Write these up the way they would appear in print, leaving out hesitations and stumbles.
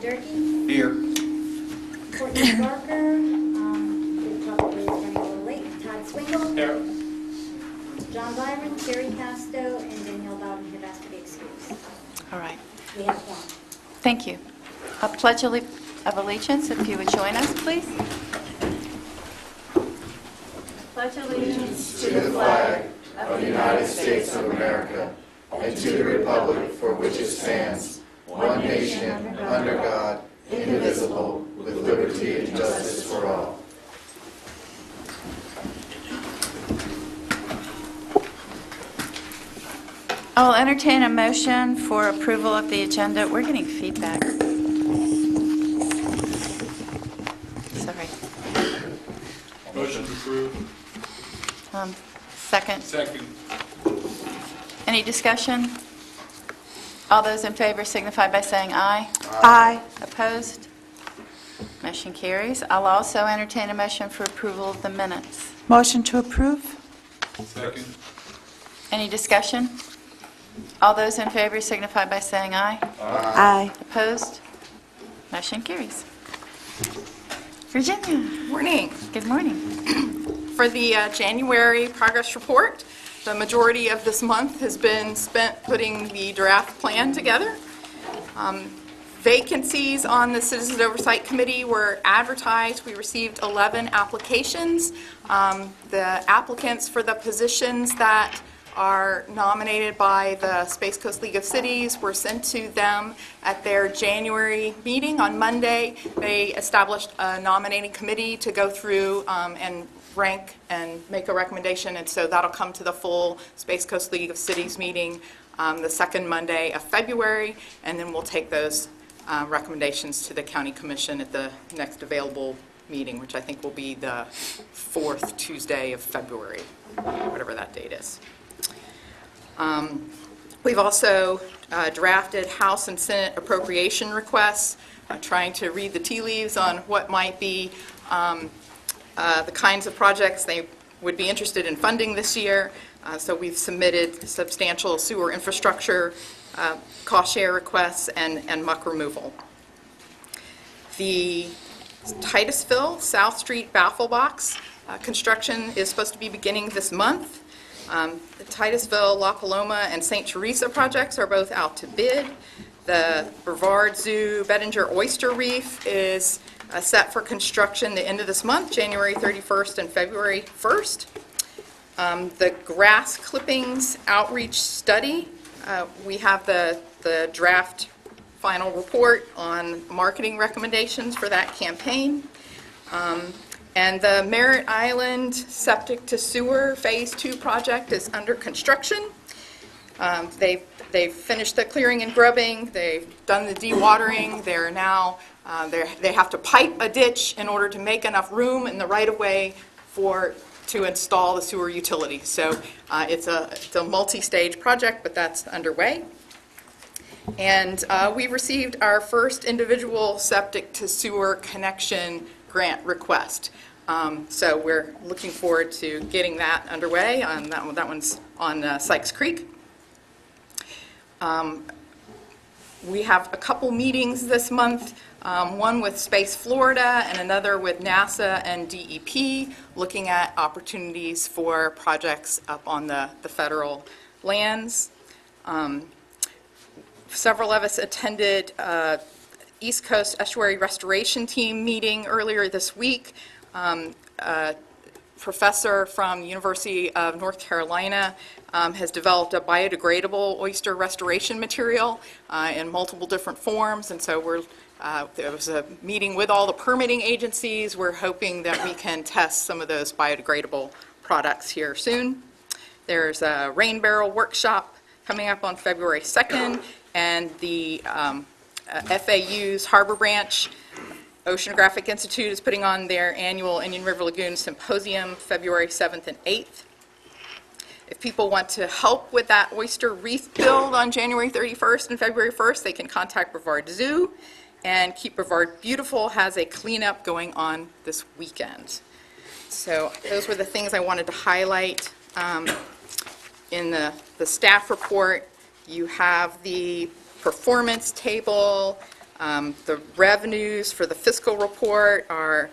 Durkee, Here. Courtney Barker, who probably is running a little late, Todd Swingle, Here. John Byron, Terry Casto, and Danielle Bowden have asked to be excused. All right. We have one. Thank you. A pledge of allegiance, if you would join us, please. Pledge allegiance to the flag of the United States of America and to the republic for which it stands, one nation, under God, indivisible, with liberty and justice for all. I'll entertain a motion for approval of the agenda. We're getting feedback. Sorry. Motion to approve. Second. Second. Any discussion? All those in favor signify by saying aye. Aye. Opposed? Motion carries. I'll also entertain a motion for approval of the minutes. Motion to approve? Second. Any discussion? All those in favor signify by saying aye. Aye. Opposed? Motion carries. Virginia, Morning. good morning. For the January progress report, the majority of this month has been spent putting the draft plan together. Vacancies on the Citizens Oversight Committee were advertised. We received 11 applications. The applicants for the positions that are nominated by the Space Coast League of Cities were sent to them at their January meeting on Monday. They established a nominating committee to go through and rank and make a recommendation, and so that'll come to the full Space Coast League of Cities meeting the second Monday of February, and then we'll take those recommendations to the County Commission at the next available meeting, which I think will be the fourth Tuesday of February, whatever that date is. We've also drafted House and Senate appropriation requests, trying to read the tea leaves on what might be the kinds of projects they would be interested in funding this year. So we've submitted substantial sewer infrastructure cost share requests and muck removal. The Titusville South Street baffle box construction is supposed to be beginning this month. The Titusville, La Paloma, and St. Teresa projects are both out to bid. The Brevard Zoo Bettinger Oyster Reef is set for construction the end of this month, January 31st and February 1st. The grass clippings outreach study, we have the draft final report on marketing recommendations for that campaign. And the Merritt Island Septic to Sewer Phase 2 project is under construction. They've finished the clearing and grubbing. They've done the dewatering. They're now, they have to pipe a ditch in order to make enough room in the right-of-way to install the sewer utility. So it's a multi-stage project, but that's underway. And we received our first individual septic to sewer connection grant request. So we're looking forward to getting that underway. That one's on Sykes Creek. We have a couple meetings this month, one with Space Florida and another with NASA and DEP, looking at opportunities for projects up on the federal lands. Several of us attended East Coast Estuary Restoration Team meeting earlier this week. A professor from the University of North Carolina has developed a biodegradable oyster restoration material in multiple different forms, and so there was a meeting with all the permitting agencies. We're hoping that we can test some of those biodegradable products here soon. There's a rain barrel workshop coming up on February 2nd, and the FAU's Harbor Branch Oceanographic Institute is putting on their annual Indian River Lagoon Symposium February 7th and 8th. If people want to help with that oyster reef build on January 31st and February 1st, they can contact Brevard Zoo, and Keep Brevard Beautiful has a cleanup going on this weekend. So those were the things I wanted to highlight. In the staff report, you have the performance table, The revenues for the fiscal report are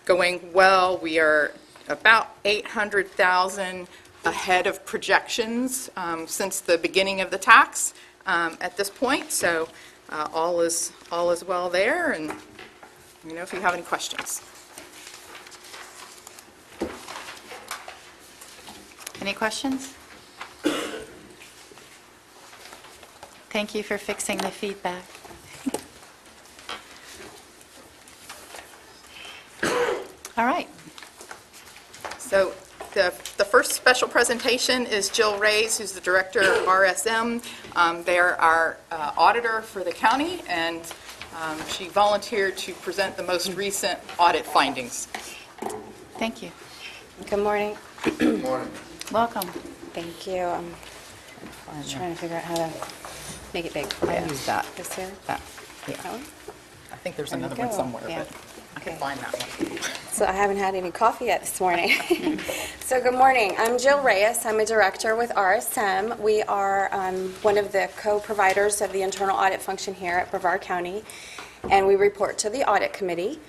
going well. We are about 800,000 ahead of projections since the beginning of the tax at this point. So all is well there, and let me know if you have any questions. Any questions? Thank you for fixing the feedback. All right. So the first special presentation is Jill Reyes, who's the director of RSM. They're our auditor for the county, and she volunteered to present the most recent audit findings. Thank you. Good morning. Good morning. Welcome. Thank you. I'm trying to figure out how to make it big. I use that. This here? That That one? I think there's There you another one go. somewhere, Yeah. but I can Okay. find that one. So I haven't had any coffee yet this morning. So good morning. I'm Jill Reyes. I'm a director with RSM. We are one of the co-providers of the internal audit function here at Brevard County, and we report to the audit committee.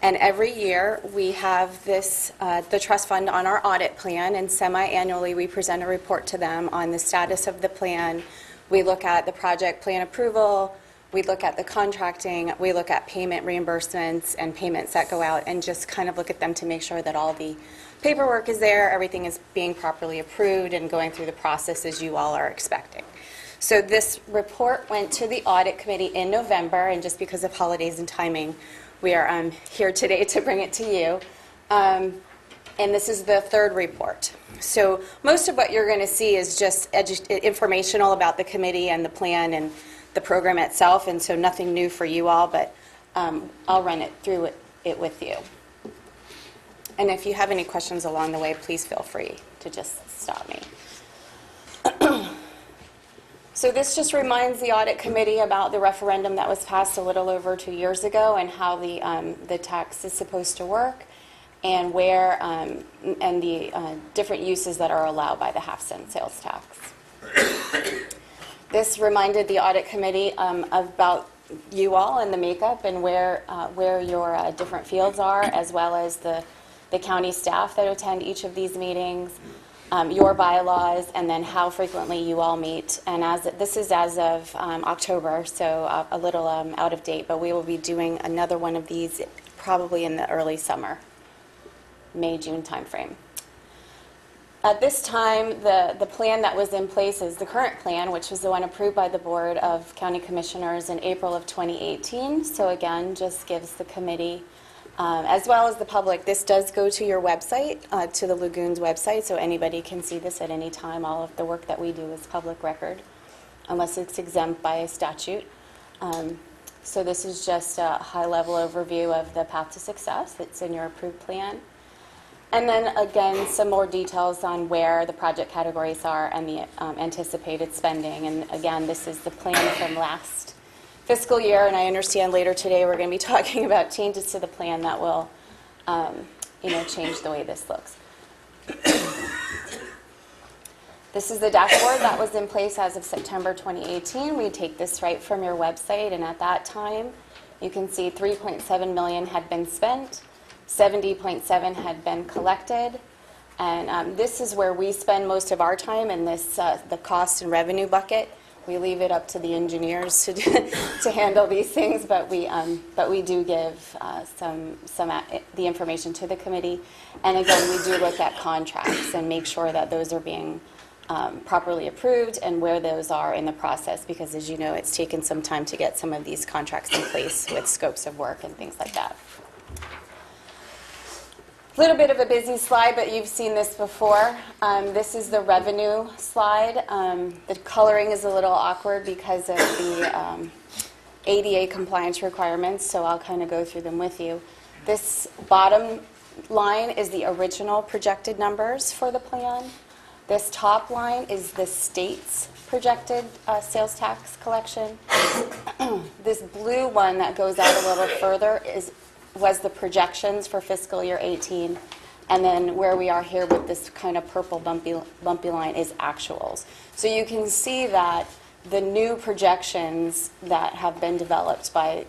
And every year, we have this, the trust fund on our audit plan, and semi-annually, we present a report to them on the status of the plan. We look at the project plan approval, we look at the contracting, we look at payment reimbursements and payments that go out, and just kind of look at them to make sure that all the paperwork is there, everything is being properly approved, and going through the processes you all are expecting. So this report went to the audit committee in November, and just because of holidays and timing, we are here today to bring it to you. And this is the third report. So most of what you're going to see is just informational about the committee and the plan and the program itself, and so nothing new for you all, but I'll run it through it with you. And if you have any questions along the way, please feel free to just stop me. So this just reminds the audit committee about the referendum that was passed a little over 2 years ago, and how the tax is supposed to work, and where and the different uses that are allowed by the half-cent sales tax. This reminded the audit committee about you all and the makeup and where your different fields are, as well as the county staff that attend each of these meetings, your bylaws, and then how frequently you all meet. And this is as of October, so a little out of date, but we will be doing another one of these probably in the early summer, May, June timeframe. At this time, the plan that was in place is the current plan, which was the one approved by the Board of County Commissioners in April of 2018. So again, just gives the committee, as well as the public, this does go to your website, to the Lagoon's website, so anybody can see this at any time. All of the work that we do is public record, unless it's exempt by statute. So this is just a high-level overview of the path to success that's in your approved plan. And then, again, some more details on where the project categories are and the anticipated spending. And again, this is the plan from last fiscal year, and I understand later today we're going to be talking about changes to the plan that will, change the way this looks. This is the dashboard that was in place as of September 2018. We take this right from your website, and at that time, you can see $3.7 million had been spent. 70.7 had been collected, and this is where we spend most of our time in this the cost and revenue bucket. We leave it up to the engineers to handle these things, but we do give the information to the committee, and again we do look at contracts and make sure that those are being properly approved and where those are in the process, because as you know, it's taken some time to get some of these contracts in place with scopes of work and things like that. A little bit of a busy slide, but you've seen this before. This is the revenue slide. The coloring is a little awkward because of the ADA compliance requirements, so I'll kind of go through them with you. This bottom line is the original projected numbers for the plan. This top line is the state's projected sales tax collection. This blue one that goes out a little further was the projections for fiscal year 18, and then where we are here with this kind of purple bumpy line is actuals. So you can see that the new projections that have been developed by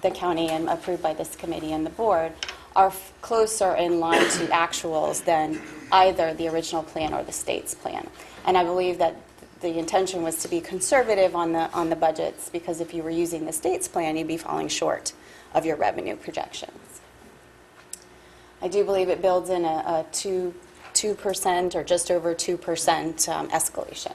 the county and approved by this committee and the board are closer in line to actuals than either the original plan or the state's plan. And I believe that the intention was to be conservative on the budgets, because if you were using the state's plan, you'd be falling short of your revenue projections. I do believe it builds in a 2% or just over 2% escalation.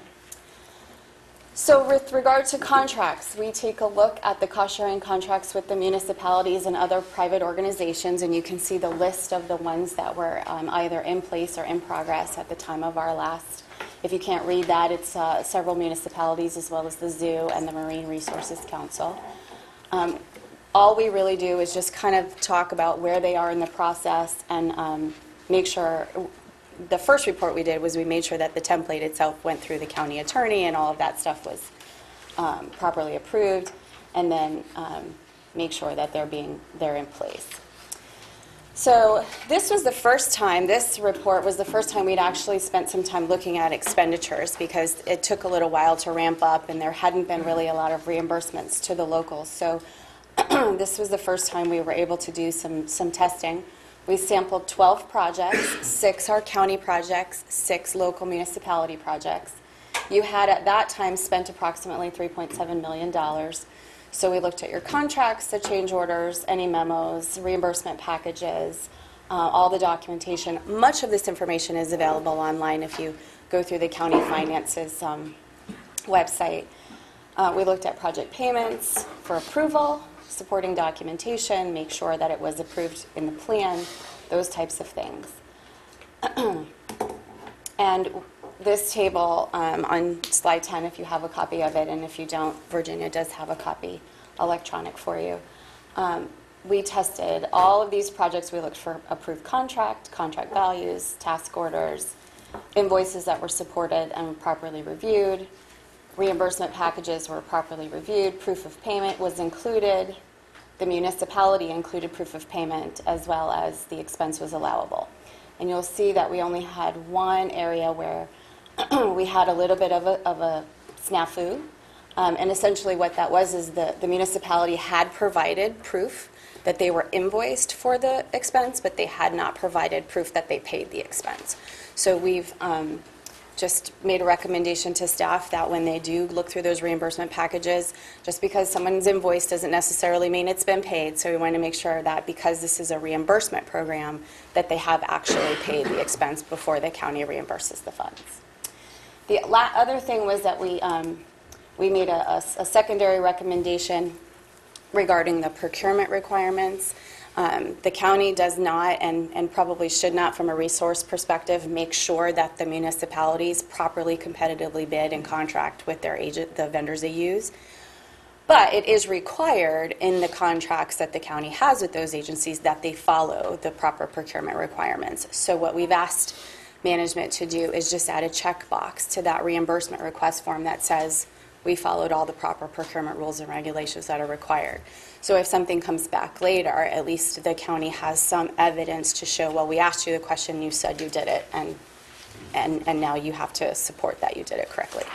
So with regard to contracts, we take a look at the cost-sharing contracts with the municipalities and other private organizations, and you can see the list of the ones that were either in place or in progress at the time of our last. If you can't read that, it's several municipalities as well as the zoo and the Marine Resources Council. All we really do is just kind of talk about where they are in the process and make sure. The first report we did was we made sure that the template itself went through the county attorney and all of that stuff was properly approved, and then make sure that they're in place. So this was the first time, this report was the first time we'd actually spent some time looking at expenditures, because it took a little while to ramp up and there hadn't been really a lot of reimbursements to the locals. So this was the first time we were able to do some testing. We sampled 12 projects, 6 are county projects, 6 local municipality projects. You had at that time spent approximately $3.7 million. So we looked at your contracts, the change orders, any memos, reimbursement packages, all the documentation. Much of this information is available online if you go through the county finances website. We looked at project payments for approval, supporting documentation, make sure that it was approved in the plan, those types of things. And this table on slide 10, if you have a copy of it, and if you don't, Virginia does have a copy electronic for you. We tested all of these projects. We looked for approved contract values, task orders, invoices that were supported and properly reviewed. Reimbursement packages were properly reviewed. Proof of payment was included. The municipality included proof of payment, as well as the expense was allowable. And you'll see that we only had one area where we had a little bit of a snafu. And essentially what that was is the municipality had provided proof that they were invoiced for the expense, but they had not provided proof that they paid the expense. So we've just made a recommendation to staff that when they do look through those reimbursement packages, just because someone's invoice doesn't necessarily mean it's been paid. So we want to make sure that because this is a reimbursement program, that they have actually paid the expense before the county reimburses the funds. The other thing was that we made a secondary recommendation regarding the procurement requirements. The county does not, and probably should not from a resource perspective, make sure that the municipalities properly competitively bid and contract with their the vendors they use. But it is required in the contracts that the county has with those agencies that they follow the proper procurement requirements. So what we've asked management to do is just add a checkbox to that reimbursement request form that says we followed all the proper procurement rules and regulations that are required. So if something comes back later, at least the county has some evidence to show, well, we asked you the question, you said you did it, and now you have to support that you did it correctly.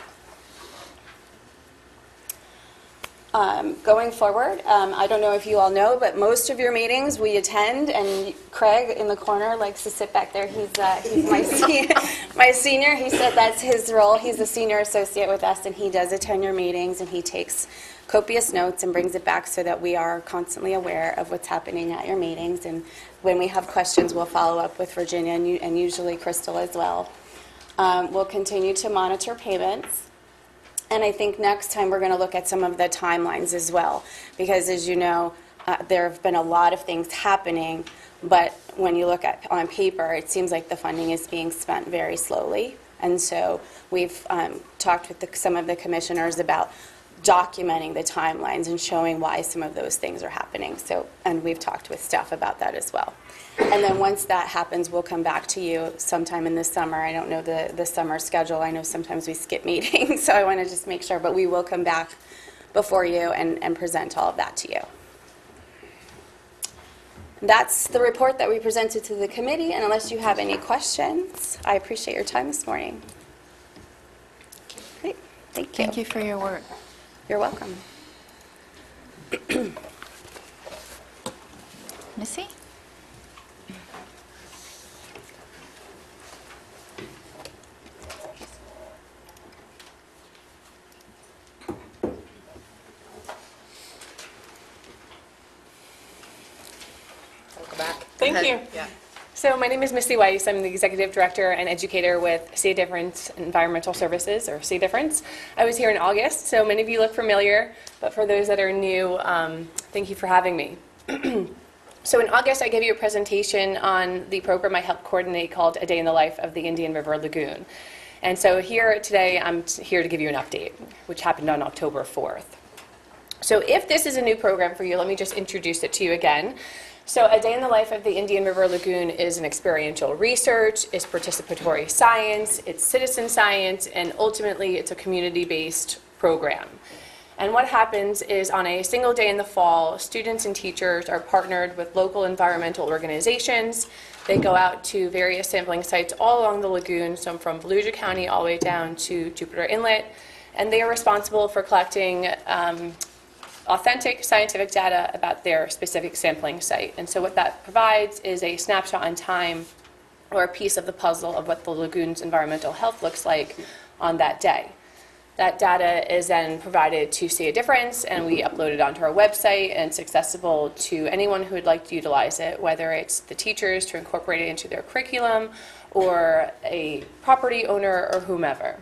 Going forward, I don't know if you all know, but most of your meetings we attend, and Craig in the corner likes to sit back there. He's my senior. He said that's his role. He's a senior associate with us, and he does attend your meetings, and he takes copious notes and brings it back so that we are constantly aware of what's happening at your meetings. And when we have questions, we'll follow up with Virginia and usually Crystal as well. We'll continue to monitor payments. And I think next time we're going to look at some of the timelines as well, because as you know, there have been a lot of things happening, but when you look at on paper, it seems like the funding is being spent very slowly. And so we've talked with some of the commissioners about documenting the timelines and showing why some of those things are happening. So, and we've talked with staff about that as well. And then once that happens, we'll come back to you sometime in the summer. I don't know the summer schedule. I know sometimes we skip meetings, so I want to just make sure. But we will come back before you and present all of that to you. That's the report that we presented to the committee. And unless you have any questions, I appreciate your time this morning. Great. Thank you. Thank you for your work. You're welcome. Missy? Welcome back. Thank Go ahead. you. Yeah. So my name is Missy Weiss. I'm the Executive Director and Educator with Sea Difference Environmental Services, or Sea Difference. I was here in August, so many of you look familiar, but for those that are new, thank you for having me. So in August, I gave you a presentation on the program I helped coordinate called A Day in the Life of the Indian River Lagoon. And so here today, I'm here to give you an update, which happened on October 4th. So if this is a new program for you, let me just introduce it to you again. So A Day in the Life of the Indian River Lagoon is an experiential research, it's participatory science, it's citizen science, and ultimately it's a community-based program. And what happens is on a single day in the fall, students and teachers are partnered with local environmental organizations. They go out to various sampling sites all along the lagoon, so from Volusia County all the way down to Jupiter Inlet, and they are responsible for collecting authentic scientific data about their specific sampling site. And so what that provides is a snapshot in time or a piece of the puzzle of what the lagoon's environmental health looks like on that day. That data is then provided to See a Difference, and we upload it onto our website, and it's accessible to anyone who would like to utilize it, whether it's the teachers to incorporate it into their curriculum or a property owner or whomever.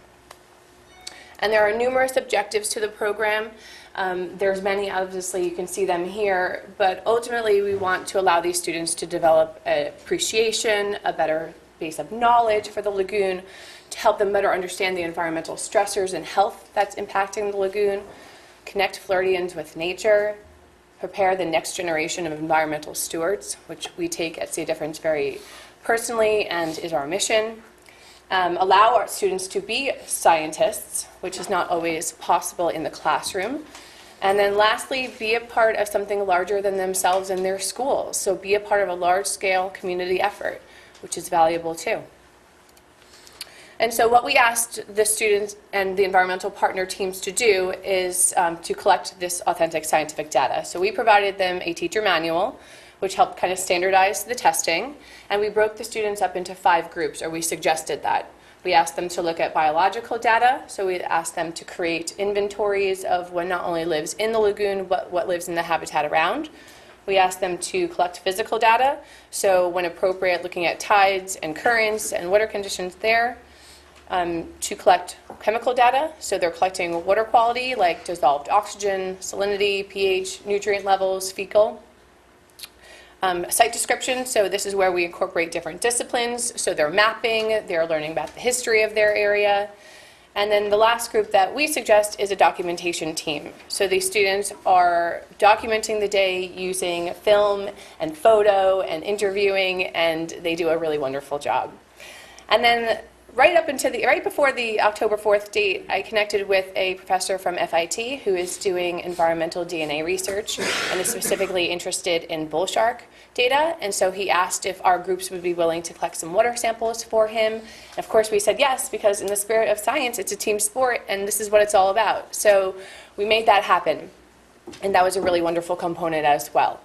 And there are numerous objectives to the program. There's many, obviously, you can see them here, but ultimately we want to allow these students to develop an appreciation, a better base of knowledge for the lagoon, to help them better understand the environmental stressors and health that's impacting the lagoon, connect Floridians with nature, prepare the next generation of environmental stewards, which we take at See a Difference very personally and is our mission. Allow our students to be scientists, which is not always possible in the classroom. And then lastly, be a part of something larger than themselves in their schools. So be a part of a large-scale community effort, which is valuable too. And so what we asked the students and the environmental partner teams to do is to collect this authentic scientific data. So we provided them a teacher manual, which helped kind of standardize the testing, and we broke the students up into 5 groups, or we suggested that. We asked them to look at biological data, so we asked them to create inventories of what not only lives in the lagoon, but what lives in the habitat around. We asked them to collect physical data, so when appropriate, looking at tides and currents and water conditions there. To collect chemical data, so they're collecting water quality like dissolved oxygen, salinity, pH, nutrient levels, fecal. Site description, so this is where we incorporate different disciplines, so they're mapping, they're learning about the history of their area. And then the last group that we suggest is a documentation team. So these students are documenting the day using film and photo and interviewing, and they do a really wonderful job. And then right before the October 4th date, I connected with a professor from FIT who is doing environmental DNA research and is specifically interested in bull shark data. And so he asked if our groups would be willing to collect some water samples for him. And of course we said yes, because in the spirit of science, it's a team sport and this is what it's all about. So we made that happen. And that was a really wonderful component as well.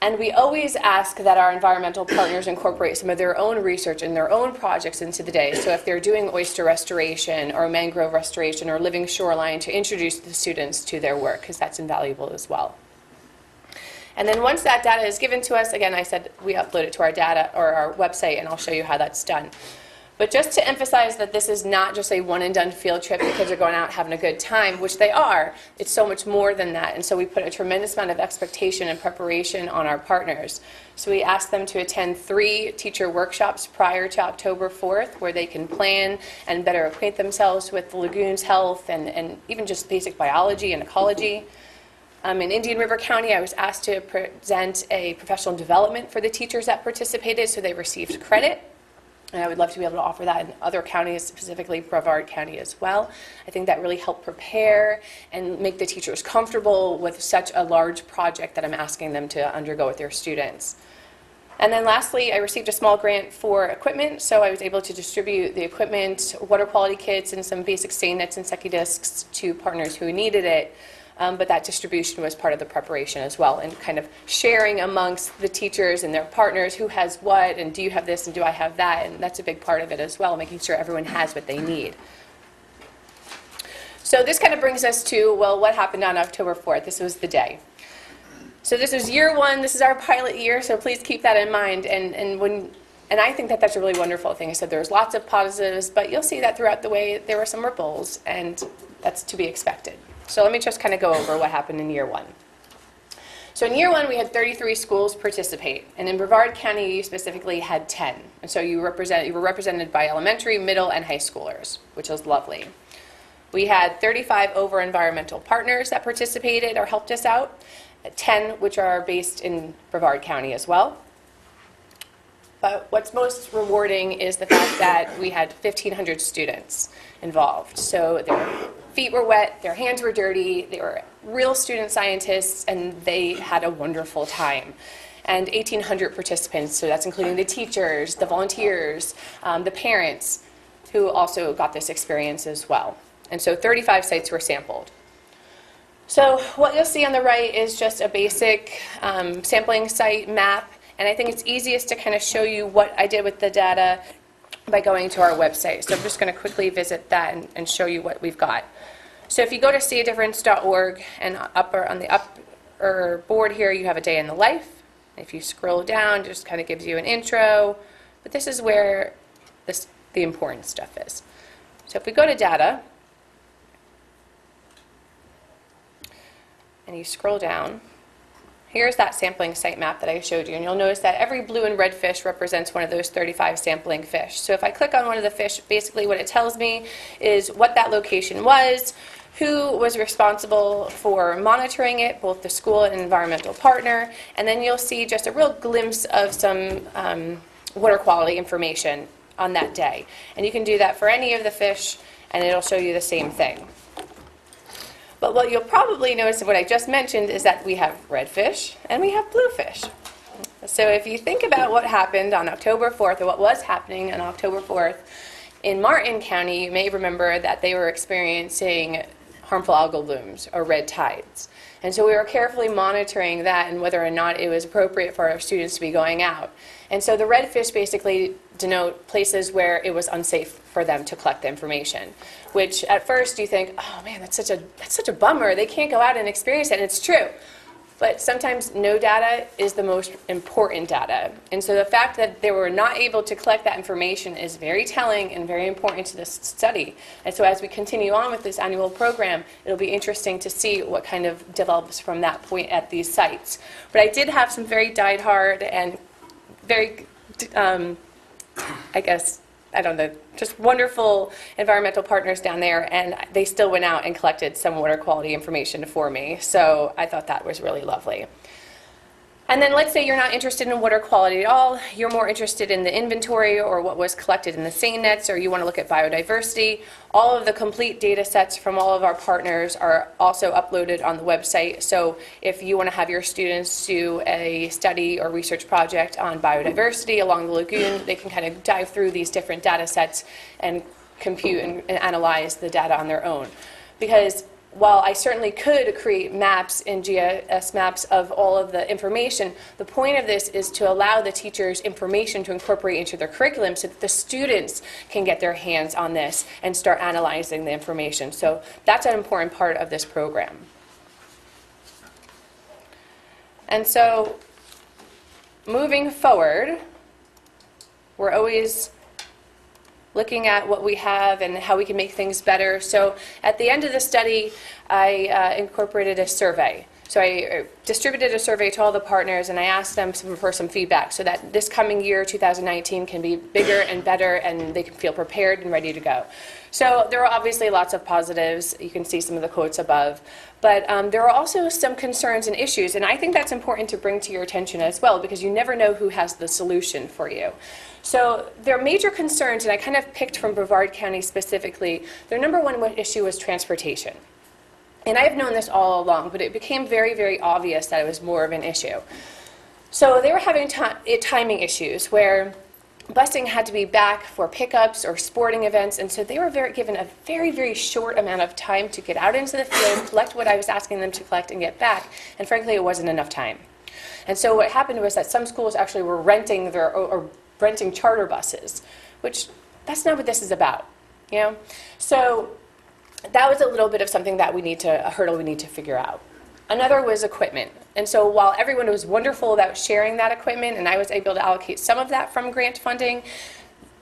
And we always ask that our environmental partners incorporate some of their own research and their own projects into the day. So if they're doing oyster restoration or mangrove restoration or living shoreline, to introduce the students to their work, because that's invaluable as well. And then once that data is given to us, again, I said we upload it to our data or our website, and I'll show you how that's done. But just to emphasize that this is not just a one-and-done field trip, the kids are going out having a good time, which they are. It's so much more than that. And so we put a tremendous amount of expectation and preparation on our partners. So we asked them to attend 3 teacher workshops prior to October 4th, where they can plan and better acquaint themselves with the lagoon's health and even just basic biology and ecology. In Indian River County, I was asked to present a professional development for the teachers that participated, so they received credit. And I would love to be able to offer that in other counties, specifically Brevard County as well. I think that really helped prepare and make the teachers comfortable with such a large project that I'm asking them to undergo with their students. And then lastly, I received a small grant for equipment, so I was able to distribute the equipment, water quality kits, and some basic stain nets and Secchi discs to partners who needed it. But that distribution was part of the preparation as well, and kind of sharing amongst the teachers and their partners who has what, and do you have this, and do I have that, and that's a big part of it as well, making sure everyone has what they need. So this kind of brings us to, well, what happened on October 4th? This was the day. So this is year one, this is our pilot year, so please keep that in mind. And I think that that's a really wonderful thing. I said there's lots of positives, but you'll see that throughout the way there were some ripples, and that's to be expected. So let me just kind of go over what happened in year one. So in year one, we had 33 schools participate, and in Brevard County, you specifically had 10. And so you were represented by elementary, middle, and high schoolers, which was lovely. We had 35 over-environmental partners that participated or helped us out, 10 which are based in Brevard County as well. But what's most rewarding is the fact that we had 1,500 students involved. So their feet were wet, their hands were dirty, they were real student scientists, and they had a wonderful time. And 1,800 participants, so that's including the teachers, the volunteers, the parents, who also got this experience as well. And so 35 sites were sampled. So what you'll see on the right is just a basic sampling site map, and I think it's easiest to kind of show you what I did with the data by going to our website. So I'm just going to quickly visit that and show you what we've got. So if you go to seeadifference.org, and on the upper board here you have a day in the life. If you scroll down, it just kind of gives you an intro, but this is where the important stuff is. So if we go to data, and you scroll down, here's that sampling site map that I showed you, and you'll notice that every blue and red fish represents one of those 35 sampling fish. So if I click on one of the fish, basically what it tells me is what that location was, who was responsible for monitoring it, both the school and environmental partner, and then you'll see just a real glimpse of some water quality information on that day. And you can do that for any of the fish, and it'll show you the same thing. But what you'll probably notice of what I just mentioned is that we have red fish and we have blue fish. So if you think about what happened on October 4th, or what was happening on October 4th, in Martin County, you may remember that they were experiencing harmful algal blooms or red tides. And so we were carefully monitoring that and whether or not it was appropriate for our students to be going out. And so the red fish basically denote places where it was unsafe for them to collect the information, which at first you think, oh man, that's such a bummer. They can't go out and experience it, and it's true. But sometimes no data is the most important data. And so the fact that they were not able to collect that information is very telling and very important to this study. And so as we continue on with this annual program, it'll be interesting to see what kind of develops from that point at these sites. But I did have some very diehard and very, just wonderful environmental partners down there, and they still went out and collected some water quality information for me. So I thought that was really lovely. And then let's say you're not interested in water quality at all, you're more interested in the inventory or what was collected in the stain nets, or you want to look at biodiversity. All of the complete data sets from all of our partners are also uploaded on the website. So if you want to have your students do a study or research project on biodiversity along the lagoon, they can kind of dive through these different data sets and compute and analyze the data on their own. Because while I certainly could create maps in GIS maps of all of the information, the point of this is to allow the teachers information to incorporate into their curriculum so that the students can get their hands on this and start analyzing the information. So that's an important part of this program. And so moving forward, we're always looking at what we have and how we can make things better. So at the end of the study, I incorporated a survey. So I distributed a survey to all the partners, and I asked them for some feedback so that this coming year, 2019, can be bigger and better, and they can feel prepared and ready to go. So there are obviously lots of positives. You can see some of the quotes above. But there are also some concerns and issues, and I think that's important to bring to your attention as well, because you never know who has the solution for you. So there are major concerns, and I kind of picked from Brevard County specifically. Their number one issue was transportation. And I've known this all along, but it became very, very obvious that it was more of an issue. So they were having timing issues where busing had to be back for pickups or sporting events, and so they were given a very, very short amount of time to get out into the field, collect what I was asking them to collect, and get back. And frankly, it wasn't enough time. And so what happened was that some schools actually were renting renting charter buses, which that's not what this is about, you know? So that was a little bit of something that a hurdle we need to figure out. Another was equipment. And so while everyone was wonderful about sharing that equipment, and I was able to allocate some of that from grant funding,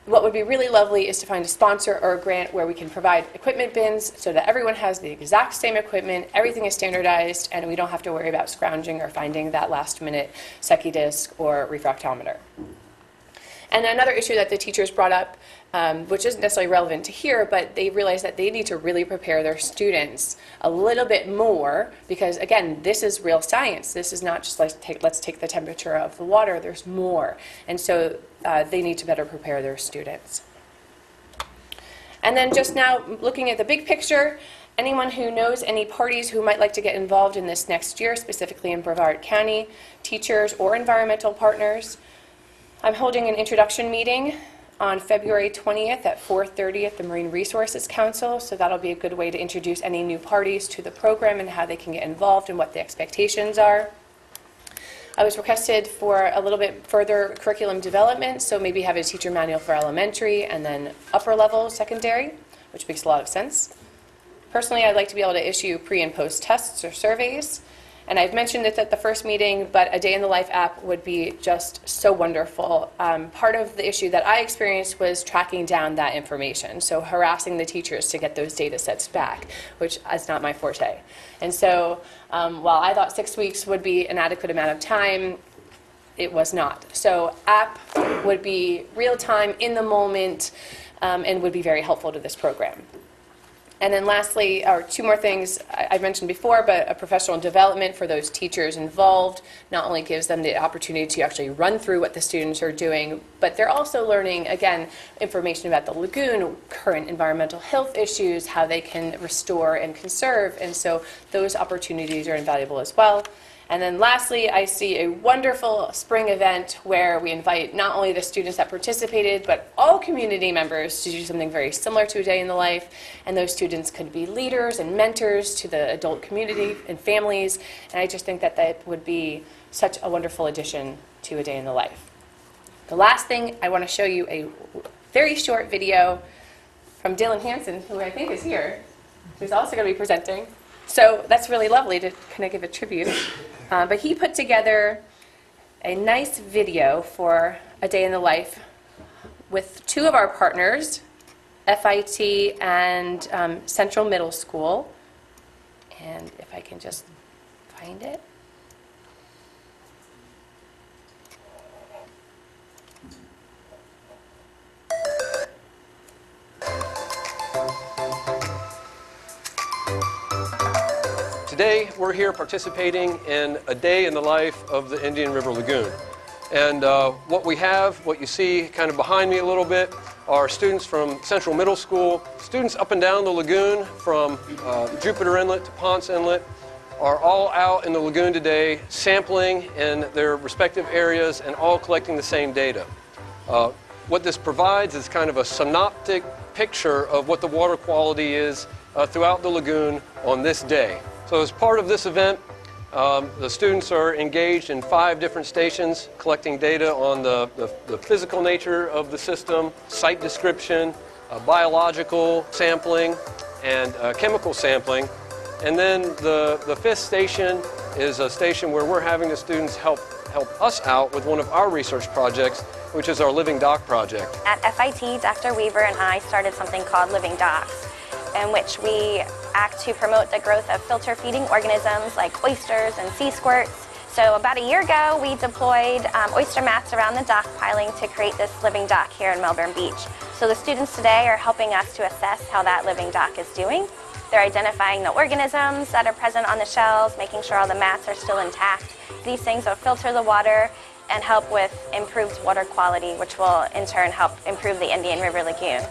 what would be really lovely is to find a sponsor or a grant where we can provide equipment bins so that everyone has the exact same equipment, everything is standardized, and we don't have to worry about scrounging or finding that last-minute Secchi disc or refractometer. And another issue that the teachers brought up, which isn't necessarily relevant to here, but they realized that they need to really prepare their students a little bit more because, again, this is real science. This is not just like let's take the temperature of the water. There's more. And so they need to better prepare their students. And then just now, looking at the big picture, anyone who knows any parties who might like to get involved in this next year, specifically in Brevard County, teachers or environmental partners, I'm holding an introduction meeting on February 20th at 4:30 at the Marine Resources Council, so that'll be a good way to introduce any new parties to the program and how they can get involved and what the expectations are. I was requested for a little bit further curriculum development, so maybe have a teacher manual for elementary and then upper level secondary, which makes a lot of sense. Personally, I'd like to be able to issue pre- and post tests or surveys. And I've mentioned this at the first meeting, but a Day in the Life app would be just so wonderful. Part of the issue that I experienced was tracking down that information, so harassing the teachers to get those data sets back, which is not my forte. And so while I thought 6 weeks would be an adequate amount of time, it was not. So app would be real time, in the moment, and would be very helpful to this program. And then lastly, or two more things I mentioned before, but a professional development for those teachers involved not only gives them the opportunity to actually run through what the students are doing, but they're also learning, again, information about the lagoon, current environmental health issues, how they can restore and conserve, and so those opportunities are invaluable as well. And then lastly, I see a wonderful spring event where we invite not only the students that participated, but all community members to do something very similar to a Day in the Life. And those students could be leaders and mentors to the adult community and families. And I just think that that would be such a wonderful addition to a Day in the Life. The last thing, I want to show you a very short video from Dylan Hansen, who I think is here, who's also going to be presenting. So that's really lovely to kind of give a tribute. But he put together a nice video for a Day in the Life with two of our partners, FIT and Central Middle School. And if I can just find it. Today, we're here participating in a day in the life of the Indian River Lagoon. And what you see kind of behind me a little bit are students from Central Middle School. Students up and down the lagoon from Jupiter Inlet to Ponce Inlet are all out in the lagoon today sampling in their respective areas and all collecting the same data. What this provides is kind of a synoptic picture of what the water quality is throughout the lagoon on this day. So as part of this event, the students are engaged in 5 different stations collecting data on the physical nature of the system, site description, biological sampling, and chemical sampling. And then the 5th station is a station where we're having the students help us out with one of our research projects, which is our Living Dock project. At FIT, Dr. Weaver and I started something called Living Docks, in which we act to promote the growth of filter feeding organisms like oysters and sea squirts. So about a year ago, we deployed oyster mats around the dock piling to create this living dock here in Melbourne Beach. So the students today are helping us to assess how that living dock is doing. They're identifying the organisms that are present on the shells, making sure all the mats are still intact. These things will filter the water and help with improved water quality, which will in turn help improve the Indian River Lagoon.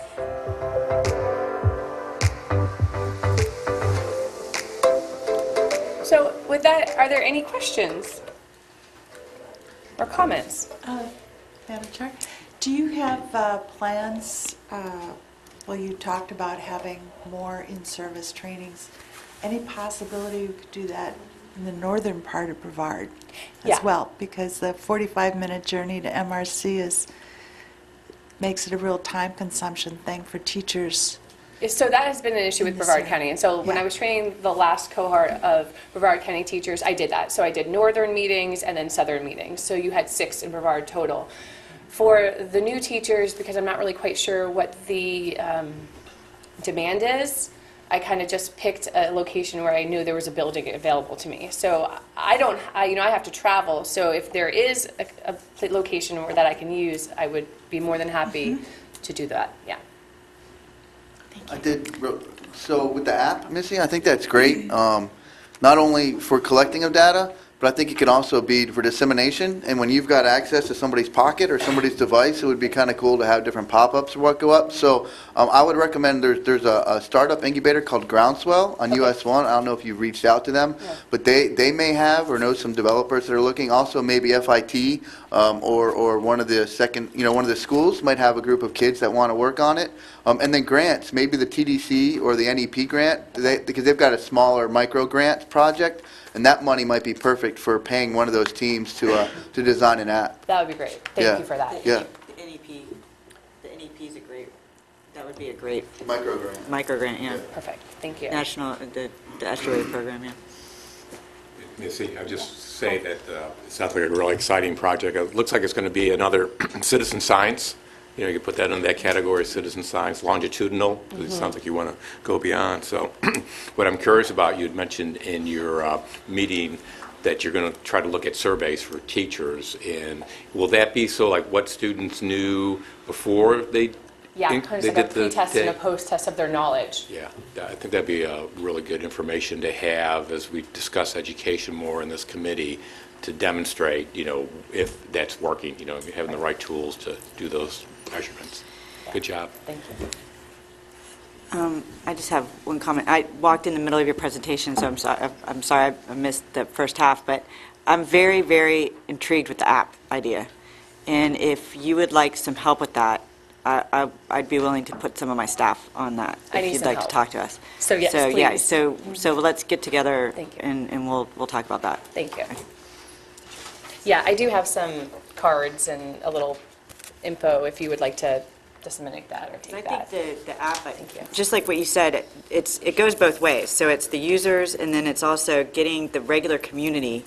So with that, are there any questions? or comments? Madam Chair, do you have plans, well, you talked about having more in-service trainings. Any possibility you could do that in the northern part of Brevard Yeah. as well? Because the 45-minute journey to MRC makes it a real time consumption thing for teachers. So that has been an issue with In this Brevard area. County. And so when Yeah. I was training the last cohort of Brevard County teachers, I did that. So I did northern meetings and then southern meetings. So you had 6 in Brevard total. For the new teachers, because I'm not really quite sure what the demand is, I kind of just picked a location where I knew there was a building available to me. So I have to travel. So if there is a location that I can use, I would be more than happy to do that. Yeah. I did, so with the app, Missy, I think that's great, not only for collecting of data, but I think it can also be for dissemination, and when you've got access to somebody's pocket or somebody's device, it would be kind of cool to have different pop-ups or what go up. So I would recommend there's a startup incubator called Groundswell on US 1. I don't know if you've reached out to them, but they may have or know some developers that are looking. Also, maybe FIT or one of the schools might have a group of kids that want to work on it. And then grants, maybe the TDC or the NEP grant, because they've got a smaller micro grant project, and that money might be perfect for paying one of those teams to design an app. That would be great. Thank you for that. Yeah. The NEP is that would be a great Micro grant. micro grant, yeah. Perfect. Thank you. The estuary program, yeah. Missy, I'll just say that it sounds like a really exciting project. It looks like it's going to be another citizen science. You know, you put that in that category, citizen science, longitudinal. It sounds like you want to go beyond. So what I'm curious about, you had mentioned in your meeting that you're going to try to look at surveys for teachers. And will that be so like what students knew before they Yeah, kind of like a pre-test and a post-test of their knowledge. Yeah, I think that'd be really good information to have as we discuss education more in this committee to demonstrate, if that's working, having the right tools to do those measurements. Good job. Thank you. I just have one comment. I walked in the middle of your presentation, so I'm sorry I missed the first half, but I'm very, very intrigued with the app idea. And if you would like some help with that, I'd be willing to put some of my staff on that I need if you'd some like help. to talk to us. So yes, yeah, please. so let's get together Thank you. and we'll talk about that. Thank you. Yeah, I do have some cards and a little info if you would like to disseminate that or take that. I think the app, Thank you. just like what you said, it goes both ways. So it's the users, and then it's also getting the regular community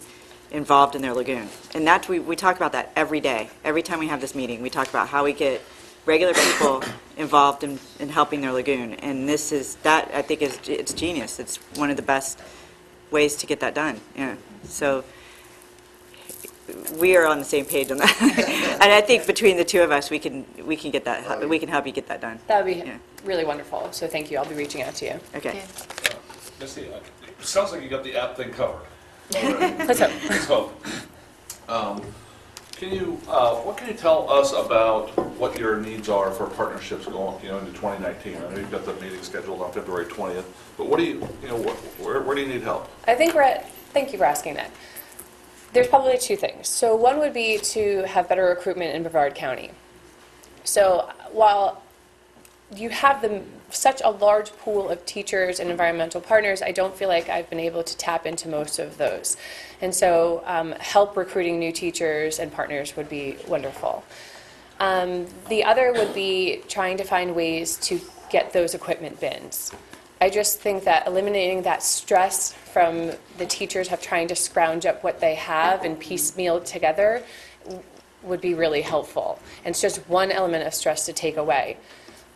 involved in their lagoon. And that's we talk about that every day. Every time we have this meeting, we talk about how we get regular people involved in helping their lagoon. And that I think it's genius. It's one of the best ways to get that done. Yeah. So we are on the same page on that. And I think between the two of us, we can get that. We can help you get that done. That would be Yeah. really wonderful. So thank you. I'll be reaching out to you. Okay. Missy, it sounds like you got the app thing covered. Let's hope. Let's hope. What can you tell us about what your needs are for partnerships going, into 2019? I know you've got the meeting scheduled on February 20th, but what do you, where do you need help? I think thank you for asking that. There's probably two things. So one would be to have better recruitment in Brevard County. So while you have such a large pool of teachers and environmental partners, I don't feel like I've been able to tap into most of those. And so help recruiting new teachers and partners would be wonderful. The other would be trying to find ways to get those equipment bins. I just think that eliminating that stress from the teachers trying to scrounge up what they have and piecemeal together would be really helpful. And it's just one element of stress to take away.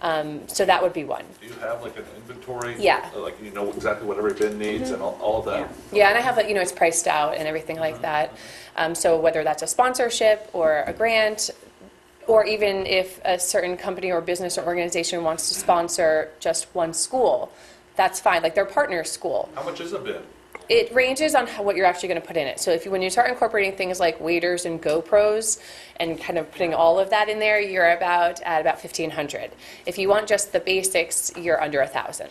So that would be one. Do you have like an inventory? Yeah. Like you know exactly what every bin needs and all of that? Yeah, and I have it's priced out and everything like that. So whether that's a sponsorship or a grant, or even if a certain company or business or organization wants to sponsor just one school, that's fine. Like their partner school. How much is a bin? It ranges on what you're actually going to put in it. So when you start incorporating things like waders and GoPros and kind of putting all of that in there, you're at about $1,500. If you want just the basics, you're under $1,000.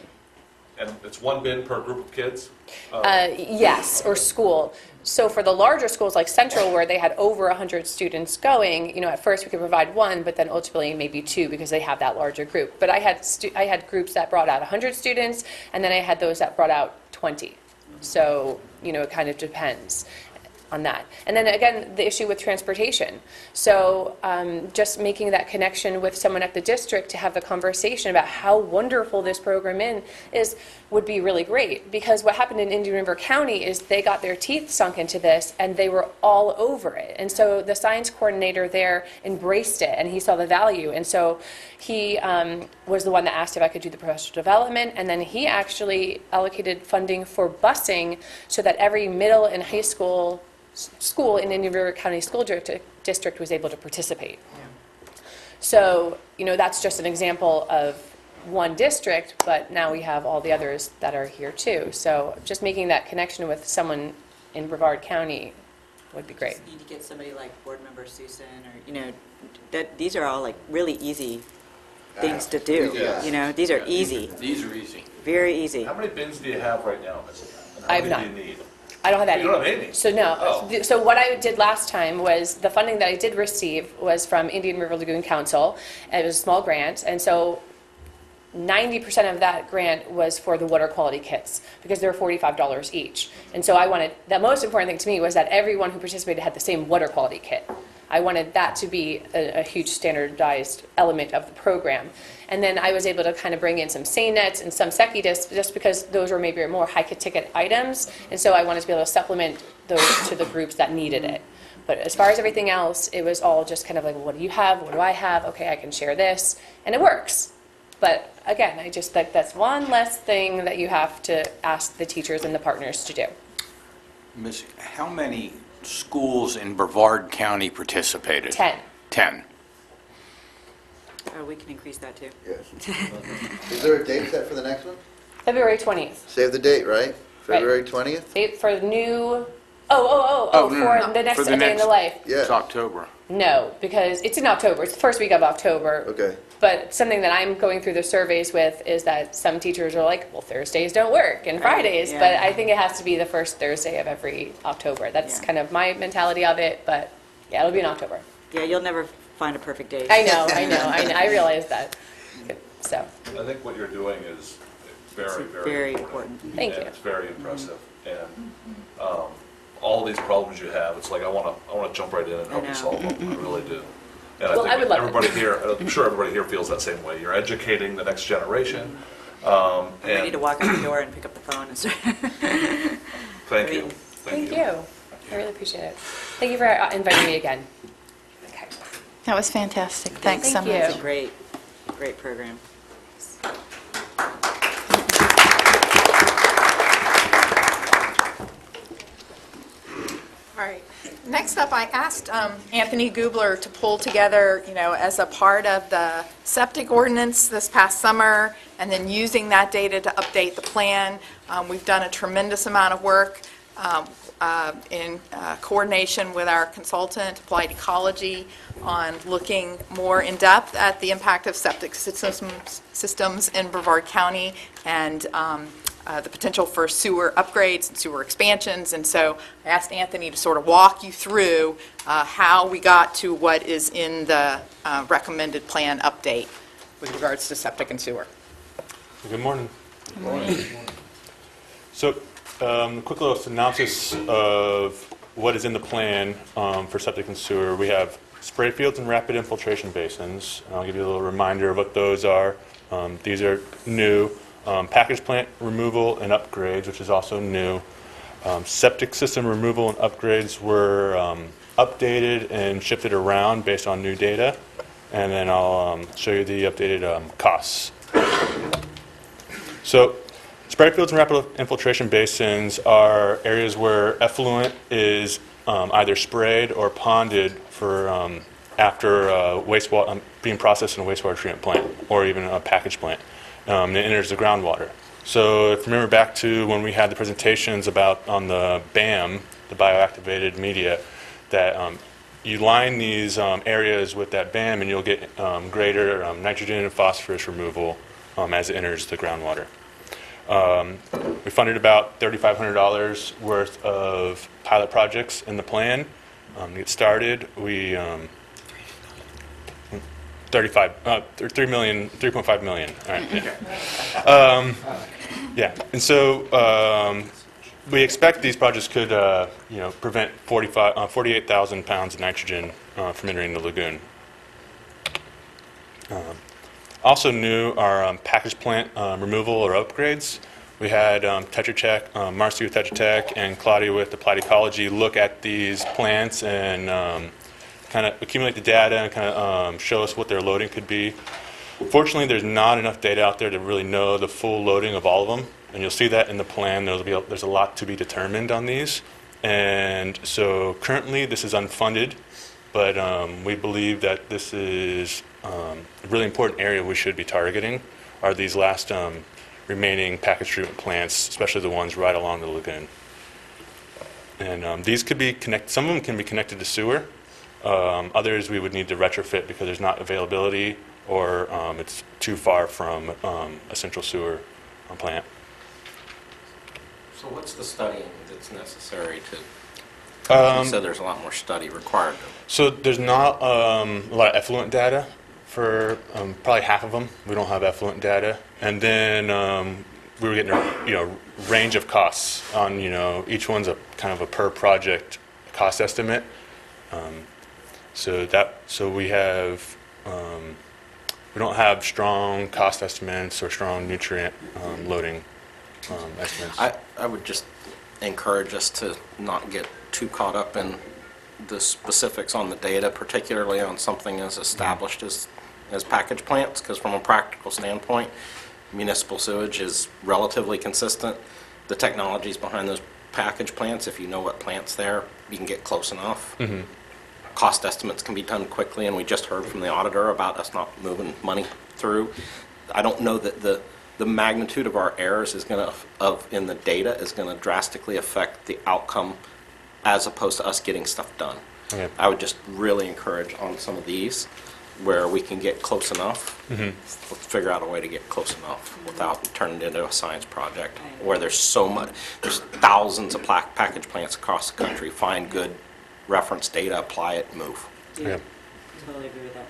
And it's one bin per group of kids? Yes, or school. So for the larger schools like Central, where they had over 100 students going, at first we could provide one, but then ultimately maybe two because they have that larger group. But I had groups that brought out 100 students, and then I had those that brought out 20. So, it kind of depends on that. And then again, the issue with transportation. So just making that connection with someone at the district to have the conversation about how wonderful this program would be really great. Because what happened in Indian River County is they got their teeth sunk into this and they were all over it. And so the science coordinator there embraced it and he saw the value. And so he was the one that asked if I could do the professional development, and then he actually allocated funding for busing so that every middle and high school in Indian River County School District was able to participate. So, that's just an example of one district, but now we have all the others that are here too. So just making that connection with someone in Brevard County would be great. Just need to get somebody like Board Member Susan, or, that these are all like really easy things to do. Yes. These are easy. These are easy. Very easy. How many bins do you have right now, Missy? And how I have many none. do you need? I don't have that. You don't have any? So no. Oh. So what I did last time was the funding that I did receive was from Indian River Lagoon Council. And it was a small grant, and so 90% of that grant was for the water quality kits because they were $45 each. And so the most important thing to me was that everyone who participated had the same water quality kit. I wanted that to be a huge standardized element of the program. And then I was able to kind of bring in some seine nets and some Seki discs just because those were maybe more high ticket items. And so I wanted to be able to supplement those to the groups that needed it. But as far as everything else, it was all just kind of like, what do you have? What do I have? Okay, I can share this. And it works. But again, I just think that's one less thing that you have to ask the teachers and the partners to do. Missy, how many schools in Brevard County participated? 10. 10. Oh, we can increase that too. Yes. Is there a date set for the next one? February 20th. Save the date, right? February 20th? Date for the new, no, for the next for the Day in the next- Life. Yeah. It's October. No, because it's in October. It's the first week of October. Okay. But something that I'm going through the surveys with is that some teachers are like, well, Thursdays don't work and Fridays. yeah. But I think it has to be the first Thursday of every October. That's Yeah. kind of my mentality of it. But yeah, it'll be in October. Yeah, you'll never find a perfect date. I know. I realize that. So, I think what you're doing is very, It's very very important. important. thank And you. it's very impressive. And all these problems you have, it's like I want to jump right in and help I you know. solve them. I really do. And Well, I would love it. everybody here, I'm sure everybody here feels that same way. You're educating the next generation. I'm ready And to walk out the door and pick up the phone and start. thank you. Thank you. I really appreciate it. Thank you for inviting me again. Okay. That was fantastic. Thanks so Thank you. much. It's a great, great program. All right. Next up, I asked Anthony Gubler to pull together, as a part of the septic ordinance this past summer, and then using that data to update the plan. We've done a tremendous amount of work in coordination with our consultant, Applied Ecology, on looking more in depth at the impact of septic systems in Brevard County and the potential for sewer upgrades and sewer expansions. And so I asked Anthony to sort of walk you through how we got to what is in the recommended plan update with regards to septic and sewer. Good morning. Good morning. So, a quick little synopsis of what is in the plan for septic and sewer. We have spray fields and rapid infiltration basins. I'll give you a little reminder of what those are. These are new. Package plant removal and upgrades, which is also new. Septic system removal and upgrades were updated and shifted around based on new data. And then I'll show you the updated costs. So, spray fields and rapid infiltration basins are areas where effluent is either sprayed or ponded for after wastewater being processed in a wastewater treatment plant or even a package plant. And it enters the groundwater. So if you remember back to when we had the presentations about on the BAM, the bioactivated media, that you line these areas with that BAM and you'll get greater nitrogen and phosphorus removal as it enters the groundwater. We funded about $3,500 worth of pilot projects in the plan. To get started, we 3.5 million. All right. Yeah. Yeah. And so we expect these projects could, prevent 48,000 pounds of nitrogen from entering the lagoon. Also new are package plant removal or upgrades. We had Tetra Tech, Marcy with Tetra Tech, and Claudia with Applied Ecology look at these plants and kind of accumulate the data and kind of show us what their loading could be. Fortunately, there's not enough data out there to really know the full loading of all of them, and you'll see that in the plan. There's a lot to be determined on these, and so currently this is unfunded, but we believe that this is a really important area we should be targeting are these last remaining package treatment plants, especially the ones right along the lagoon. And these could be connected. Some of them can be connected to sewer. Others we would need to retrofit because there's not availability or it's too far from a central sewer plant. So what's the studying that's necessary to? You said there's a lot more study required. So there's not a lot of effluent data for probably half of them. We don't have effluent data, and then we were getting a range of costs on each one's a kind of a per project cost estimate. So we have we don't have strong cost estimates or strong nutrient loading estimates. I would just encourage us to not get too caught up in the specifics on the data, particularly on something as established as package plants, because from a practical standpoint, municipal sewage is relatively consistent. The technologies behind those package plants, if you know what plant's there, you can get close enough. Mm-hmm. Cost estimates can be done quickly, and we just heard from the auditor about us not moving money through. I don't know that the magnitude of our errors is going to, in the data, is going to drastically affect the outcome as opposed to us getting stuff done. Okay. I would just really encourage on some of these where we can get close enough, let's figure out a way to get close enough without turning it into a science project where there's thousands of package plants across the country. Find good reference data, apply it, move. Yeah. Totally agree with that.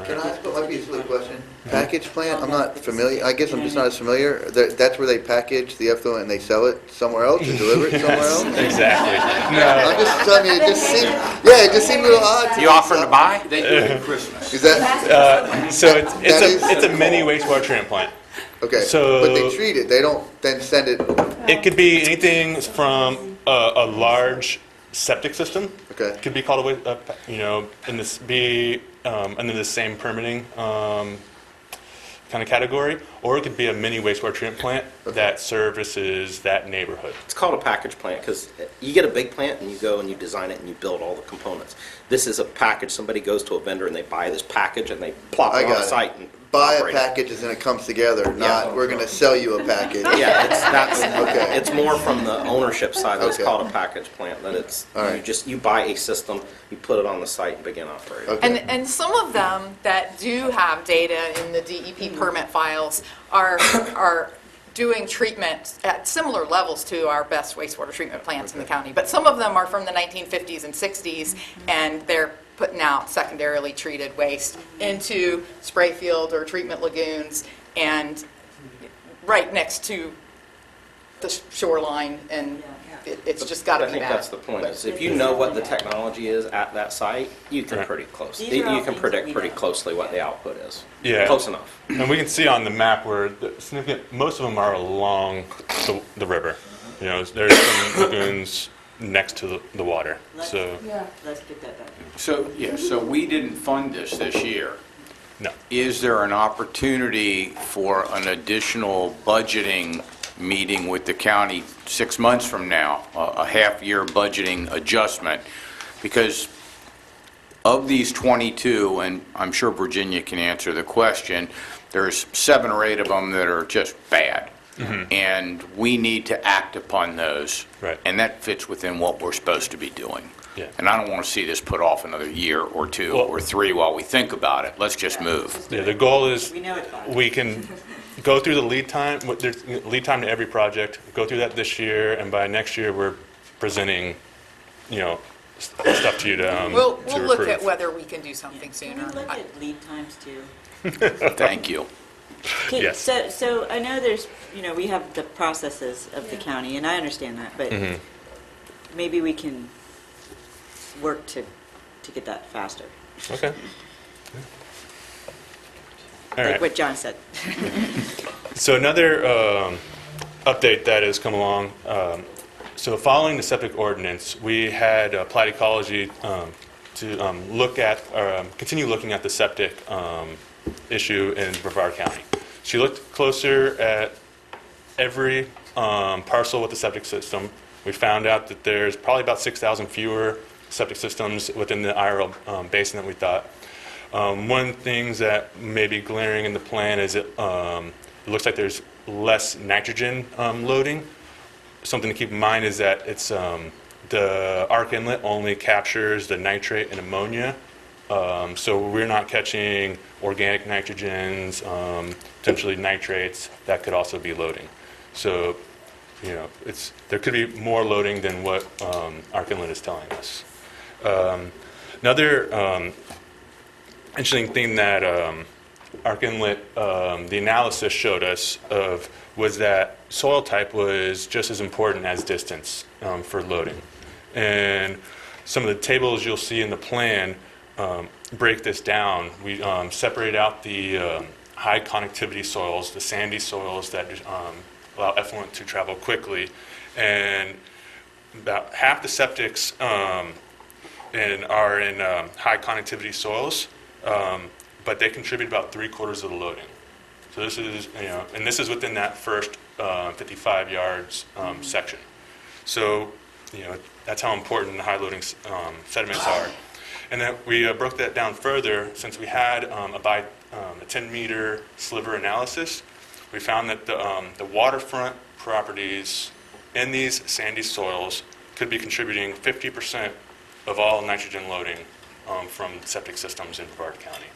Can I ask what might be a silly question? Package plant, I'm not familiar, I guess I'm just not as familiar. That's where they package the effluent and they sell it somewhere else or deliver it somewhere else? Exactly. No. I'm just telling you, it just seemed a little odd to me. You offering to buy? They do it at Christmas. Is that? So it's a mini wastewater treatment plant. Okay, So but they treat it, they don't then send it. It could be anything from a large septic system. Okay. Could be called and then the same permitting kind of category, or it could be a mini wastewater treatment plant that services that neighborhood. It's called a package plant because you get a big plant and you go and you design it and you build all the components. This is a package. Somebody goes to a vendor and they buy this package and they plop it on the site and buy operate a package and then it comes together, not we're going to sell you a package. Yeah, that's okay. It's more from the ownership side. That's Okay. called a package plant. That it's All right. you buy a system, you put it on the site and begin operating. Okay. And some of them that do have data in the DEP permit files are doing treatment at similar levels to our best wastewater treatment plants in the county. But some of them are from the 1950s and 60s, and they're putting out secondarily treated waste into spray field or treatment lagoons and right next to the shoreline, and it's just got to be I think bad. that's the point. Is if you know what the technology is at that site, you can pretty close. You can predict pretty closely what the output is. Yeah. Close enough. And we can see on the map where most of them are along the river. There's some lagoons next to the water. Let's get that back. So we didn't fund this year. No. Is there an opportunity for an additional budgeting meeting with the county 6 months from now, a half-year budgeting adjustment? Because of these 22, and I'm sure Virginia can answer the question, there's 7 or 8 of them that are just bad. Mm-hmm. And we need to act upon those. Right. And that fits within what we're supposed to be doing. Yeah. And I don't want to see this put off another year or 2 or 3 while we think about it. Let's just move. Yeah, the goal is We know it's bad. we can go through the lead time. There's lead time to every project. Go through that this year, and by next year, we're presenting, stuff to you to We'll to look approve. at whether we can do something sooner. Look at lead times too. Thank you. Yes. So I know there's, we have the processes of the county, and I understand that, but maybe we can work to get that faster. Okay. All Like right. what John said. So another update that has come along. So following the septic ordinance, we had applied ecology to look at, or continue looking at the septic issue in Brevard County. She looked closer at every parcel with the septic system. We found out that there's probably about 6,000 fewer septic systems within the IRL basin than we thought. One of the things that may be glaring in the plan is it looks like there's less nitrogen loading. Something to keep in mind is that it's the arc inlet only captures the nitrate and ammonia. So we're not catching organic nitrogens, potentially nitrates that could also be loading. So, there could be more loading than what arc inlet is telling us. Another interesting thing that arc inlet, the analysis showed us of was that soil type was just as important as distance for loading. And some of the tables you'll see in the plan break this down. We separate out the high connectivity soils, the sandy soils that allow effluent to travel quickly, and about half the septics are in high connectivity soils, but they contribute about 3/4 of the loading. So this is, and this is within that first 55 yards section. So, that's how important the high loading sediments are. And then we broke that down further. Since we had a 10-meter sliver analysis, we found that the waterfront properties in these sandy soils could be contributing 50% of all nitrogen loading from septic systems in Brevard County.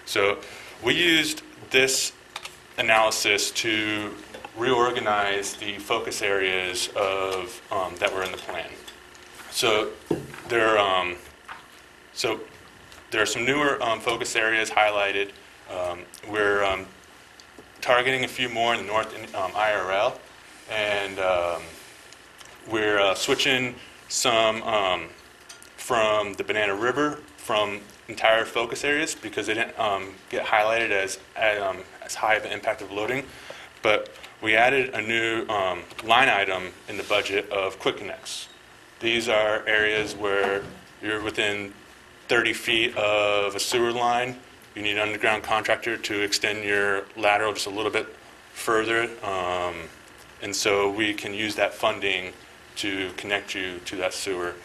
So we used this analysis to reorganize the focus areas of that were in the plan. So there are some newer focus areas highlighted. We're targeting a few more in the north IRL, and we're switching some from the Banana River from entire focus areas because they didn't get highlighted as high of an impact of loading. But we added a new line item in the budget of quick connects. These are areas where you're within 30 feet of a sewer line. You need an underground contractor to extend your lateral just a little bit further. And so we can use that funding to connect you to that sewer,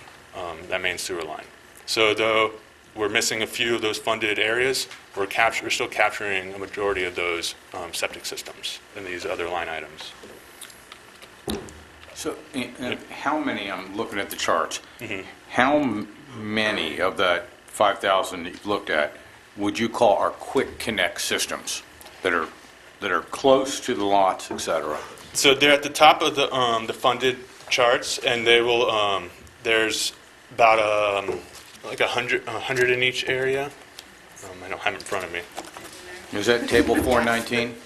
that main sewer line. So though we're missing a few of those funded areas, we're still capturing a majority of those septic systems in these other line items. So how many, I'm looking at the charts, how many of that 5,000 that you've looked at would you call our quick connect systems that are close to the lots, et cetera? So they're at the top of the funded charts, and they will. There's about like 100 in each area. I don't have it in front of me. Is that table 419?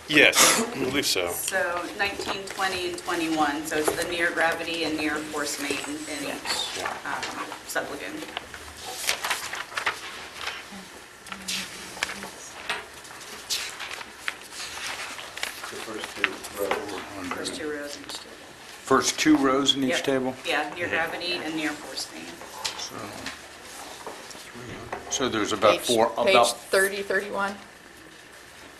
Yes, I believe so. So 19, 20, and 21, so it's the near gravity and near force main in each sublagoon. First two rows in each table. First two rows in each Yep. table? Yeah, near gravity and near force main. So there's about Page 30, 31.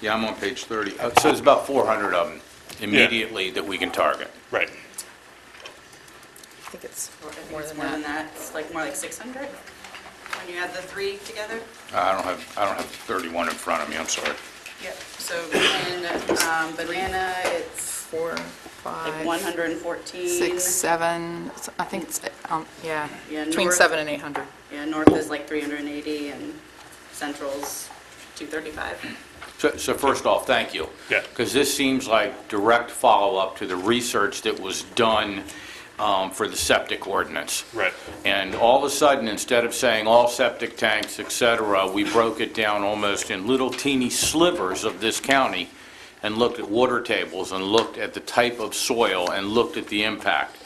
Yeah, I'm on page 30. So there's about 400 of them immediately that we can target. Right. I think it's More than that. It's like more like 600 when you add the three together. I don't have 31 in front of me, I'm sorry. Yep. So in banana, it's 4, 5, like 114. 6, 7. I think it's Yeah, between north- 7 and 800. Yeah, north is like 380 and central's 235. So first off, thank you. Yeah. Because this seems like direct follow-up to the research that was done for the septic ordinance. Right. And all of a sudden, instead of saying all septic tanks, et cetera, we broke it down almost in little teeny slivers of this county and looked at water tables and looked at the type of soil and looked at the impact.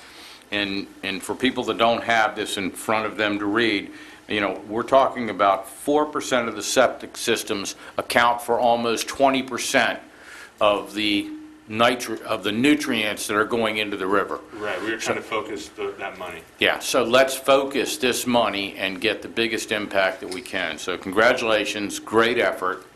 And for people that don't have this in front of them to read, you know, we're talking about 4% of the septic systems account for almost 20% of the nutrients that are going into the river. Right, we were trying to focus that money. Yeah, so let's focus this money and get the biggest impact that we can. So congratulations, great effort.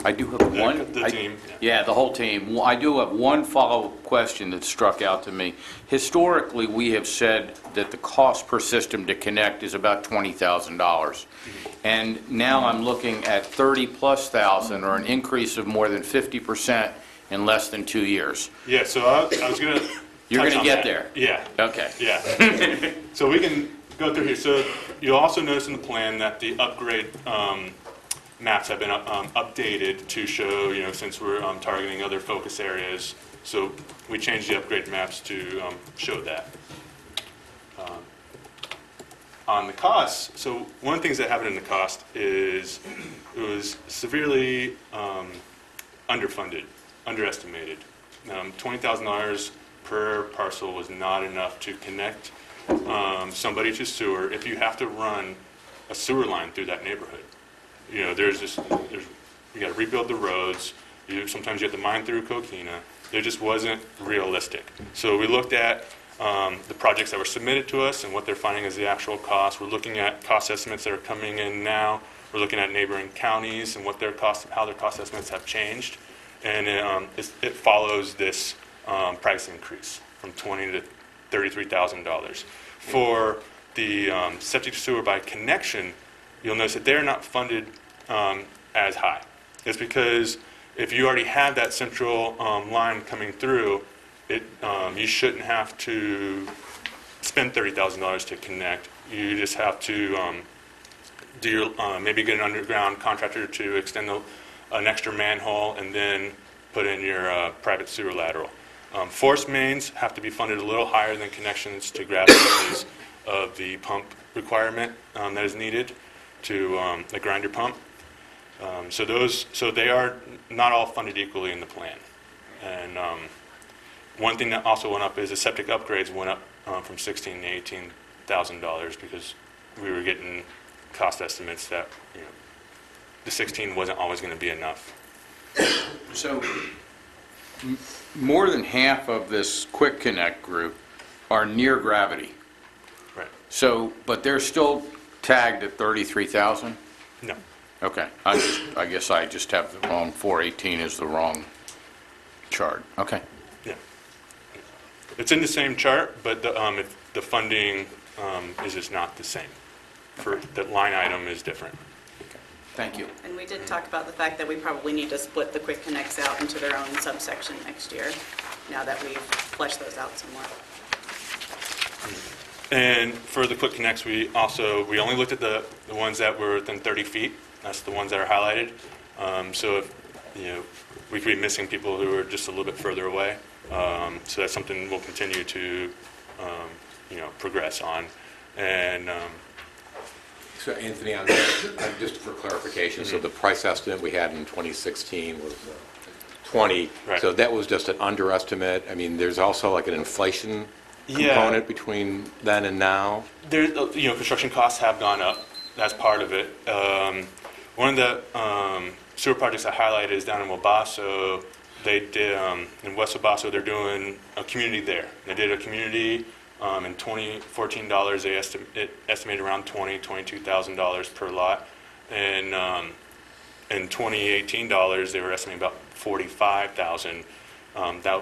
I do have one. The team. Yeah, the whole team. I do have one follow-up question that struck out to me. Historically, we have said that the cost per system to connect is about $20,000. And now I'm looking at 30+ thousand, or an increase of more than 50% in less than 2 years. Yeah, so I was going to You're going to get there? Yeah. Okay. Yeah. So we can go through here. So you'll also notice in the plan that the upgrade maps have been updated to show, you know, since we're targeting other focus areas. So we changed the upgrade maps to show that. On the costs, so one of the things that happened in the cost is it was severely underfunded, underestimated. $20,000 per parcel was not enough to connect somebody to sewer if you have to run a sewer line through that neighborhood. You know, you got to rebuild the roads. Sometimes you have to mine through Coquina. It just wasn't realistic. So we looked at the projects that were submitted to us and what they're finding as the actual cost. We're looking at cost estimates that are coming in now. We're looking at neighboring counties and what their cost, how their cost estimates have changed. And it follows this price increase from $20,000 to $33,000. For the septic sewer by connection, you'll notice that they're not funded as high. It's because if you already have that central line coming through, you shouldn't have to spend $30,000 to connect. You just have to maybe get an underground contractor to extend an extra manhole and then put in your private sewer lateral. Force mains have to be funded a little higher than connections to grab the size of the pump requirement that is needed to the grinder pump. So they are not all funded equally in the plan. And one thing that also went up is the septic upgrades went up from $16,000 to $18,000 because we were getting cost estimates that, you know, the 16 wasn't always going to be enough. So more than half of this Quick Connect group are near gravity. Right. So, but they're still tagged at 33,000? No. Okay. I guess I just have the wrong, 418 is the wrong chart. Okay. Yeah. It's in the same chart, but the funding is just not the same. For the line item is different. Thank you. And we did talk about the fact that we probably need to split the Quick Connects out into their own subsection next year, now that we've fleshed those out some more. And for the Quick Connects, we only looked at the ones that were within 30 feet. That's the ones that are highlighted. So if, you know, we could be missing people who are just a little bit further away. So that's something we'll continue to, you know, progress on. And So Anthony, on that, just for clarification, so the price estimate we had in 2016 was 20. Right. So that was just an underestimate. I mean, there's also like an inflation component between then and now. There, you know, construction costs have gone up. That's part of it. One of the sewer projects I highlighted is down in Wabasso. They did in West Wabasso. They're doing a community there. They did a community. In 2014 dollars, they estimated around $22,000 per lot, and in 2018 dollars, they were estimating about $45,000.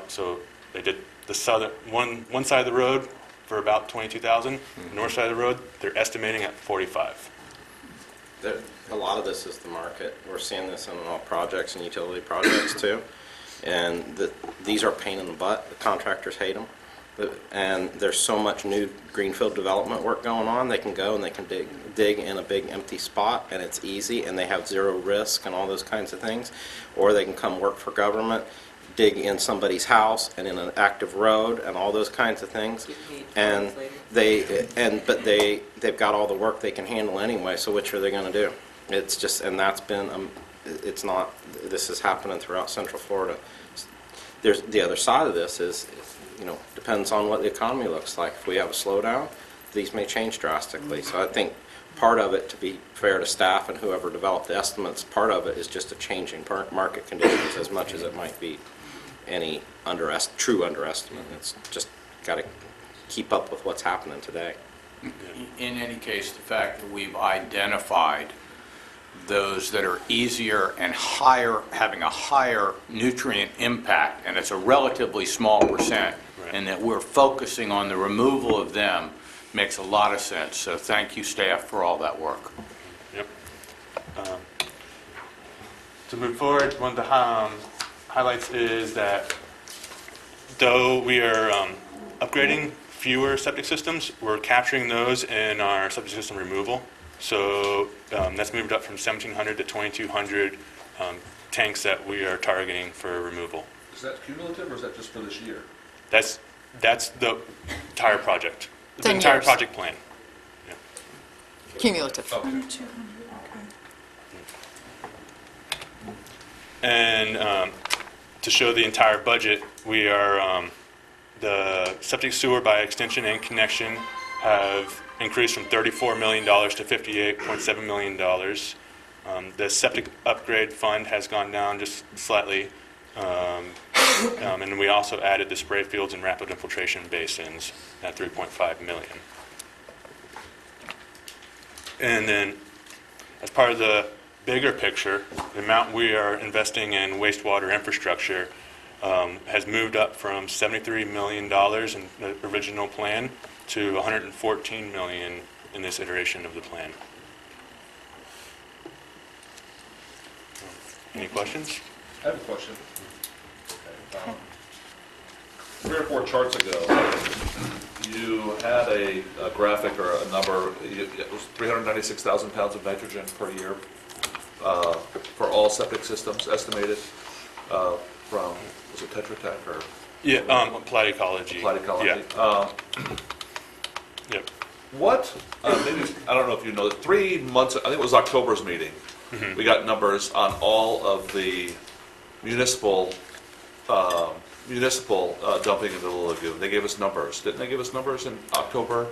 So they did the southern one side of the road for about $22,000. The north side of the road, they're estimating at $45,000. A lot of this is the market. We're seeing this in all projects and utility projects too, and these are a pain in the butt. The contractors hate them. and there's so much new greenfield development work going on, they can go and they can dig in a big empty spot, and it's easy, and they have zero risk and all those kinds of things. Or they can come work for government, dig in somebody's house and in an active road and all those kinds of things. And they've got all the work they can handle anyway, so which are they going to do? It's just, and that's been, it's not, this is happening throughout Central Florida. There's, the other side of this is, you know, depends on what the economy looks like. If we have a slowdown, these may change drastically. So I think part of it, to be fair to staff and whoever developed the estimates, part of it is just a changing market conditions as much as it might be any true underestimate. It's just got to keep up with what's happening today. In any case, the fact that we've identified those that are easier and higher, having a higher nutrient impact, and it's a relatively small percent, and that we're focusing on the removal of them makes a lot of sense. So thank you, staff, for all that work. Yep. To move forward, one of the highlights is that though we are upgrading fewer septic systems, we're capturing those in our septic system removal. So that's moved up from 1,700 to 2,200 tanks that we are targeting for removal. Is that cumulative, or is that just for this year? That's the entire project. The 10 entire years. project plan. Yeah. Cumulative. Okay. And to show the entire budget, we are, the septic sewer by extension and connection have increased from $34 million to $58.7 million. The septic upgrade fund has gone down just slightly. And we also added the spray fields and rapid infiltration basins at $3.5 million. And then as part of the bigger picture, the amount we are investing in wastewater infrastructure has moved up from $73 million in the original plan to $114 million in this iteration of the plan. Any questions? I have a question. Okay. 3 or 4 charts ago, you had a graphic or a number. It was 396,000 pounds of nitrogen per year for all septic systems estimated from, was it Tetra Tech or? Yeah, applied ecology. Applied ecology. Yeah. Yep. What, maybe, I don't know if you know, 3 months, I think it was October's meeting, we got numbers on all of the municipal dumping into the lagoon. They gave us numbers. Didn't they give us numbers in October?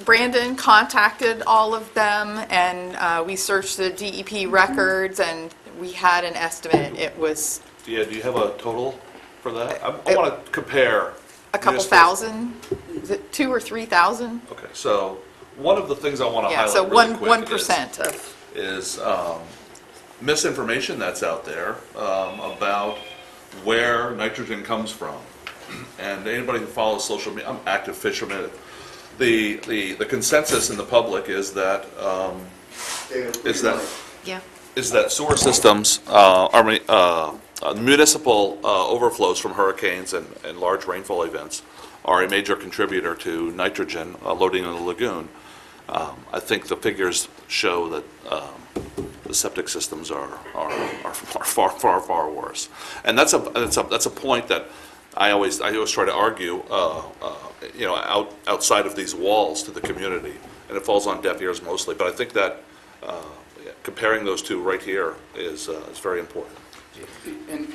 Brandon contacted all of them, and we searched the DEP records, and we had an estimate. It was Yeah, do you have a total for that? I want to compare. a couple thousand, is it 2,000 or 3,000? Okay, so one of the things I want to Yeah, highlight so really quick 1% of. is misinformation that's out there about where nitrogen comes from. And anybody who follows social media, I'm an active fisherman. The consensus in the public is that sewer systems, municipal overflows from hurricanes and large rainfall events are a major contributor to nitrogen loading in the lagoon. I think the figures show that the septic systems are far worse, and that's a point that I always try to argue, outside of these walls to the community, and it falls on deaf ears mostly. But I think that comparing those two right here is very important. And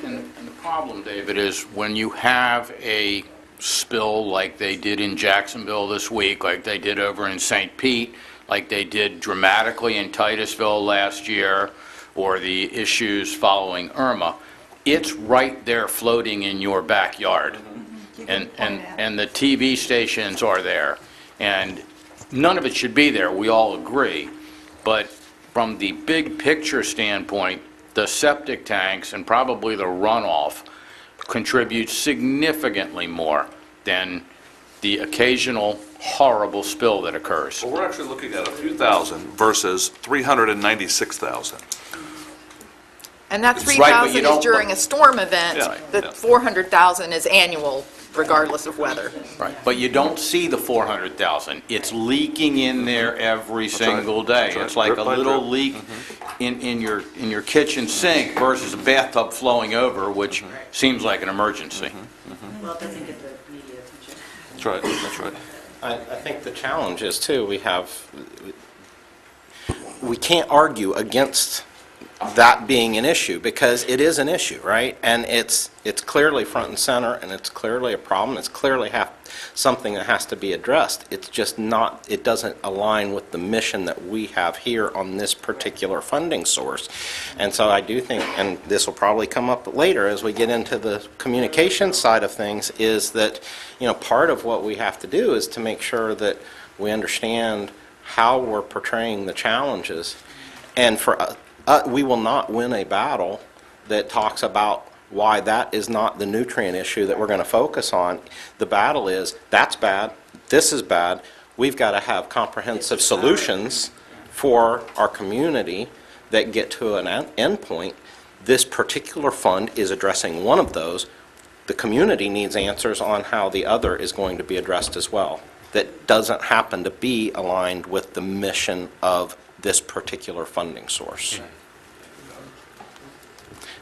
the problem, David, is when you have a spill like they did in Jacksonville this week, like they did over in St. Pete, like they did dramatically in Titusville last year, or the issues following Irma, it's right there floating in your backyard. And the TV stations are there. And none of it should be there, we all agree. But from the big picture standpoint, the septic tanks and probably the runoff contribute significantly more than the occasional horrible spill that occurs. Well, we're actually looking at a few thousand versus 396,000. And that It's right, but 3,000 you is don't during look- a storm event. Yeah, The yeah. 400,000 is annual regardless of weather. Right, but you don't see the 400,000. It's leaking in there every single day. That's right. It's like Drip a by little drip. leak in your kitchen sink versus a bathtub flowing over, which seems like an emergency. Well, it doesn't get the media attention. That's right, that's right. I think the challenge is, too, we can't argue against that being an issue, because it is an issue, right? And it's clearly front and center, and it's clearly a problem. It's clearly something that has to be addressed. It's just not, it doesn't align with the mission that we have here on this particular funding source. And so I do think, and this will probably come up later as we get into the communication side of things, is that, part of what we have to do is to make sure that we understand how we're portraying the challenges. And for we will not win a battle that talks about why that is not the nutrient issue that we're going to focus on. The battle is, that's bad, this is bad, we've got to have comprehensive solutions for our community that get to an end point. This particular fund is addressing one of those. The community needs answers on how the other is going to be addressed as well. That doesn't happen to be aligned with the mission of this particular funding source.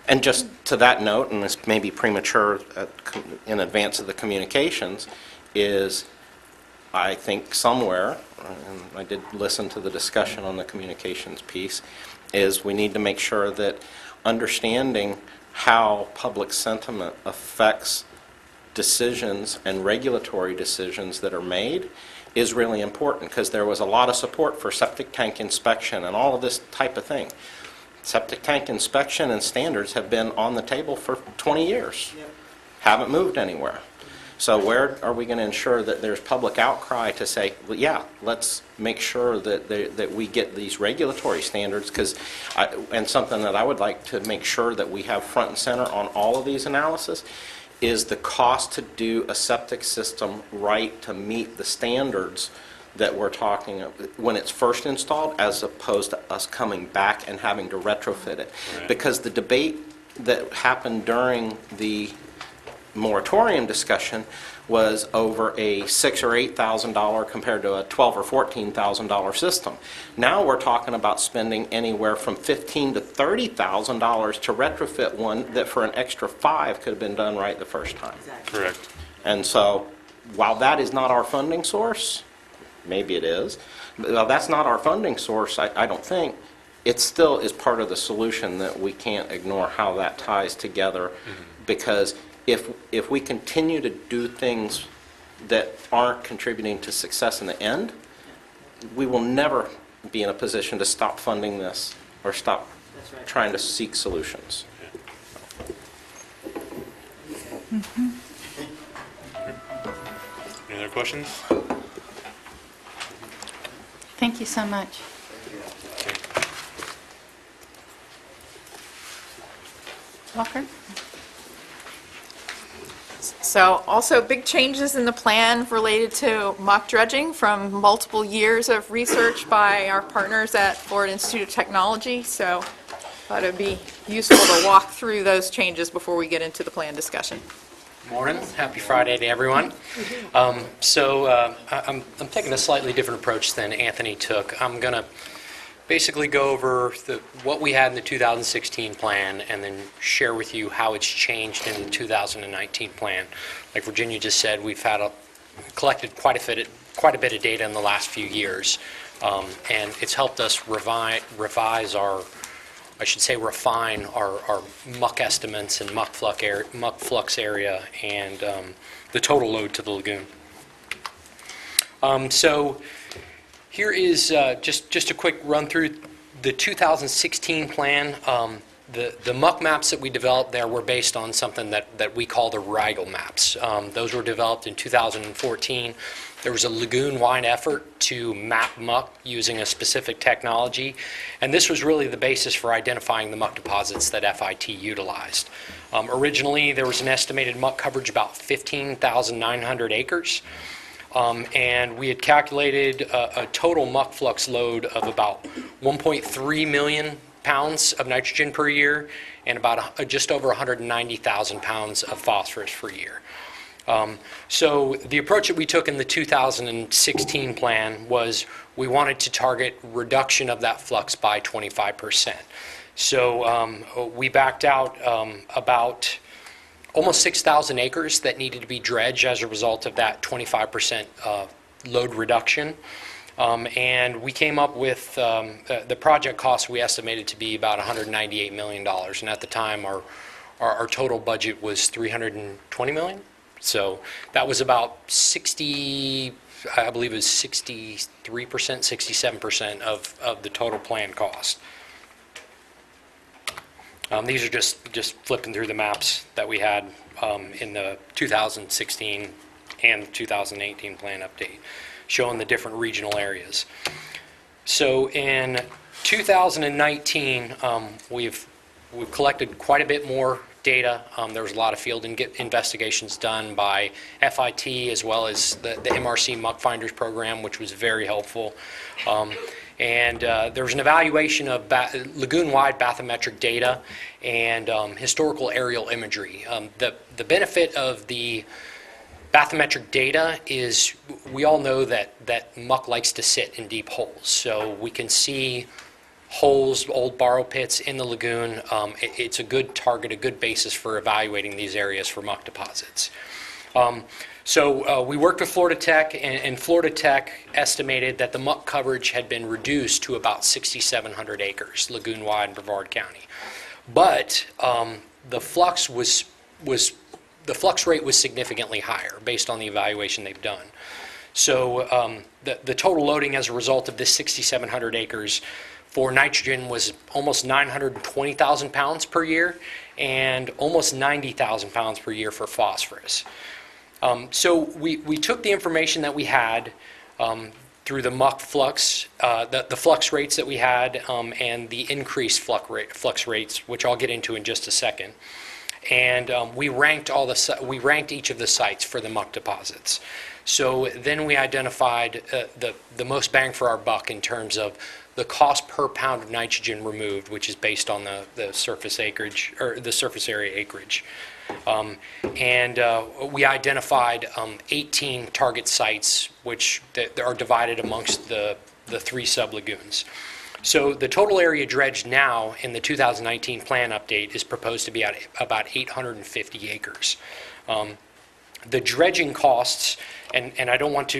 And just to that note, and this may be premature in advance of the communications, is I think somewhere, and I did listen to the discussion on the communications piece, is we need to make sure that understanding how public sentiment affects decisions and regulatory decisions that are made is really important, because there was a lot of support for septic tank inspection and all of this type of thing. Septic tank inspection and standards have been on the table for 20 years. Yep. Haven't moved anywhere. So where are we going to ensure that there's public outcry to say, well, yeah, let's make sure that we get these regulatory standards, and something that I would like to make sure that we have front and center on all of these analysis is the cost to do a septic system right to meet the standards that we're talking of when it's first installed, as opposed to us coming back and having to retrofit it. Right. Because the debate that happened during the moratorium discussion was over a $6,000 or $8,000 compared to a $12,000 or $14,000 system. Now we're talking about spending anywhere from $15,000 to $30,000 to retrofit one that for an extra $5,000 could have been done right the first time. Exactly. Correct. And so, while that is not our funding source, maybe it is, but while that's not our funding source, I don't think, it still is part of the solution that we can't ignore how that ties together, because if we continue to do things that aren't contributing to success in the end, we will never be in a position to stop funding this or stop trying to seek solutions. Any other questions? Thank you so much. Walker? So also big changes in the plan related to muck dredging from multiple years of research by our partners at Florida Institute of Technology. So thought it'd be useful to walk through those changes before we get into the plan discussion. Morning. Happy Friday to everyone. I'm taking a slightly different approach than Anthony took. I'm going to basically go over what we had in the 2016 plan and then share with you how it's changed in the 2019 plan. Like Virginia just said, we've collected quite a bit of data in the last few years, and it's helped us refine our muck estimates and muck flux area and the total load to the lagoon. So here is just a quick run through the 2016 plan. The muck maps that we developed there were based on something that we call the Rigel maps. Those were developed in 2014. There was a lagoon-wide effort to map muck using a specific technology, and this was really the basis for identifying the muck deposits that FIT utilized. Originally, there was an estimated muck coverage about 15,900 acres, and we had calculated a total muck flux load of about 1.3 million pounds of nitrogen per year and about just over 190,000 pounds of phosphorus per year. So the approach that we took in the 2016 plan was we wanted to target reduction of that flux by 25%. So we backed out about almost 6,000 acres that needed to be dredged as a result of that 25% load reduction. And we came up with the project cost we estimated to be about $198 million. And at the time, our total budget was $320 million. So that was about 60, I believe it was 63%, 67% of the total planned cost. These are just flipping through the maps that we had in the 2016 and 2018 plan update, showing the different regional areas. So in 2019, we've collected quite a bit more data. There was a lot of field investigations done by FIT as well as the MRC Muck Finders program, which was very helpful. And there was an evaluation of lagoon-wide bathymetric data and historical aerial imagery. The benefit of the bathymetric data is we all know that muck likes to sit in deep holes. So we can see holes, old borrow pits in the lagoon. It's a good target, a good basis for evaluating these areas for muck deposits. So we worked with Florida Tech, and Florida Tech estimated that the muck coverage had been reduced to about 6,700 acres, lagoon-wide in Brevard County. But the flux rate was significantly higher based on the evaluation they've done. So the total loading as a result of this 6,700 acres for nitrogen was almost 920,000 pounds per year and almost 90,000 pounds per year for phosphorus. So we took the information that we had through the muck flux, the flux rates that we had, and the increased flux rates, which I'll get into in just a second. And we ranked each of the sites for the muck deposits. So then we identified the most bang for our buck in terms of the cost per pound of nitrogen removed, which is based on the surface acreage or the surface area acreage. We identified 18 target sites, which are divided amongst the three sublagoons. So the total area dredged now in the 2019 plan update is proposed to be at about 850 acres. The dredging costs, and I don't want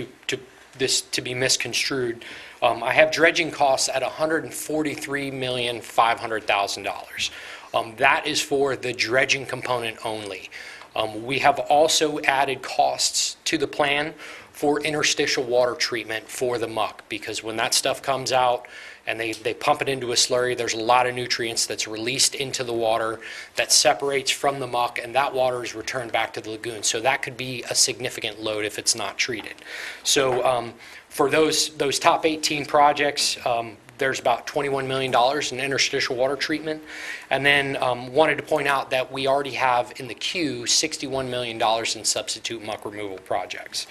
this to be misconstrued, I have dredging costs at $143,500,000. That is for the dredging component only. We have also added costs to the plan for interstitial water treatment for the muck, because when that stuff comes out and they pump it into a slurry, there's a lot of nutrients that's released into the water that separates from the muck, and that water is returned back to the lagoon. So that could be a significant load if it's not treated. So for those top 18 projects, there's about $21 million in interstitial water treatment. And then wanted to point out that we already have in the queue $61 million in substitute muck removal projects.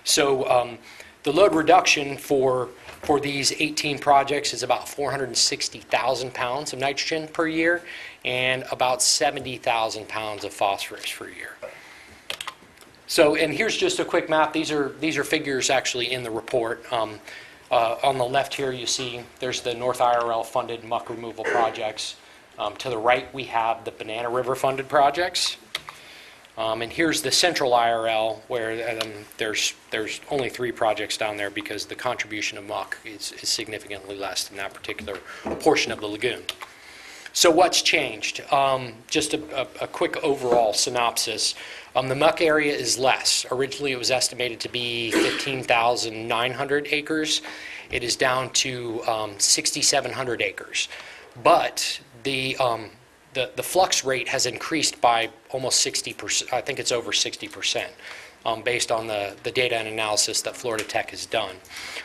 So the load reduction for these 18 projects is about 460,000 pounds of nitrogen per year and about 70,000 pounds of phosphorus per year. So, and here's just a quick map. These are figures actually in the report. On the left here, you see there's the North IRL funded muck removal projects. To the right, we have the Banana River funded projects. And here's the Central IRL, where there's only 3 projects down there because the contribution of muck is significantly less than that particular portion of the lagoon. So what's changed? Just a quick overall synopsis. The muck area is less. Originally, it was estimated to be 15,900 acres. It is down to 6,700 acres. But the flux rate has increased by almost 60%. I think it's over 60%, based on the data and analysis that Florida Tech has done.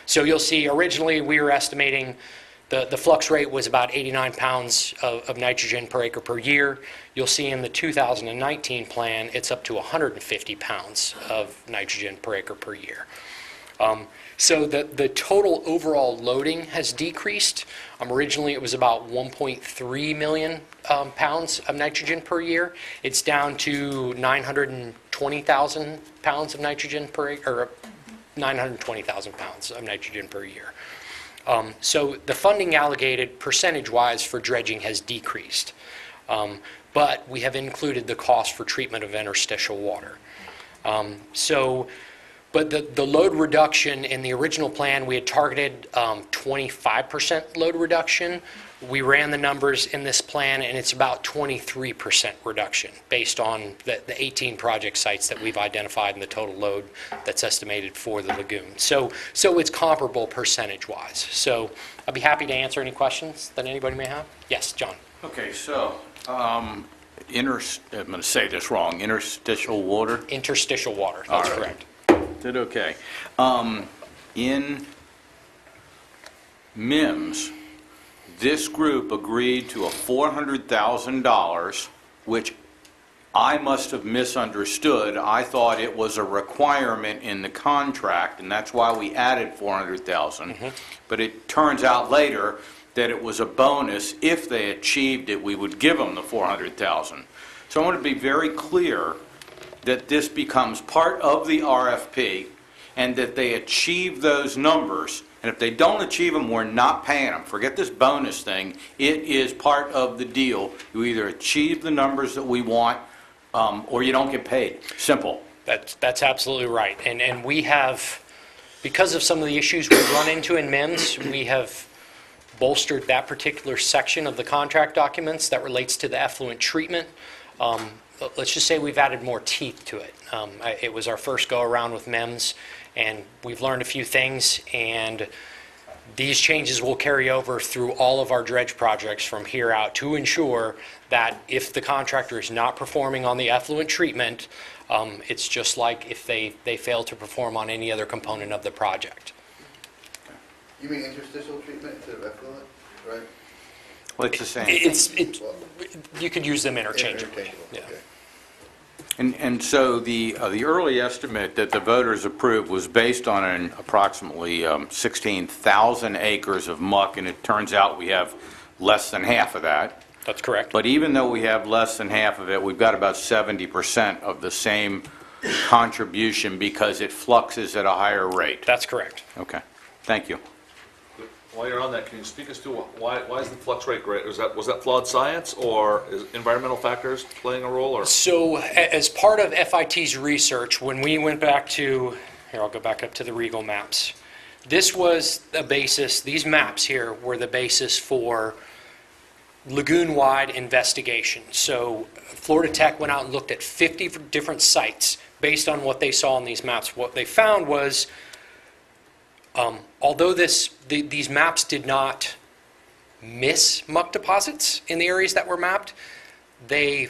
So you'll see originally we were estimating the flux rate was about 89 pounds of nitrogen per acre per year. You'll see in the 2019 plan it's up to 150 pounds of nitrogen per acre per year. So the total overall loading has decreased. Originally, it was about 1.3 million pounds of nitrogen per year. It's down to 920,000 pounds of nitrogen per acre, or 920,000 pounds of nitrogen per year. So the funding allocated percentage-wise for dredging has decreased. But we have included the cost for treatment of interstitial water. But the load reduction in the original plan, we had targeted 25% load reduction. We ran the numbers in this plan, and it's about 23% reduction based on the 18 project sites that we've identified and the total load that's estimated for the lagoon. So it's comparable percentage-wise. So I'd be happy to answer any questions that anybody may have. Yes, John. Okay, so I'm going to say this wrong, interstitial water? Interstitial water, that's correct. Did okay. In MIMS, this group agreed to a $400,000, which I must have misunderstood. I thought it was a requirement in the contract, and that's why we added $400,000. But it turns out later that it was a bonus. If they achieved it, we would give them the $400,000. So I want to be very clear that this becomes part of the RFP and that they achieve those numbers. And if they don't achieve them, we're not paying them. Forget this bonus thing. It is part of the deal. You either achieve the numbers that we want or you don't get paid. Simple. That's absolutely right. And we have, because of some of the issues we've run into in MIMS, we have bolstered that particular section of the contract documents that relates to the effluent treatment. Let's just say we've added more teeth to it. It was our first go-around with MEMS, and we've learned a few things, and these changes will carry over through all of our dredge projects from here out to ensure that if the contractor is not performing on the effluent treatment, it's just like if they fail to perform on any other component of the project. You mean interstitial treatment instead of effluent, right? Well, it's the same. You could use them interchangeably. Yeah. Okay. And so the early estimate that the voters approved was based on an approximately 16,000 acres of muck, and it turns out we have less than half of that. That's correct. But even though we have less than half of it, we've got about 70% of the same contribution because it fluxes at a higher rate. That's correct. Okay. Thank you. While you're on that, can you speak as to why is the flux rate great? Was that flawed science, or is environmental factors playing a role? Or? So as part of FIT's research, when we went back to, here I'll go back up to the Regal maps. This was a basis, these maps here were the basis for lagoon-wide investigation. So Florida Tech went out and looked at 50 different sites based on what they saw on these maps. What they found was, although these maps did not miss muck deposits in the areas that were mapped, they,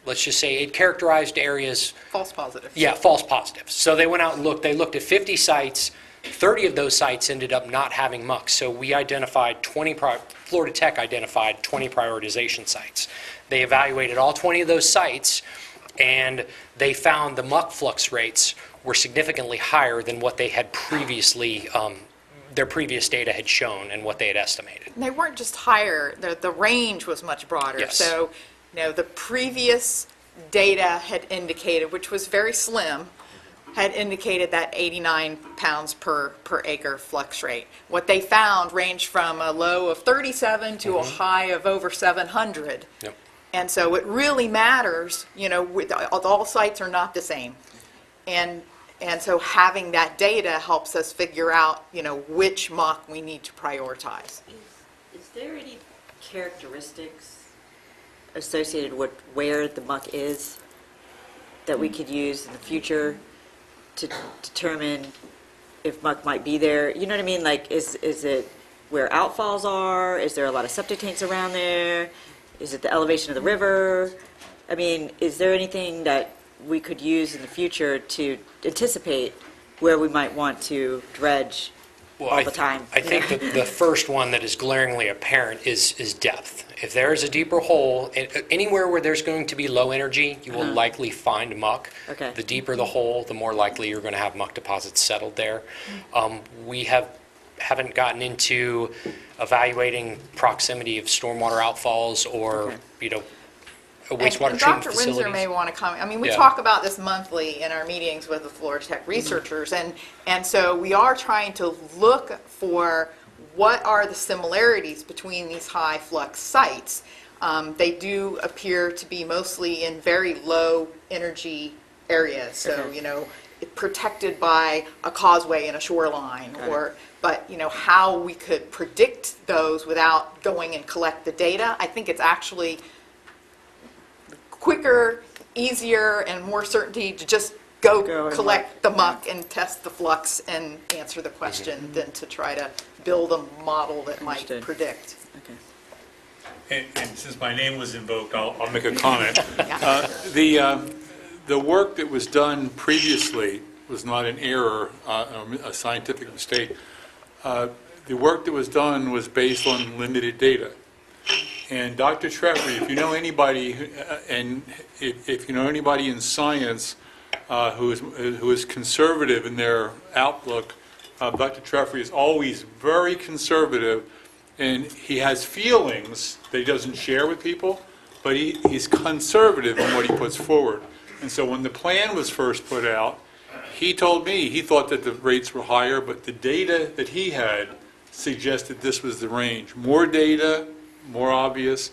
let's just say, it characterized areas. False positives. Yeah, false positives. So they went out and looked. They looked at 50 sites. 30 of those sites ended up not having muck. So we identified Florida Tech identified 20 prioritization sites. They evaluated all 20 of those sites, and they found the muck flux rates were significantly higher than what they had previously, their previous data had shown and what they had estimated. And they weren't just higher, the range was much broader. Yes. So, the previous data had indicated, which was very slim, had indicated that 89 pounds per acre flux rate. What they found ranged from a low of 37 to a high of over 700. Yep. And so it really matters, all sites are not the same. And so having that data helps us figure out, which muck we need to prioritize. Is there any characteristics associated with where the muck is that we could use in the future to determine if muck might be there? You know what I mean? Like, is it where outfalls are? Is there a lot of septic tanks around there? Is it the elevation of the river? I mean, is there anything that we could use in the future to anticipate where we might want to dredge all the time. I think that the first one that is glaringly apparent is depth. If there is a deeper hole, anywhere where there's going to be low energy, you will likely find muck. Okay. The deeper the hole, the more likely you're going to have muck deposits settled there. We haven't gotten into evaluating proximity of stormwater outfalls or, wastewater And treatment Dr. facilities. Windsor may want to comment. I mean, we Yeah. talk about this monthly in our meetings with the Florida Tech researchers, and so we are trying to look for what are the similarities between these high flux sites. They do appear to be mostly in very low energy areas, so, protected by a causeway and a shoreline, but how we could predict those without going and collect the data. I think it's actually quicker, easier, and more certainty to just go collect the muck and test the flux and answer the question than to try to build a model that might predict. And since my name was invoked, I'll make a comment. The work that was done previously was not an error, a scientific mistake. The work that was done was based on limited data. And Dr. Treffry, if you know anybody, and if you know anybody in science who is conservative in their outlook, Dr. Treffry is always very conservative, and he has feelings that he doesn't share with people, but he's conservative in what he puts forward. And so when the plan was first put out, he told me he thought that the rates were higher, but the data that he had suggested this was the range. More data, more obvious.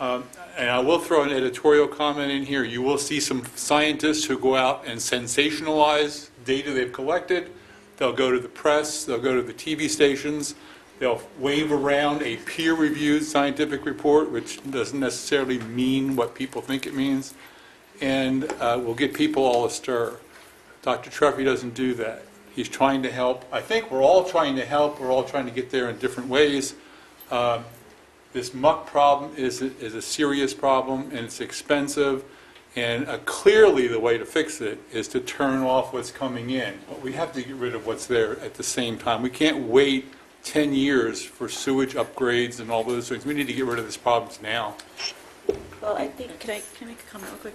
And I will throw an editorial comment in here. You will see some scientists who go out and sensationalize data they've collected. They'll go to the press, they'll go to the TV stations, they'll wave around a peer-reviewed scientific report, which doesn't necessarily mean what people think it means, and will get people all astir. Dr. Treffry doesn't do that. He's trying to help. I think we're all trying to help. We're all trying to get there in different ways. This muck problem is a serious problem, and it's expensive. And clearly the way to fix it is to turn off what's coming in. But we have to get rid of what's there at the same time. We can't wait 10 years for sewage upgrades and all those things. We need to get rid of these problems now. Well, I think, can I make a comment real quick?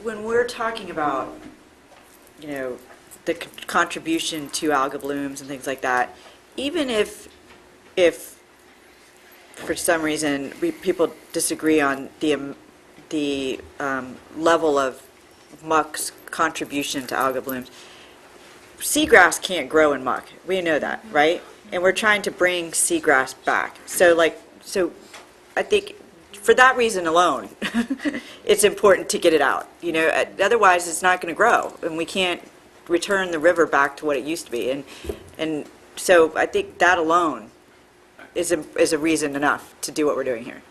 When we're talking about, the contribution to algal blooms and things like that, even if for some reason people disagree on the level of muck's contribution to algal blooms, seagrass can't grow in muck. We know that, right? And we're trying to bring seagrass back. So I think for that reason alone, it's important to get it out. Otherwise it's not going to grow, and we can't return the river back to what it used to be. And so I think that alone is a reason enough to do what we're doing here.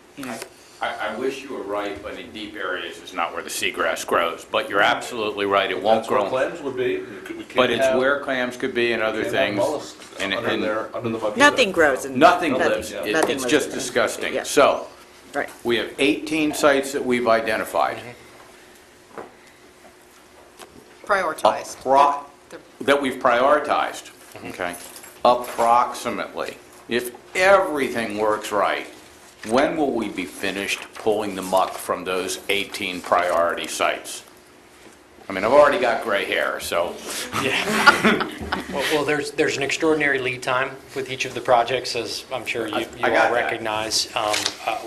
I wish you were right, but in deep areas is not where the seagrass grows. But you're absolutely right, it won't grow. That's where clams would be. But it's where clams could be and other things. And under the muck. Nothing grows in Nothing lives. Nothing It's lives just in there. disgusting. Yeah. So, Right. we have 18 sites that we've identified. Prioritized. That we've prioritized, okay? Approximately, if everything works right, when will we be finished pulling the muck from those 18 priority sites? I mean, I've already got gray hair, so. Well, there's an extraordinary lead time with each of the projects, as I'm sure you I got all that. recognize.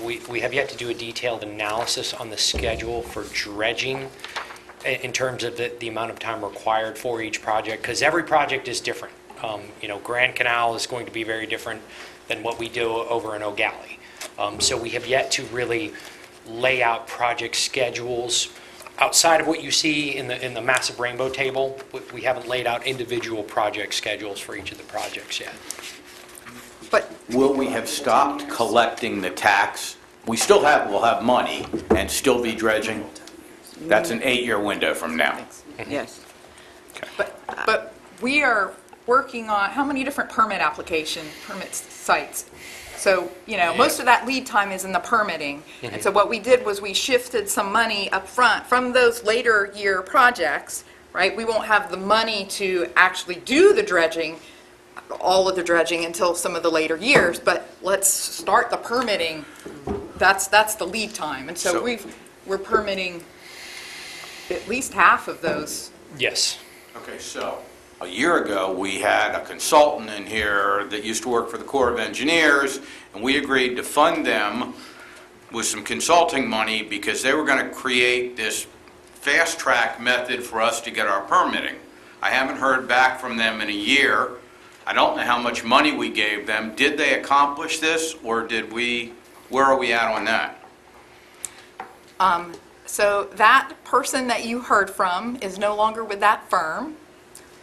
We have yet to do a detailed analysis on the schedule for dredging in terms of the amount of time required for each project, because every project is different. Grand Canal is going to be very different than what we do over in O'Galley. So we have yet to really lay out project schedules outside of what you see in the massive rainbow table. We haven't laid out individual project schedules for each of the projects yet. But Will we have stopped collecting the tax? We'll have money and still be dredging? That's an 8-year window from now. Yes. But we are working on, how many different permit sites? So, most of that lead time is in the permitting. And so what we did was we shifted some money up front from those later year projects right? We won't have the money to actually do the dredging, all of the dredging, until some of the later years, but let's start the permitting. That's the lead time. And so we're permitting at least half of those. Yes. Okay, so a year ago, we had a consultant in here that used to work for the Corps of Engineers, and we agreed to fund them with some consulting money because they were going to create this fast-track method for us to get our permitting. I haven't heard back from them in a year. I don't know how much money we gave them. Did they accomplish this, or did we, where are we at on that? So that person that you heard from is no longer with that firm,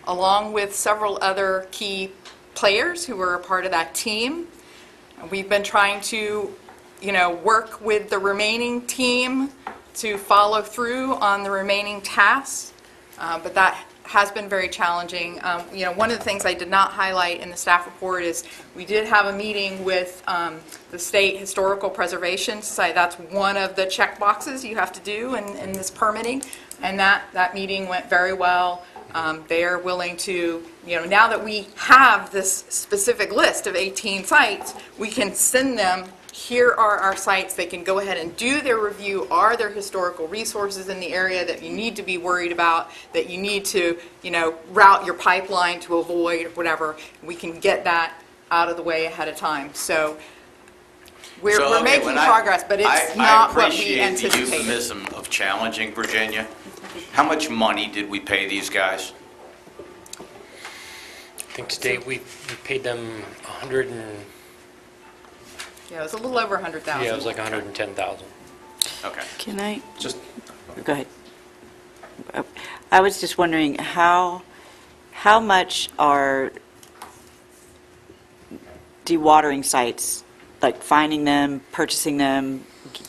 along with several other key players who were a part of that team. We've been trying to, work with the remaining team to follow through on the remaining tasks, but that has been very challenging. One of the things I did not highlight in the staff report is we did have a meeting with the State Historical Preservation Society. That's one of the check boxes you have to do in this permitting, and that meeting went very well. They are willing to, now that we have this specific list of 18 sites, we can send them, here are our sites. They can go ahead and do their review. Are there historical resources in the area that you need to be worried about, that you need to, route your pipeline to avoid, or whatever? We can get that out of the way ahead of time. So we're making progress, but it's not what we anticipated. I appreciate the euphemism of challenging, Virginia. How much money did we pay these guys? I think to date we paid them 100 and... Yeah, it was a little over 100,000. Yeah, it was like 110,000. Okay. Can I? Just go ahead. I was just wondering how much are dewatering sites, like finding them, purchasing them,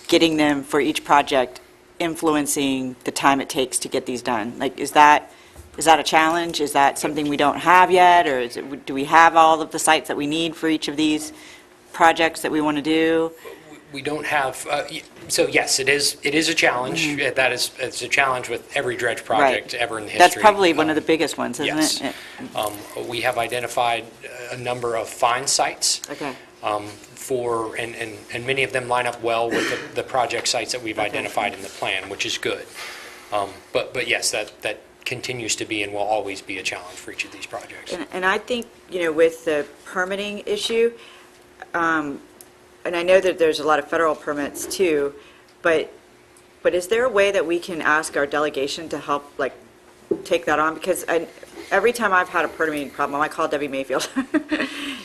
getting them for each project, influencing the time it takes to get these done? Like, is that a challenge? Is that something we don't have yet, or do we have all of the sites that we need for each of these projects that we want to do? We don't have, so yes, it is a challenge. It's a challenge with every dredge project ever in the history. That's probably one of the biggest ones, isn't it? Yes. We have identified a number of fine sites. Okay. And many of them line up well with the project sites that we've identified in the plan, which is good. But yes, that continues to be and will always be a challenge for each of these projects. And I think, with the permitting issue, and I know that there's a lot of federal permits too, but is there a way that we can ask our delegation to help, take that on? Because every time I've had a permitting problem, I call Debbie Mayfield,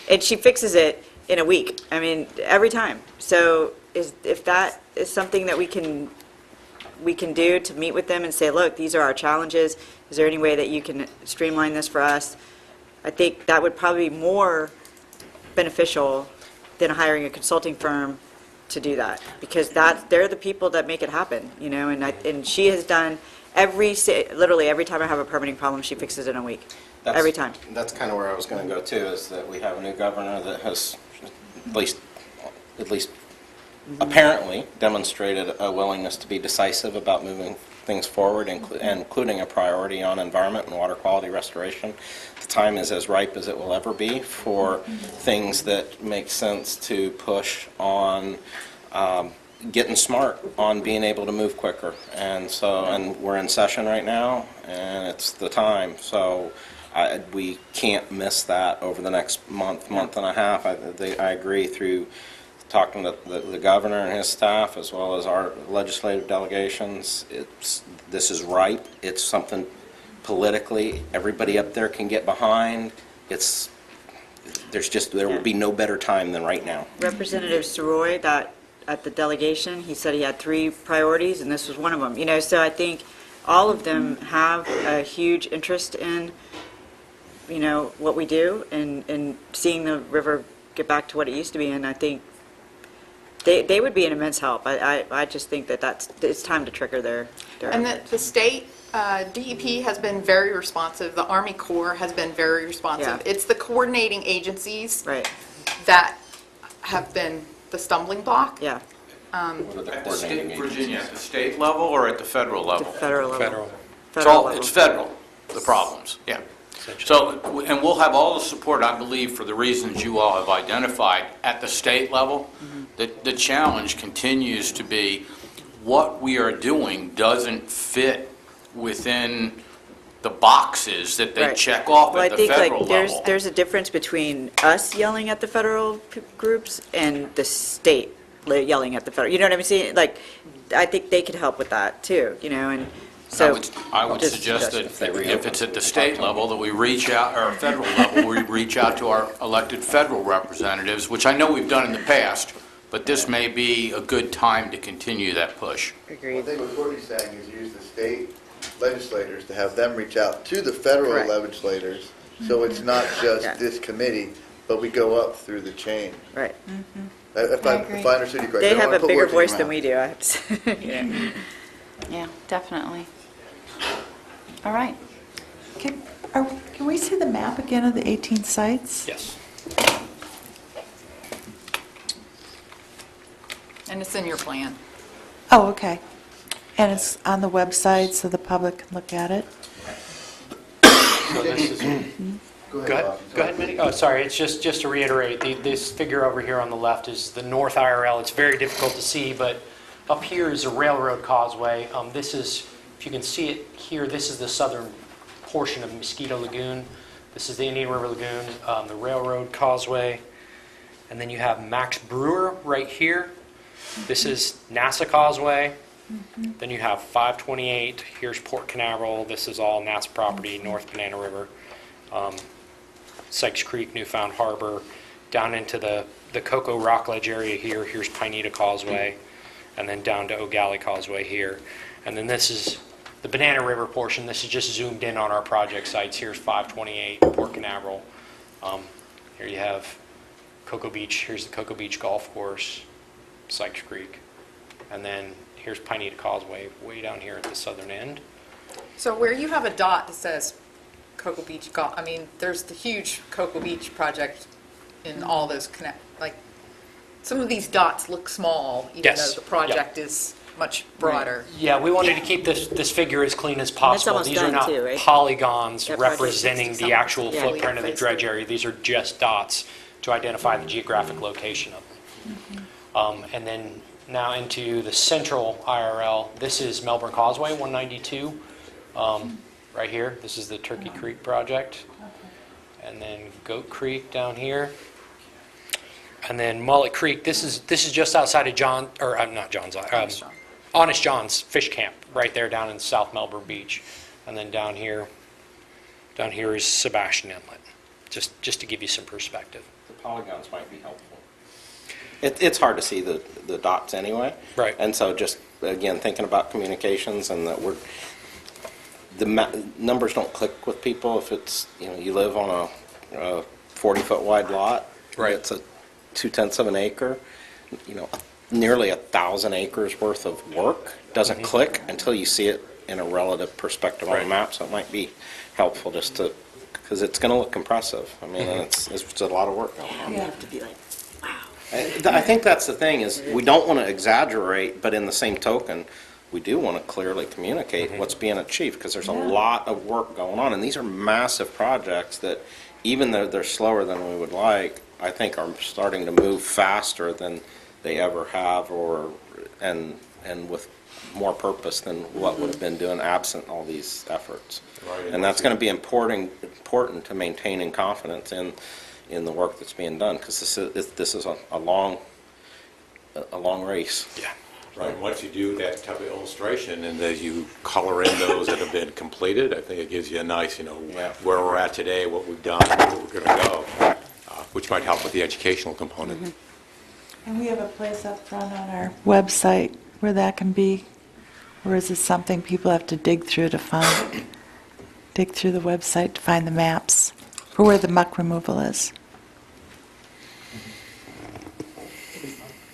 and she fixes it in a week. I mean, every time. So if that is something that we can do to meet with them and say, look, these are our challenges. Is there any way that you can streamline this for us? I think that would probably be more beneficial than hiring a consulting firm to do that, because they're the people that make it happen, and she has done literally every time I have a permitting problem, she fixes it in a week. Every time. That's kind of where I was going to go too, is that we have a new governor that has at least apparently demonstrated a willingness to be decisive about moving things forward, including a priority on environment and water quality restoration. The time is as ripe as it will ever be for things that make sense to push on getting smart on being able to move quicker. And we're in session right now, and it's the time. So we can't miss that over the next month and a half. I agree through talking to the governor and his staff, as well as our legislative delegations. This is ripe. It's something politically everybody up there can get behind. There will be no better time than right now. Representative Soroy, that at the delegation, he said he had 3 priorities, and this was one of them. So I think all of them have a huge interest in, what we do and seeing the river get back to what it used to be. And I think they would be an immense help. I just think that it's time to trigger their And the state DEP has been very responsive. The Army Corps has been very responsive. Yeah. It's the coordinating agencies that have been the stumbling block. Yeah. At the state, Virginia, at the state level or at the federal level? The federal level. It's federal. the problems, yeah. So, and we'll have all the support, I believe, for the reasons you all have identified at the state level. The challenge continues to be what we are doing doesn't fit within the boxes that they Right. check off Well, at I the think federal like level. there's a difference between us yelling at the federal groups and the state yelling at the federal. You know what I'm saying? Like, I think they could help with that too. You know, and so I would just suggest that suggestions. if it's at the state level, that we reach out, or federal level, we reach out to our elected federal representatives, which I know we've done in the past, but this may be a good time to continue that push. Agreed. I think what Courtney's saying is use the state legislators to have them reach out to the federal Correct. legislators, so it's not just Yeah. this committee, but we go up through the chain. Right. If I understood you correctly. They I don't have wanna a put bigger words in your voice than mouth. we do, I have to say. Yeah. Yeah, definitely. All right. Can we see the map again of the 18 sites? Yes. And it's in your plan. Oh, okay. And it's on the website so the public can look at it? So this is, Go go ahead, go ahead, Minnie. Oh, sorry, it's just to reiterate, this figure over here on the left is the north IRL. It's very difficult to see, but up here is a railroad causeway. This is, if you can see it here, this is the southern portion of Mosquito Lagoon. This is the Indian River Lagoon, the railroad causeway. And then you have Max Brewer right here. This is NASA Causeway. Then you have 528. Here's Port Canaveral. This is all NASA property, North Banana River. Sykes Creek, Newfound Harbor, down into the Cocoa Rockledge area here. Here's Pineda Causeway, and then down to O'Galley Causeway here. And then this is the Banana River portion. This is just zoomed in on our project sites. Here's 528, Port Canaveral. Here you have Cocoa Beach. Here's the Cocoa Beach Golf Course, Sykes Creek. And then here's Pineda Causeway way down here at the southern end. So where you have a dot that says Cocoa Beach Golf, I mean, there's the huge Cocoa Beach project in all those some of these dots look small, even Yes. though the project is much broader. Yeah, we wanted to keep this figure as clean as possible. almost These are done not too, right? polygons That project representing is the actual Yeah. footprint of the dredge area. These are just dots to identify the geographic location of them. And then now into the central IRL. This is Melbourne Causeway, 192, right here. This is the Turkey Creek project. And then Goat Creek down here. And then Mullet Creek. This is just outside of Honest John's Fish Camp, right there down in South Melbourne Beach. And then down here is Sebastian Inlet, just to give you some perspective. The polygons might be helpful. It's hard to see the dots anyway. Right. And so just, again, thinking about communications and that numbers don't click with people if it's, you live on a 40-foot wide lot. Right. It's a 0.2 of an acre. Nearly 1,000 acres worth of work doesn't click until you see it in a relative perspective on a map. So it might be helpful just to, because it's going to look impressive. I mean, it's a lot of work going on. You have to be like, I think that's the thing is we don't want to exaggerate, but in the same token, we do want to clearly communicate what's being achieved because there's a lot of work going on, and these are massive projects that even though they're slower than we would like, I think are starting to move faster than they ever have, and with more purpose than what would have been doing absent all these efforts. Right. And that's going to be important to maintaining confidence in the work that's being done, because this is a long race. Yeah. Right, and once you do that type of illustration and as you color in those that have been completed, I think it gives you a nice, where we're at today, what we've done, where we're going to go, which might help with the educational component. And we have a place up front on our website where that can be, or is it something people have to dig through to find? Dig through the website to find the maps for where the muck removal is?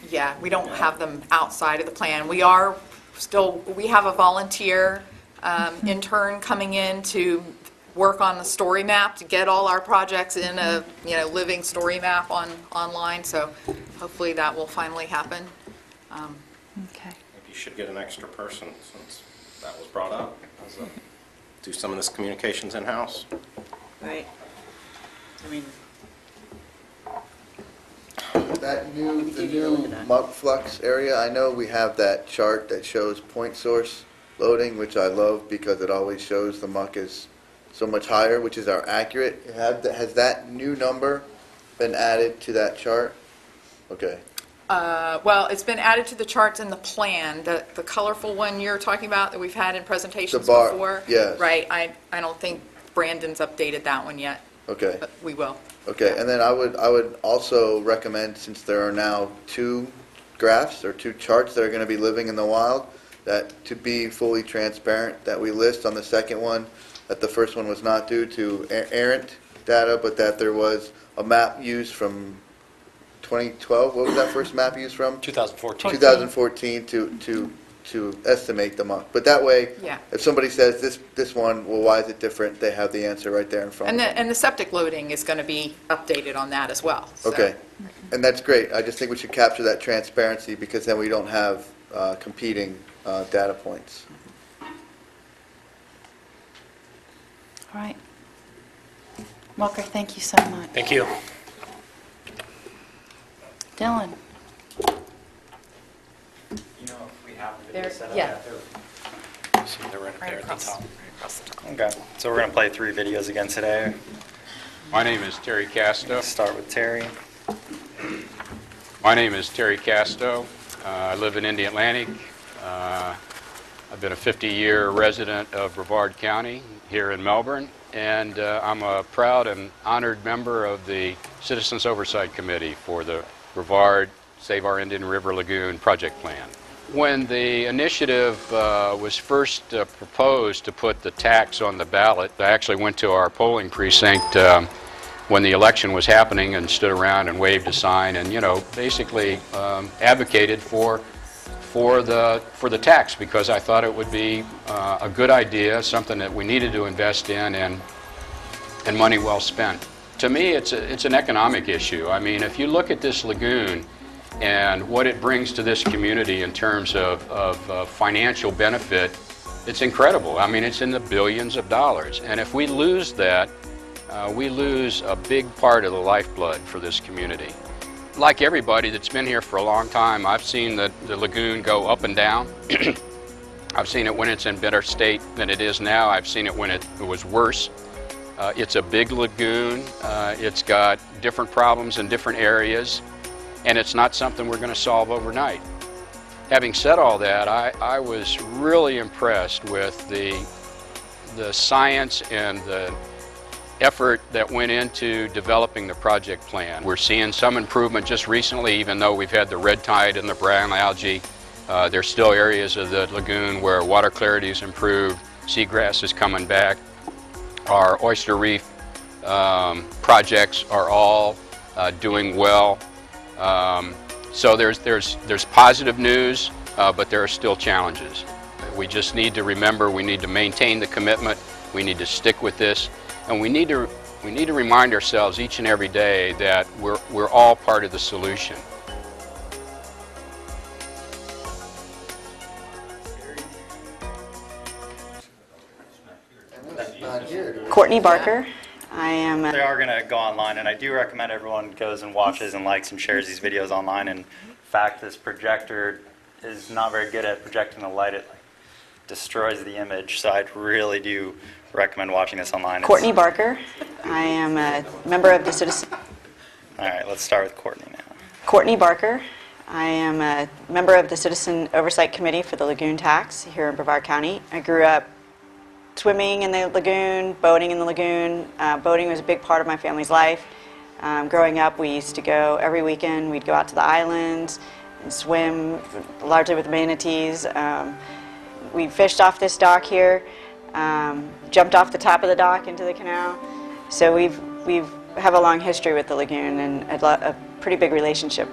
Yeah, we don't have them outside of the plan. We have a volunteer intern coming in to work on the story map, to get all our projects in a living story map online, so hopefully that will finally happen. Okay. Maybe you should get an extra person since that was brought up as a do some of this communications in-house. Right. I mean, The new Muck Flux area, I know we have that chart that shows point source loading, which I love because it always shows the muck is so much higher, which is our accurate. Has that new number been added to that chart? Okay. Well, it's been added to the charts in the plan, the colorful one you're talking about that we've had in presentations The bar, before. yes. Right, I don't think Brandon's updated that one yet, Okay. but we will. Okay, and then I would also recommend, since there are now 2 graphs or 2 charts that are going to be living in the wild, that to be fully transparent, that we list on the second one that the first one was not due to errant data, but that there was a map used from 2012. What was that first map used from? 2014. 2014 to estimate the muck. But that way, Yeah. if somebody says this one, well, why is it different? They have the answer right there in front of them. And the septic loading is going to be updated on that as well. so. Okay, and that's great. I just think we should capture that transparency because then we don't have competing data points. All right. Walker, thank you so much. Thank you. Dylan? Yeah. So they're right up there at the top. Okay, so we're going to play 3 videos again today. My name is Terry Casto. Start with Terry. My name is Terry Casto. I live in Indian Atlantic. I've been a 50-year resident of Brevard County here in Melbourne, and I'm a proud and honored member of the Citizens Oversight Committee for the Brevard Save Our Indian River Lagoon project plan. When the initiative was first proposed to put the tax on the ballot, I actually went to our polling precinct when the election was happening and stood around and waved a sign and, basically advocated for the tax because I thought it would be a good idea, something that we needed to invest in and money well spent. To me, it's an economic issue. I mean, if you look at this lagoon and what it brings to this community in terms of financial benefit, it's incredible. I mean, it's in the billions of dollars. And if we lose that, we lose a big part of the lifeblood for this community. Like everybody that's been here for a long time, I've seen the lagoon go up and down. I've seen it when it's in better state than it is now. I've seen it when it was worse. It's a big lagoon. It's got different problems in different areas, and it's not something we're going to solve overnight. Having said all that, I was really impressed with the science and the effort that went into developing the project plan. We're seeing some improvement just recently, even though we've had the red tide and the brown algae. There's still areas of the lagoon where water clarity has improved, seagrass is coming back. Our oyster reef projects are all doing well. So there's positive news, but there are still challenges. We just need to remember we need to maintain the commitment, we need to stick with this, and we need to remind ourselves each and every day that we're all part of the solution. Courtney Barker. I am. They are going to go online, and I do recommend everyone goes and watches and likes and shares these videos online. And in fact, this projector is not very good at projecting the light. It destroys the image, so I really do recommend watching this online. Courtney Barker. I am a member of the Citizen. All right, let's start with Courtney now. Courtney Barker. I am a member of the Citizen Oversight Committee for the Lagoon Tax here in Brevard County. I grew up swimming in the lagoon, boating in the lagoon. Boating was a big part of my family's life. Growing up, we used to go every weekend. We'd go out to the islands and swim, largely with manatees. We fished off this dock here, jumped off the top of the dock into the canal. So we have a long history with the lagoon and a pretty big relationship.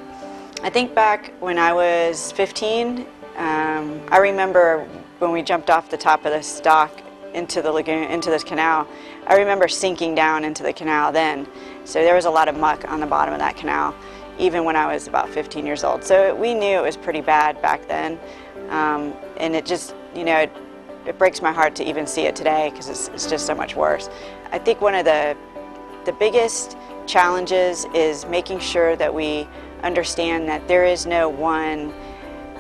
I think back when I was 15, I remember when we jumped off the top of this dock into the lagoon, into this canal, I remember sinking down into the canal then. So there was a lot of muck on the bottom of that canal, even when I was about 15 years old. So we knew it was pretty bad back then. And it just, it breaks my heart to even see it today because it's just so much worse. I think one of the biggest challenges is making sure that we understand that there is no one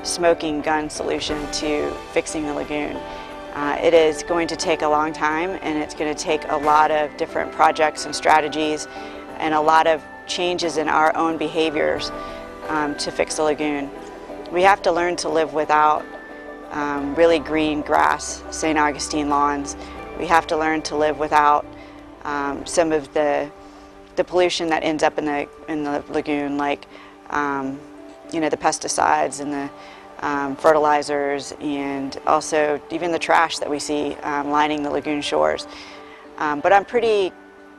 smoking gun solution to fixing the lagoon. It is going to take a long time, and it's going to take a lot of different projects and strategies and a lot of changes in our own behaviors to fix the lagoon. We have to learn to live without really green grass, St. Augustine lawns. We have to learn to live without some of the pollution that ends up in the lagoon, like the pesticides and the fertilizers, and also even the trash that we see lining the lagoon shores. But I'm pretty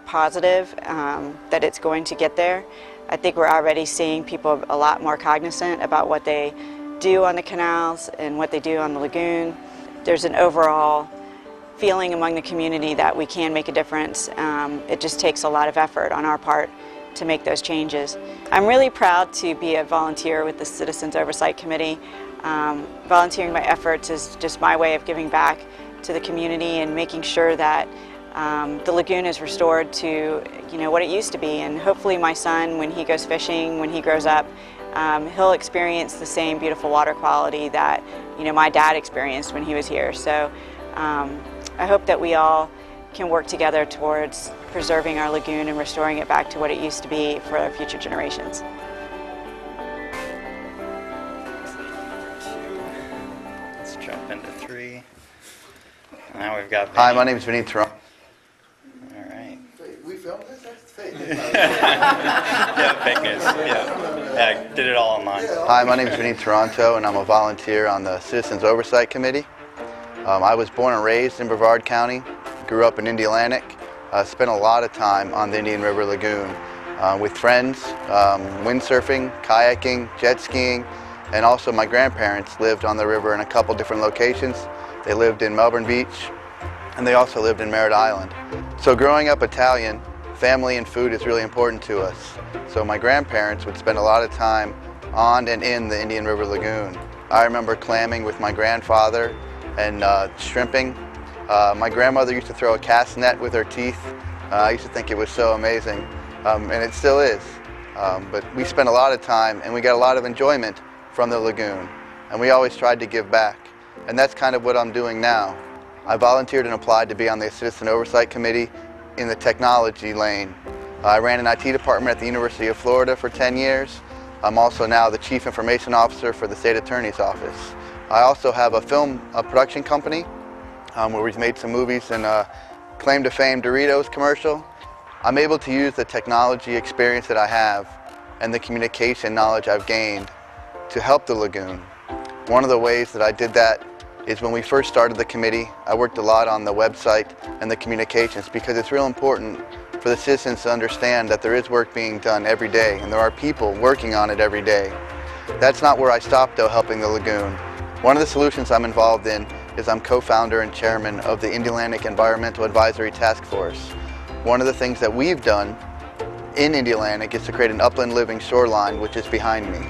positive that it's going to get there. I think we're already seeing people a lot more cognizant about what they do on the canals and what they do on the lagoon. There's an overall feeling among the community that we can make a difference. It just takes a lot of effort on our part to make those changes. I'm really proud to be a volunteer with the Citizens Oversight Committee. Volunteering my efforts is just my way of giving back to the community and making sure that the lagoon is restored to what it used to be. And hopefully my son, when he goes fishing, when he grows up, he'll experience the same beautiful water quality that my dad experienced when he was here. So I hope that we all can work together towards preserving our lagoon and restoring it back to what it used to be for our future generations. Let's jump into 3. Now we've got Hi, my name is Vinny Toronto. All right. We filmed this? That's fake. Yeah, fake news. Yeah, I did it all online. Hi, my name is Vinny Toronto, and I'm a volunteer on the Citizens Oversight Committee. I was born and raised in Brevard County, grew up in Indialantic, spent a lot of time on the Indian River Lagoon with friends, windsurfing, kayaking, jet skiing, and also my grandparents lived on the river in a couple different locations. They lived in Melbourne Beach, and they also lived in Merritt Island. So growing up Italian, family and food is really important to us. So my grandparents would spend a lot of time on and in the Indian River Lagoon. I remember clamming with my grandfather and shrimping. My grandmother used to throw a cast net with her teeth. I used to think it was so amazing, and it still is. But we spent a lot of time and we got a lot of enjoyment from the lagoon, and we always tried to give back. And that's kind of what I'm doing now. I volunteered and applied to be on the Citizen Oversight Committee in the technology lane. I ran an IT department at the University of Florida for 10 years. I'm also now the Chief Information Officer for the State Attorney's Office. I also have a film production company where we've made some movies and a claim to fame Doritos commercial. I'm able to use the technology experience that I have and the communication knowledge I've gained to help the lagoon. One of the ways that I did that is when we first started the committee, I worked a lot on the website and the communications because it's real important for the citizens to understand that there is work being done every day and there are people working on it every day. That's not where I stopped though, helping the lagoon. One of the solutions I'm involved in is I'm co-founder and chairman of the Indialantic Environmental Advisory Task Force. One of the things that we've done in Indialantic is to create an upland living shoreline, which is behind me.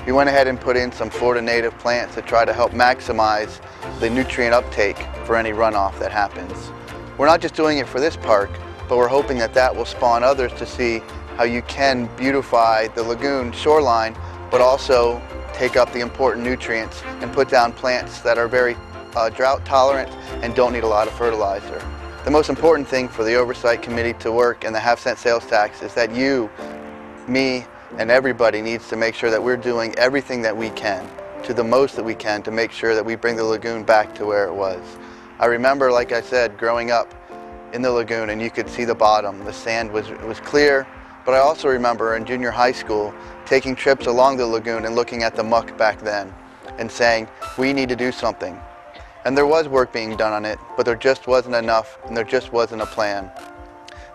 We went ahead and put in some Florida native plants to try to help maximize the nutrient uptake for any runoff that happens. We're not just doing it for this park, but we're hoping that that will spawn others to see how you can beautify the lagoon shoreline, but also take up the important nutrients and put down plants that are very drought tolerant and don't need a lot of fertilizer. The most important thing for the Oversight Committee to work and the half-cent sales tax is that you, me, and everybody needs to make sure that we're doing everything that we can, to the most that we can, to make sure that we bring the lagoon back to where it was. I remember, like I said, growing up in the lagoon and you could see the bottom. The sand was clear, but I also remember in junior high school taking trips along the lagoon and looking at the muck back then and saying, we need to do something. And there was work being done on it, but there just wasn't enough and there just wasn't a plan.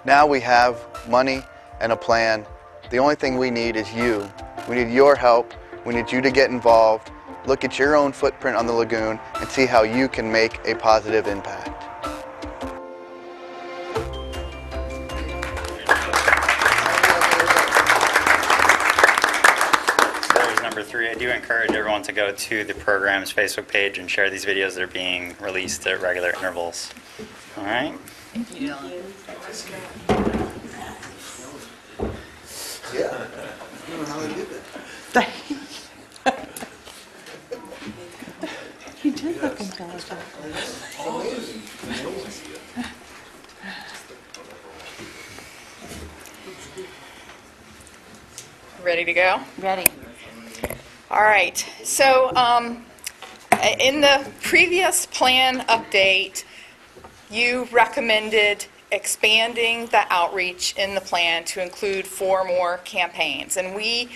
Now we have money and a plan. The only thing we need is you. We need your help. We need you to get involved, look at your own footprint on the lagoon, and see how you can make a positive impact. Stories number 3 I do encourage everyone to go to the program's Facebook page and share these videos that are being released at regular intervals. All right? Thank you. Yeah. I don't know how they did that. He did look intelligent. Amazing. Ready to go? Ready. All right. So in the previous plan update, you recommended expanding the outreach in the plan to include 4 more campaigns. And we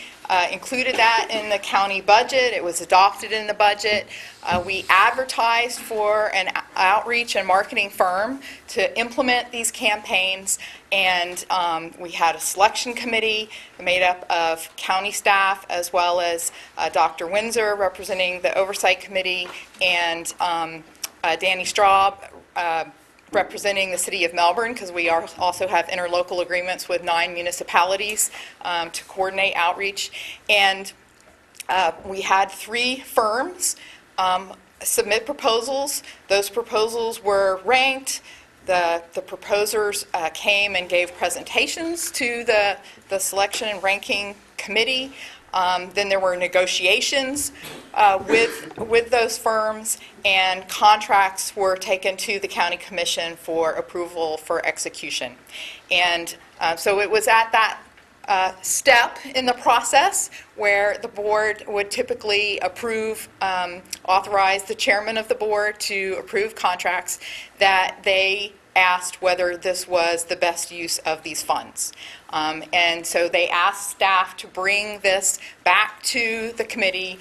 included that in the county budget. It was adopted in the budget. We advertised for an outreach and marketing firm to implement these campaigns. And we had a selection committee made up of county staff as well as Dr. Windsor representing the Oversight Committee and Danny Straub representing the City of Melbourne, because we also have interlocal agreements with 9 municipalities to coordinate outreach. And we had 3 firms submit proposals. Those proposals were ranked. The proposers came and gave presentations to the selection and ranking committee. Then there were negotiations with those firms, and contracts were taken to the county commission for approval for execution. And so it was at that step in the process where the board would typically approve, authorize the chairman of the board to approve contracts, that they asked whether this was the best use of these funds. And so they asked staff to bring this back to the committee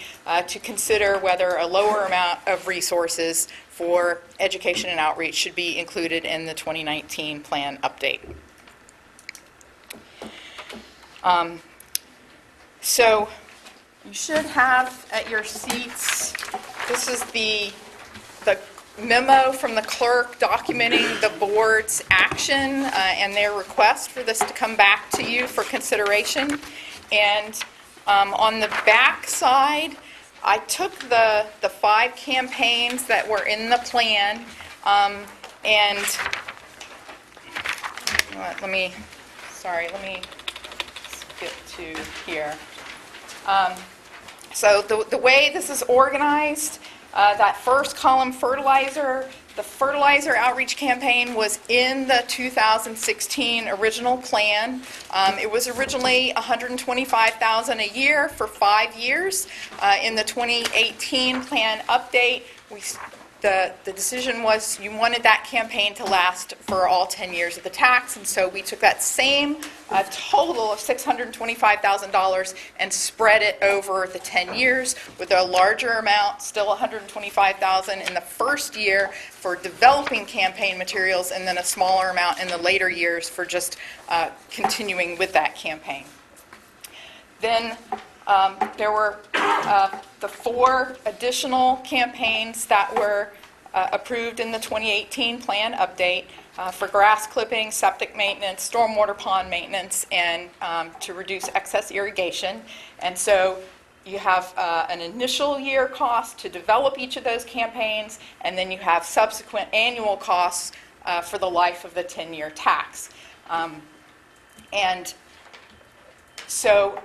to consider whether a lower amount of resources for education and outreach should be included in the 2019 plan update. So you should have at your seats, this is the memo from the clerk documenting the board's action and their request for this to come back to you for consideration. And on the back side, I took the 5 campaigns that were in the plan and let me skip to here. So the way this is organized, that first column, fertilizer, the fertilizer outreach campaign was in the 2016 original plan. It was originally $125,000 a year for 5 years. In the 2018 plan update, the decision was you wanted that campaign to last for all 10 years of the tax, and so we took that same total of $625,000 and spread it over the 10 years with a larger amount, still $125,000 in the first year for developing campaign materials, and then a smaller amount in the later years for just continuing with that campaign. Then there were the 4 additional campaigns that were approved in the 2018 plan update for grass clipping, septic maintenance, stormwater pond maintenance, and to reduce excess irrigation. And so you have an initial year cost to develop each of those campaigns, and then you have subsequent annual costs for the life of the 10-year tax. And so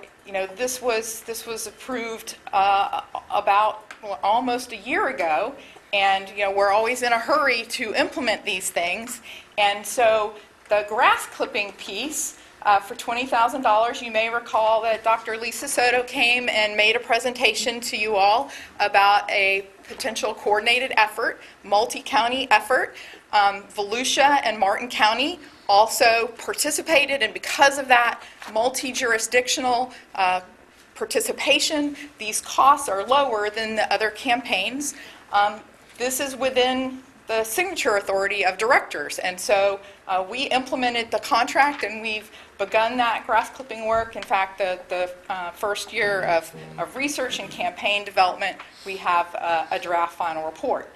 this was approved about almost a year ago, and we're always in a hurry to implement these things. And so the grass clipping piece for $20,000, you may recall that Dr. Lisa Soto came and made a presentation to you all about a potential coordinated effort, multi-county effort. Volusia and Martin County also participated, and because of that multi-jurisdictional participation, these costs are lower than the other campaigns. This is within the signature authority of directors, and so we implemented the contract, and we've begun that grass clipping work. In fact, the first year of research and campaign development, we have a draft final report.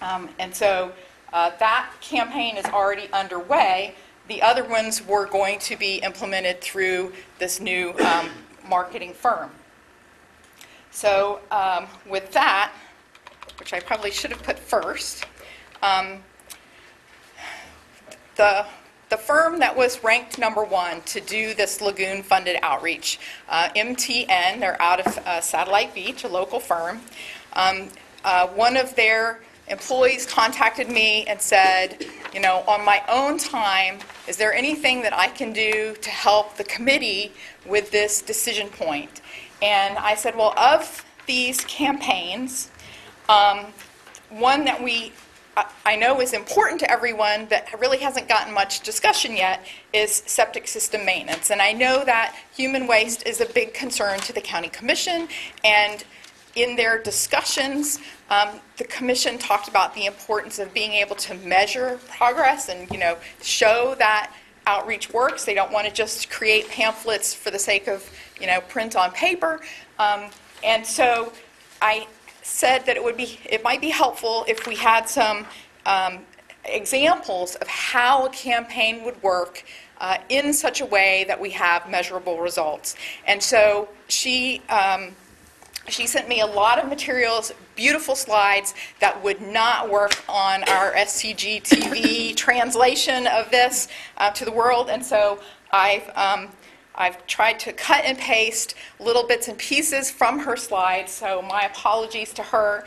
And so that campaign is already underway. The other ones were going to be implemented through this new marketing firm. So with that, which I probably should have put first, the firm that was ranked number one to do this Lagoon-funded outreach, MTN, they're out of Satellite Beach, a local firm. One of their employees contacted me and said, you know, on my own time, is there anything that I can do to help the committee with this decision point? And I said, well, of these campaigns, one that I know is important to everyone that really hasn't gotten much discussion yet is septic system maintenance. And I know that human waste is a big concern to the county commission, and in their discussions, the commission talked about the importance of being able to measure progress and, you know, show that outreach works. They don't want to just create pamphlets for the sake of, you know, print on paper. And so I said that it might be helpful if we had some examples of how a campaign would work in such a way that we have measurable results. And so she sent me a lot of materials, beautiful slides that would not work on our SCG TV translation of this to the world. And so I've tried to cut and paste little bits and pieces from her slides, so my apologies to her.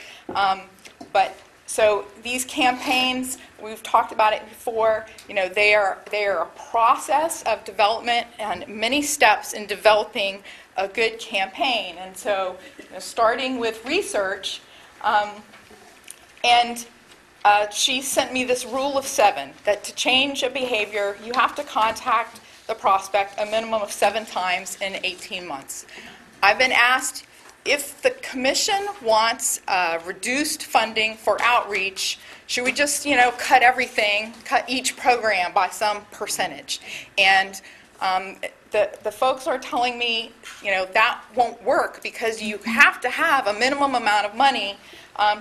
So these campaigns, we've talked about it before, you know, they are a process of development and many steps in developing a good campaign. And so, you know, starting with research, she sent me this rule of 7, that to change a behavior, you have to contact the prospect a minimum of 7 times in 18 months. I've been asked if the commission wants reduced funding for outreach, should we just, you know, cut each program by some percentage? And the folks are telling me, you know, that won't work because you have to have a minimum amount of money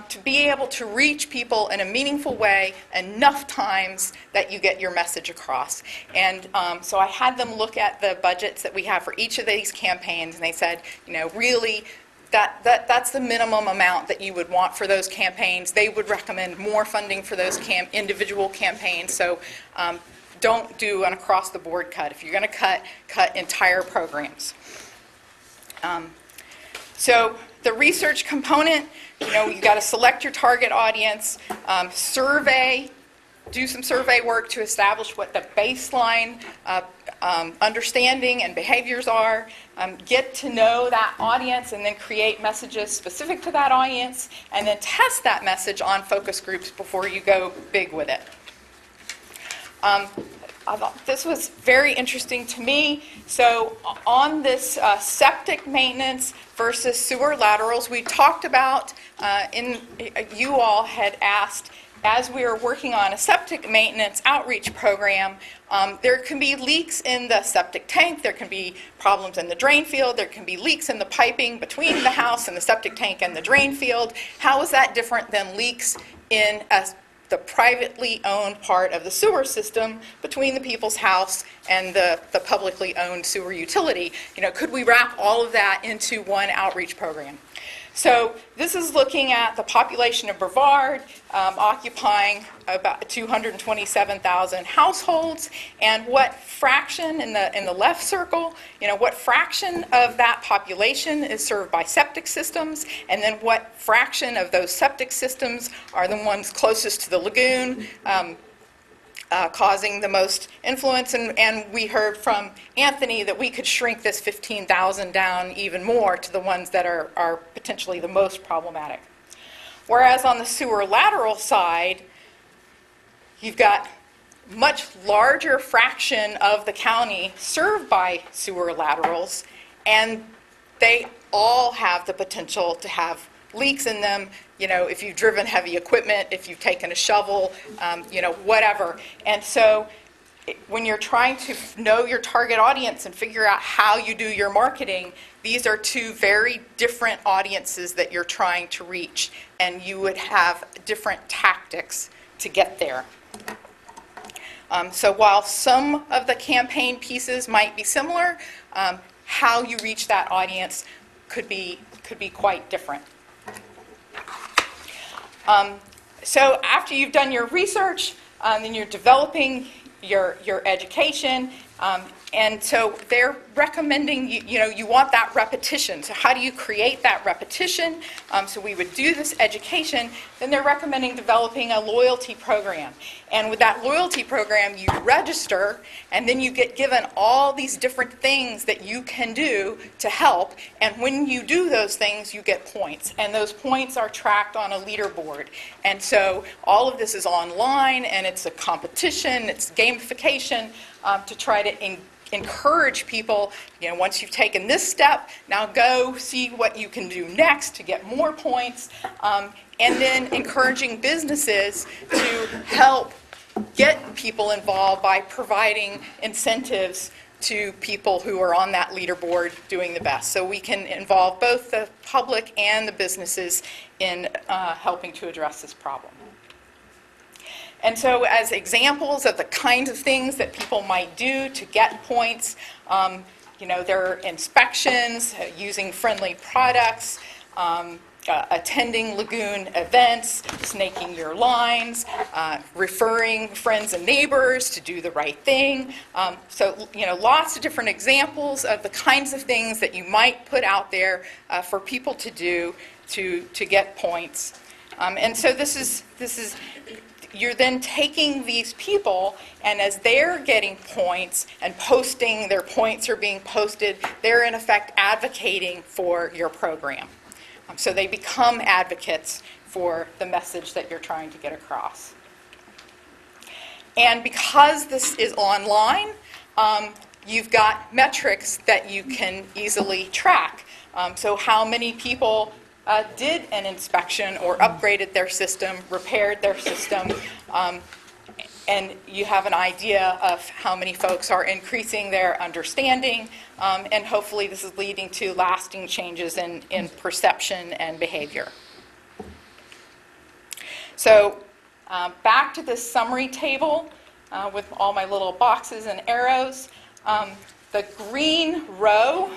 to be able to reach people in a meaningful way enough times that you get your message across. And so I had them look at the budgets that we have for each of these campaigns, and they said, you know, really, that's the minimum amount that you would want for those campaigns. They would recommend more funding for those individual campaigns. So don't do an across-the-board cut. If you're going to cut entire programs. So the research component, you know, you've got to select your target audience, do some survey work to establish what the baseline understanding and behaviors are, get to know that audience, and then create messages specific to that audience, and then test that message on focus groups before you go big with it. I thought this was very interesting to me. So on this septic maintenance versus sewer laterals, we talked about, you all had asked, as we are working on a septic maintenance outreach program, there can be leaks in the septic tank, there can be problems in the drain field, there can be leaks in the piping between the house and the septic tank and the drain field. How is that different than leaks in the privately owned part of the sewer system between the people's house and the publicly owned sewer utility? You know, could we wrap all of that into one outreach program? So this is looking at the population of Brevard, occupying about 227,000 households, and what fraction in the left circle, you know, what fraction of that population is served by septic systems, and then what fraction of those septic systems are the ones closest to the lagoon, causing the most influence. And we heard from Anthony that we could shrink this 15,000 down even more to the ones that are potentially the most problematic. Whereas on the sewer lateral side, you've got much larger fraction of the county served by sewer laterals, and they all have the potential to have leaks in them, you know, if you've driven heavy equipment, if you've taken a shovel, you know, whatever. And so when you're trying to know your target audience and figure out how you do your marketing, these are two very different audiences that you're trying to reach, and you would have different tactics to get there. So while some of the campaign pieces might be similar, how you reach that audience could be quite different. So after you've done your research, then you're developing your education, and so they're recommending, you want that repetition. So how do you create that repetition? So we would do this education, then they're recommending developing a loyalty program. And with that loyalty program, you register, and then you get given all these different things that you can do to help. And when you do those things, you get points. And those points are tracked on a leaderboard. And so all of this is online, and it's a competition, it's gamification to try to encourage people, once you've taken this step, now go see what you can do next to get more points, and then encouraging businesses to help get people involved by providing incentives to people who are on that leaderboard doing the best. So we can involve both the public and the businesses in helping to address this problem. And so as examples of the kinds of things that people might do to get points, there are inspections, using friendly products, attending Lagoon events, snaking your lines, referring friends and neighbors to do the right thing. So, lots of different examples of the kinds of things that you might put out there for people to do to get points. And so this is you're then taking these people, and as they're getting points and posting, their points are being posted, they're in effect advocating for your program. So they become advocates for the message that you're trying to get across. And because this is online, you've got metrics that you can easily track. So how many people did an inspection or upgraded their system, repaired their system, and you have an idea of how many folks are increasing their understanding, and hopefully this is leading to lasting changes in perception and behavior. So back to this summary table with all my little boxes and arrows. The green row,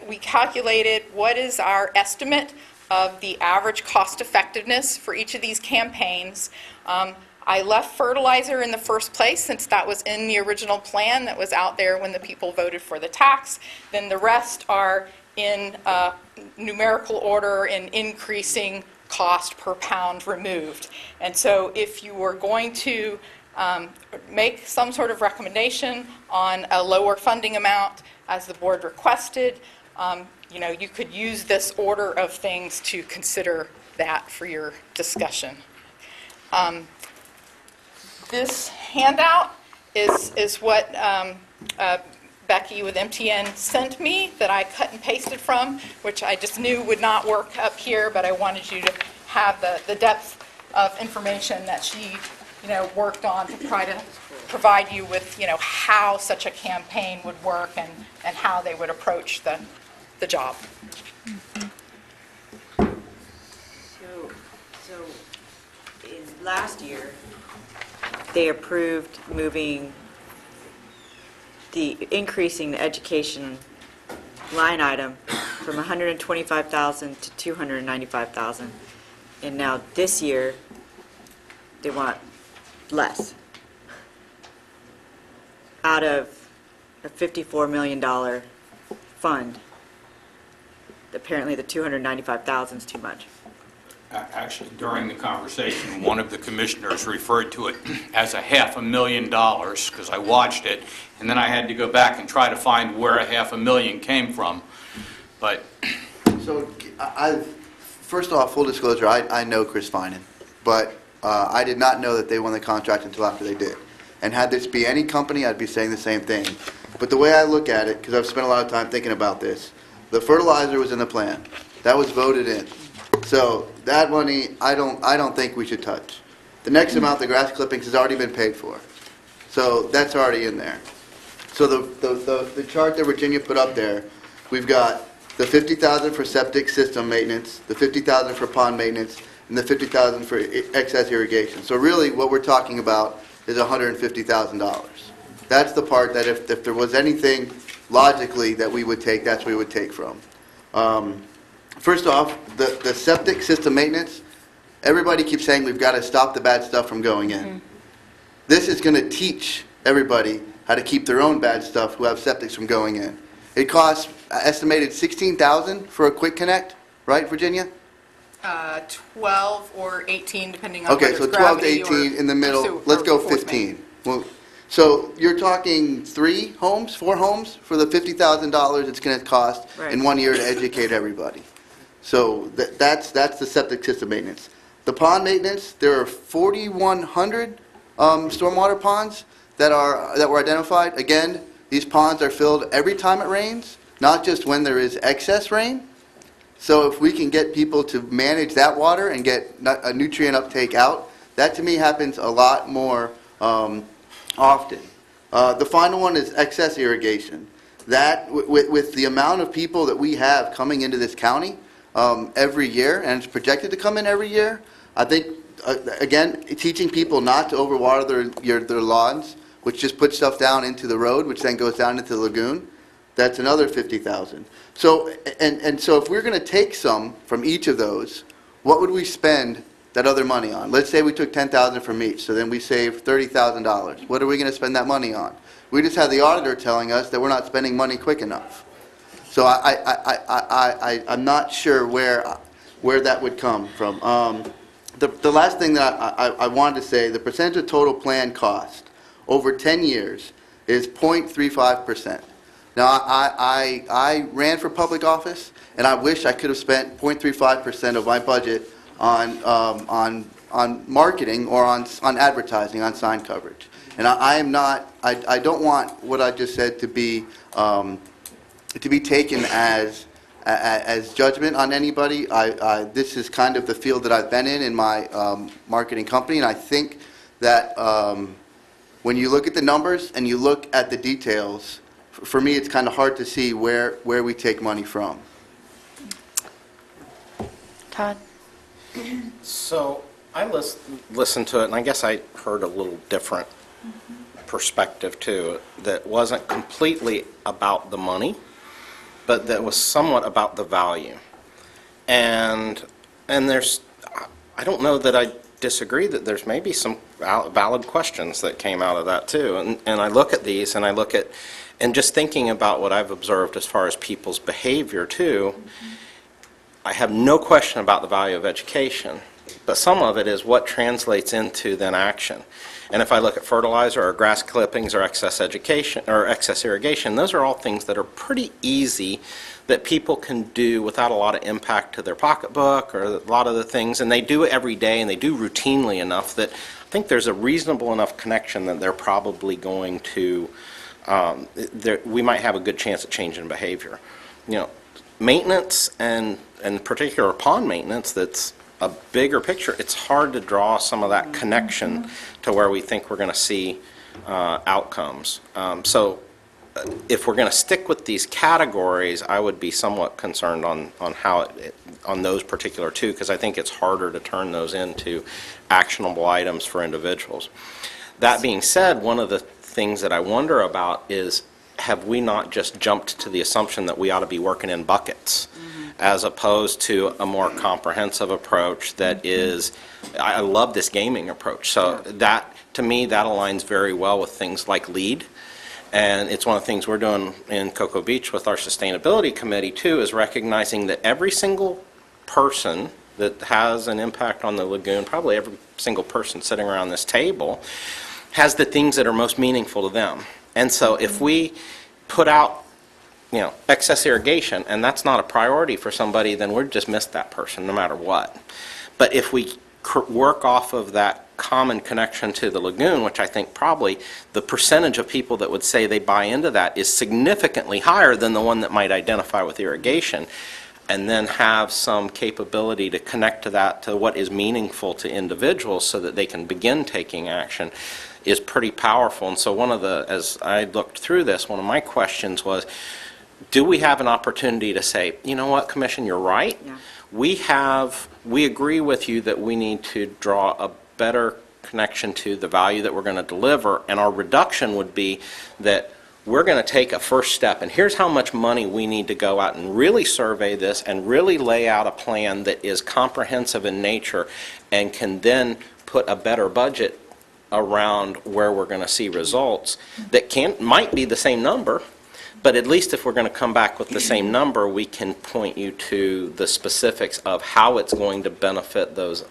we calculated what is our estimate of the average cost effectiveness for each of these campaigns. I left fertilizer in the first place since that was in the original plan that was out there when the people voted for the tax. Then the rest are in numerical order in increasing cost per pound removed. And so if you were going to make some sort of recommendation on a lower funding amount as the board requested, you could use this order of things to consider that for your discussion. This handout is what Becky with MTN sent me that I cut and pasted from, which I just knew would not work up here, but I wanted you to have the depth of information that she worked on to try to provide you with how such a campaign would work and how they would approach the job. So last year, they approved increasing the education line item from $125,000 to $295,000, and now this year they want less out of a $54 million fund. Apparently the $295,000 is too much. Actually, during the conversation, one of the commissioners referred to it as $500,000 because I watched it, and then I had to go back and try to find where $500,000 came from. But so, first off, full disclosure, I know Chris Finan, but I did not know that they won the contract until after they did. And had this be any company, I'd be saying the same thing. But the way I look at it, because I've spent a lot of time thinking about this, the fertilizer was in the plan. That was voted in. So that money, I don't think we should touch. The next amount, the grass clippings, has already been paid for. So that's already in there. So the chart that Virginia put up there, we've got the $50,000 for septic system maintenance, the $50,000 for pond maintenance, and the $50,000 for excess irrigation. So really what we're talking about is $150,000. That's the part that if there was anything logically that we would take, that's what we would take from. First off, the septic system maintenance, everybody keeps saying we've got to stop the bad stuff from going in. This is going to teach everybody how to keep their own bad stuff who have septics from going in. It costs estimated $16,000 for a quick connect, right, Virginia? 12 or 18, depending on Okay, whether so it's 12 to gravity 18 in the middle. or Let's go force 15. Well, so you're talking 4 homes for the $50,000 it's going to cost in 1 year to educate everybody. So that's the septic system maintenance. The pond maintenance, there are 4,100 stormwater ponds that were identified. Again, these ponds are filled every time it rains, not just when there is excess rain. So if we can get people to manage that water and get a nutrient uptake out, that to me happens a lot more often. The final one is excess irrigation. That, with the amount of people that we have coming into this county every year, and it's projected to come in every year, I think, again, teaching people not to overwater their lawns, which just puts stuff down into the road, which then goes down into the lagoon, that's another $50,000. So, and so if we're going to take some from each of those, what would we spend that other money on? Let's say we took $10,000 from each, so then we saved $30,000. What are we going to spend that money on? We just had the auditor telling us that we're not spending money quick enough. So I'm not sure where that would come from. The last thing that I wanted to say, the percentage of total plan cost over 10 years is 0.35%. Now, I ran for public office, and I wish I could have spent 0.35% of my budget on marketing or on advertising, on sign coverage. And I don't want what I just said to be taken as judgment on anybody. This is kind of the field that I've been in my marketing company, and I think that when you look at the numbers and you look at the details, for me it's kind of hard to see where we take money from. Todd? So I listened to it, and I guess I heard a little different perspective too, that wasn't completely about the money, but that was somewhat about the value. And there's, I don't know that I disagree that there's maybe some valid questions that came out of that too. And I look at these and I look at, and just thinking about what I've observed as far as people's behavior too, I have no question about the value of education, but some of it is what translates into then action. And if I look at fertilizer or grass clippings or excess education or excess irrigation, those are all things that are pretty easy that people can do without a lot of impact to their pocketbook or a lot of the things, and they do it every day and they do routinely enough that I think there's a reasonable enough connection that they're probably going to, we might have a good chance at changing behavior. You know, maintenance and in particular pond maintenance, that's a bigger picture. It's hard to draw some of that connection to where we think we're going to see outcomes. So if we're going to stick with these categories, I would be somewhat concerned on how on those particular two, because I think it's harder to turn those into actionable items for individuals. That being said, one of the things that I wonder about is, have we not just jumped to the assumption that we ought to be working in buckets, as opposed to a more comprehensive approach that is, I love this gaming approach. So that, to me, that aligns very well with things like LEAD. And it's one of the things we're doing in Cocoa Beach with our sustainability committee too, is recognizing that every single person that has an impact on the lagoon, probably every single person sitting around this table, has the things that are most meaningful to them. And so if we put out, you know, excess irrigation, and that's not a priority for somebody, then we've just missed that person no matter what. But if we work off of that common connection to the lagoon, which I think probably the percentage of people that would say they buy into that is significantly higher than the one that might identify with irrigation, and then have some capability to connect to that, to what is meaningful to individuals so that they can begin taking action, is pretty powerful. And so one of the, as I looked through this, one of my questions was, do we have an opportunity to say, you know what, Commission, you're right. Yeah. We agree with you that we need to draw a better connection to the value that we're going to deliver, and our reduction would be that we're going to take a first step, and here's how much money we need to go out and really survey this and really lay out a plan that is comprehensive in nature and can then put a better budget around where we're going to see results that might be the same number, but at least if we're going to come back with the same number, we can point you to the specifics of how it's going to benefit those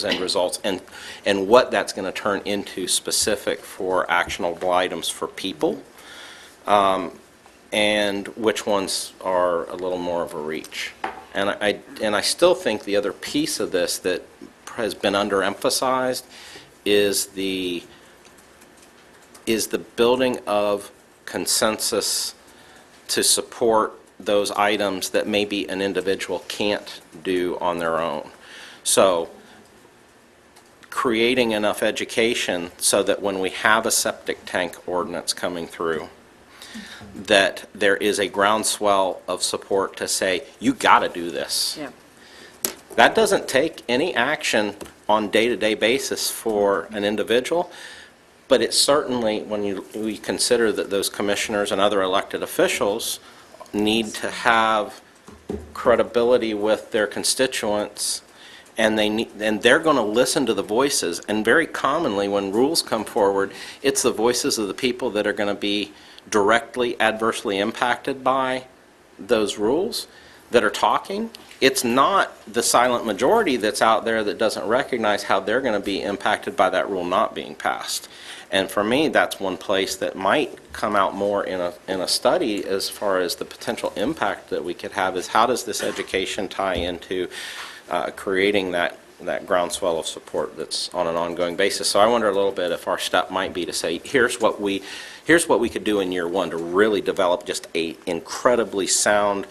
end results and what that's going to turn into specific for actionable items for people, and which ones are a little more of a reach. And I still think the other piece of this that has been underemphasized is the building of consensus to support those items that maybe an individual can't do on their own. So creating enough education so that when we have a septic tank ordinance coming through, that there is a groundswell of support to say, you got to do this. Yeah. That doesn't take any action on day-to-day basis for an individual, but it certainly, when we consider that those commissioners and other elected officials need to have credibility with their constituents, and they're going to listen to the voices. And very commonly, when rules come forward, it's the voices of the people that are going to be directly adversely impacted by those rules that are talking. It's not the silent majority that's out there that doesn't recognize how they're going to be impacted by that rule not being passed. And for me, that's one place that might come out more in a study as far as the potential impact that we could have is how does this education tie into creating that groundswell of support that's on an ongoing basis. So I wonder a little bit if our step might be to say, here's what we could do in year one to really develop just a incredibly sound,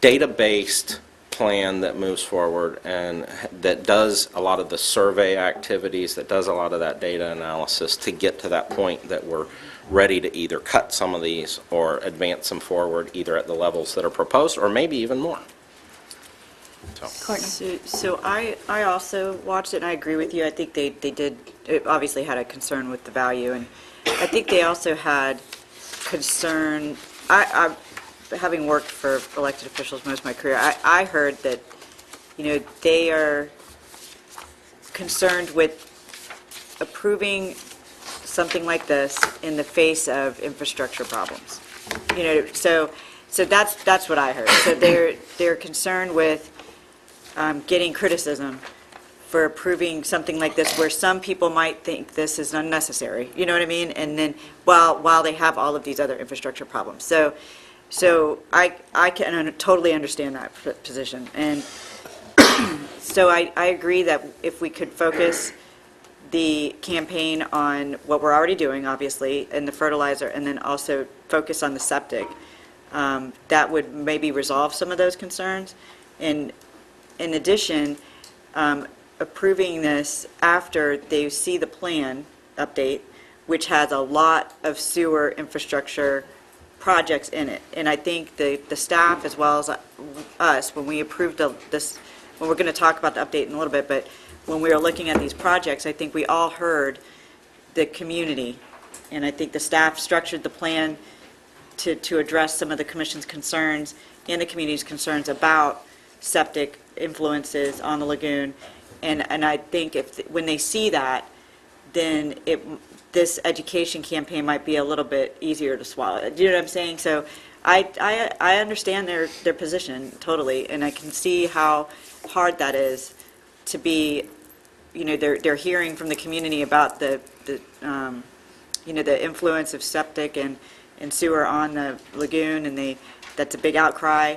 data-based plan that moves forward and that does a lot of the survey activities, that does a lot of that data analysis to get to that point that we're ready to either cut some of these or advance them forward either at the levels that are proposed or maybe even more. So I also watched it, and I agree with you. I think they did, it obviously had a concern with the value, and I think they also had concern, having worked for elected officials most of my career, I heard that, they are concerned with approving something like this in the face of infrastructure problems. So that's what I heard. So they're concerned with getting criticism for approving something like this where some people might think this is unnecessary, you know what I mean? And then while they have all of these other infrastructure problems. So I can totally understand that position. And so I agree that if we could focus the campaign on what we're already doing, obviously, and the fertilizer, and then also focus on the septic, that would maybe resolve some of those concerns. And in addition, approving this after they see the plan update, which has a lot of sewer infrastructure projects in it. And I think the staff as well as us, when we approved this, well, we're going to talk about the update in a little bit, but when we were looking at these projects, I think we all heard the community, and I think the staff structured the plan to address some of the commission's concerns and the community's concerns about septic influences on the lagoon. And I think when they see that, then this education campaign might be a little bit easier to swallow. Do you know what I'm saying? So I understand their position totally, and I can see how hard that is to be, they're hearing from the community about the influence of septic and sewer on the lagoon, and that's a big outcry.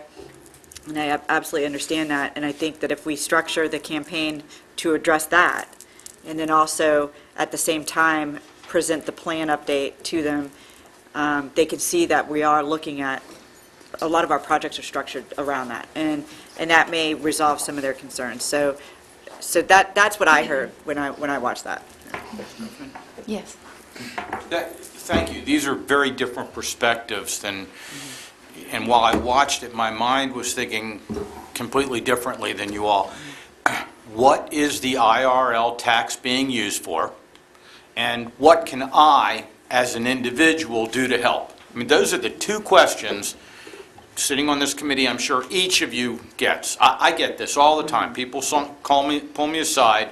And I absolutely understand that, and I think that if we structure the campaign to address that, and then also at the same time present the plan update to them, they can see that we are looking at, a lot of our projects are structured around that, and that may resolve some of their concerns. So that's what I heard when I watched that. Yes. Thank you. These are very different perspectives than, and while I watched it, my mind was thinking completely differently than you all. What is the IRL tax being used for? And what can I, as an individual, do to help? I mean, those are the two questions sitting on this committee, I'm sure each of you gets. I get this all the time. People pull me aside.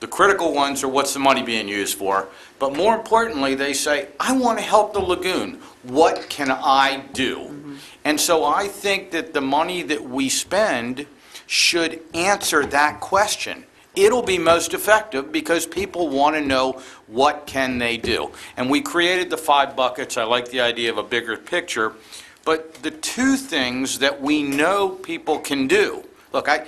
The critical ones are what's the money being used for, but more importantly, they say, I want to help the lagoon. What can I do? And so I think that the money that we spend should answer that question. It'll be most effective because people want to know what can they do. And we created the 5 buckets. I like the idea of a bigger picture. But the 2 things that we know people can do. Look, I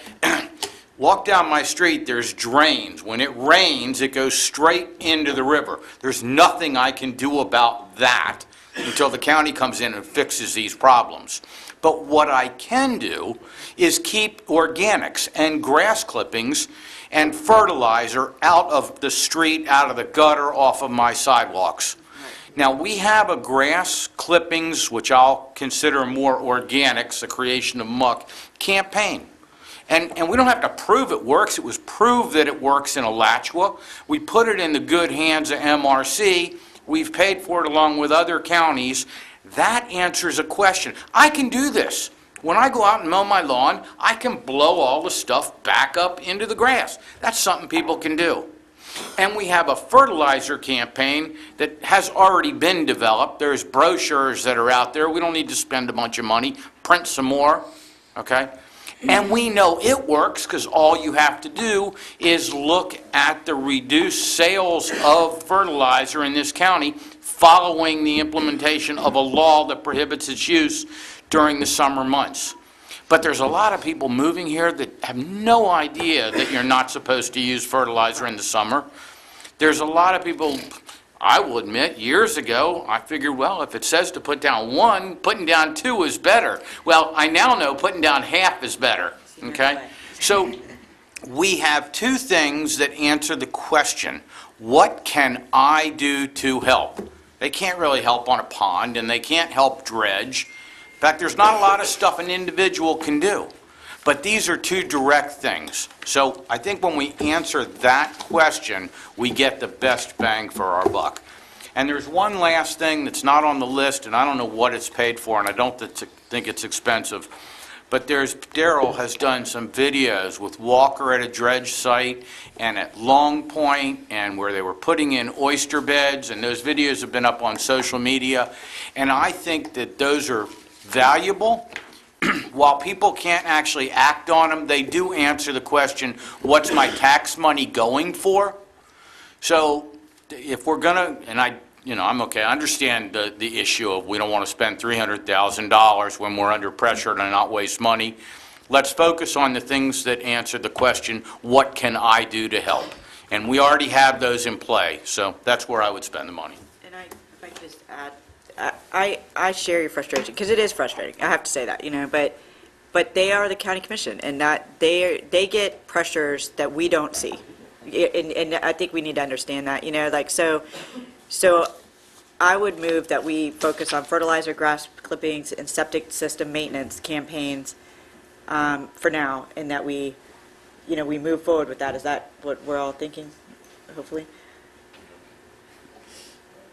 walk down my street, there's drains. When it rains, it goes straight into the river. There's nothing I can do about that until the county comes in and fixes these problems. But what I can do is keep organics and grass clippings and fertilizer out of the street, out of the gutter, off of my sidewalks. Now, we have a grass clippings, which I'll consider more organics, the creation of Muck, campaign. And we don't have to prove it works. It was proved that it works in Alachua. We put it in the good hands of MRC. We've paid for it along with other counties. That answers a question. I can do this. When I go out and mow my lawn, I can blow all the stuff back up into the grass. That's something people can do. And we have a fertilizer campaign that has already been developed. There's brochures that are out there. We don't need to spend a bunch of money. Print some more, okay? And we know it works because all you have to do is look at the reduced sales of fertilizer in this county following the implementation of a law that prohibits its use during the summer months. But there's a lot of people moving here that have no idea that you're not supposed to use fertilizer in the summer. There's a lot of people, I will admit, years ago, I figured, well, if it says to put down 1, putting down 2 is better. Well, I now know putting down half is better, okay? So we have 2 things that answer the question, what can I do to help? They can't really help on a pond, and they can't help dredge. In fact, there's not a lot of stuff an individual can do. But these are 2 direct things. So I think when we answer that question, we get the best bang for our buck. And there's one last thing that's not on the list, and I don't know what it's paid for, and I don't think it's expensive. But Daryl has done some videos with Walker at a dredge site and at Long Point, and where they were putting in oyster beds, and those videos have been up on social media. And I think that those are valuable. While people can't actually act on them, they do answer the question, what's my tax money going for? So if we're going to, and I'm okay, I understand the issue of we don't want to spend $300,000 when we're under pressure to not waste money. Let's focus on the things that answer the question, what can I do to help? And we already have those in play, so that's where I would spend the money. And if I could just add, I share your frustration, because it is frustrating, I have to say that, but they are the county commission, and that they get pressures that we don't see. And I think we need to understand that, so I would move that we focus on fertilizer, grass clippings, and septic system maintenance campaigns for now, and that we move forward with that. Is that what we're all thinking, hopefully?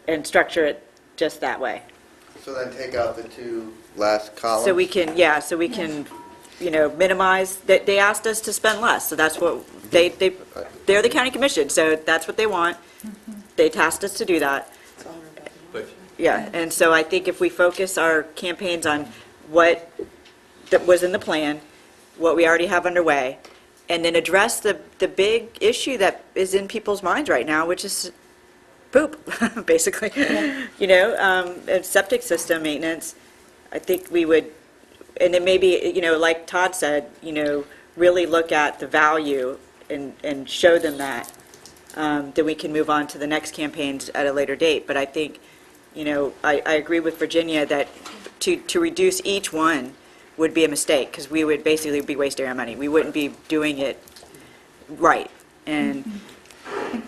And structure it just that way. So then take out the 2 last columns? So we can, minimize, they asked us to spend less, so that's what, they're the county commission, so that's what they want. They tasked us to do that. Yeah, and so I think if we focus our campaigns on what that was in the plan, what we already have underway, and then address the big issue that is in people's minds right now, which is poop, basically. And septic system maintenance, I think we would, and then maybe, like Todd said, really look at the value and show them that. Then we can move on to the next campaigns at a later date. But I think, I agree with Virginia that to reduce each one would be a mistake, because we would basically be wasting our money. We wouldn't be doing it right. And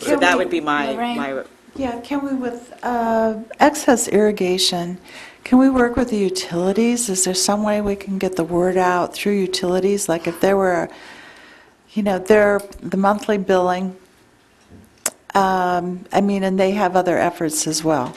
so that would be my Yeah, can we, with excess irrigation, can we work with the utilities? Is there some way we can get the word out through utilities? Like if there were, the monthly billing, and they have other efforts as well.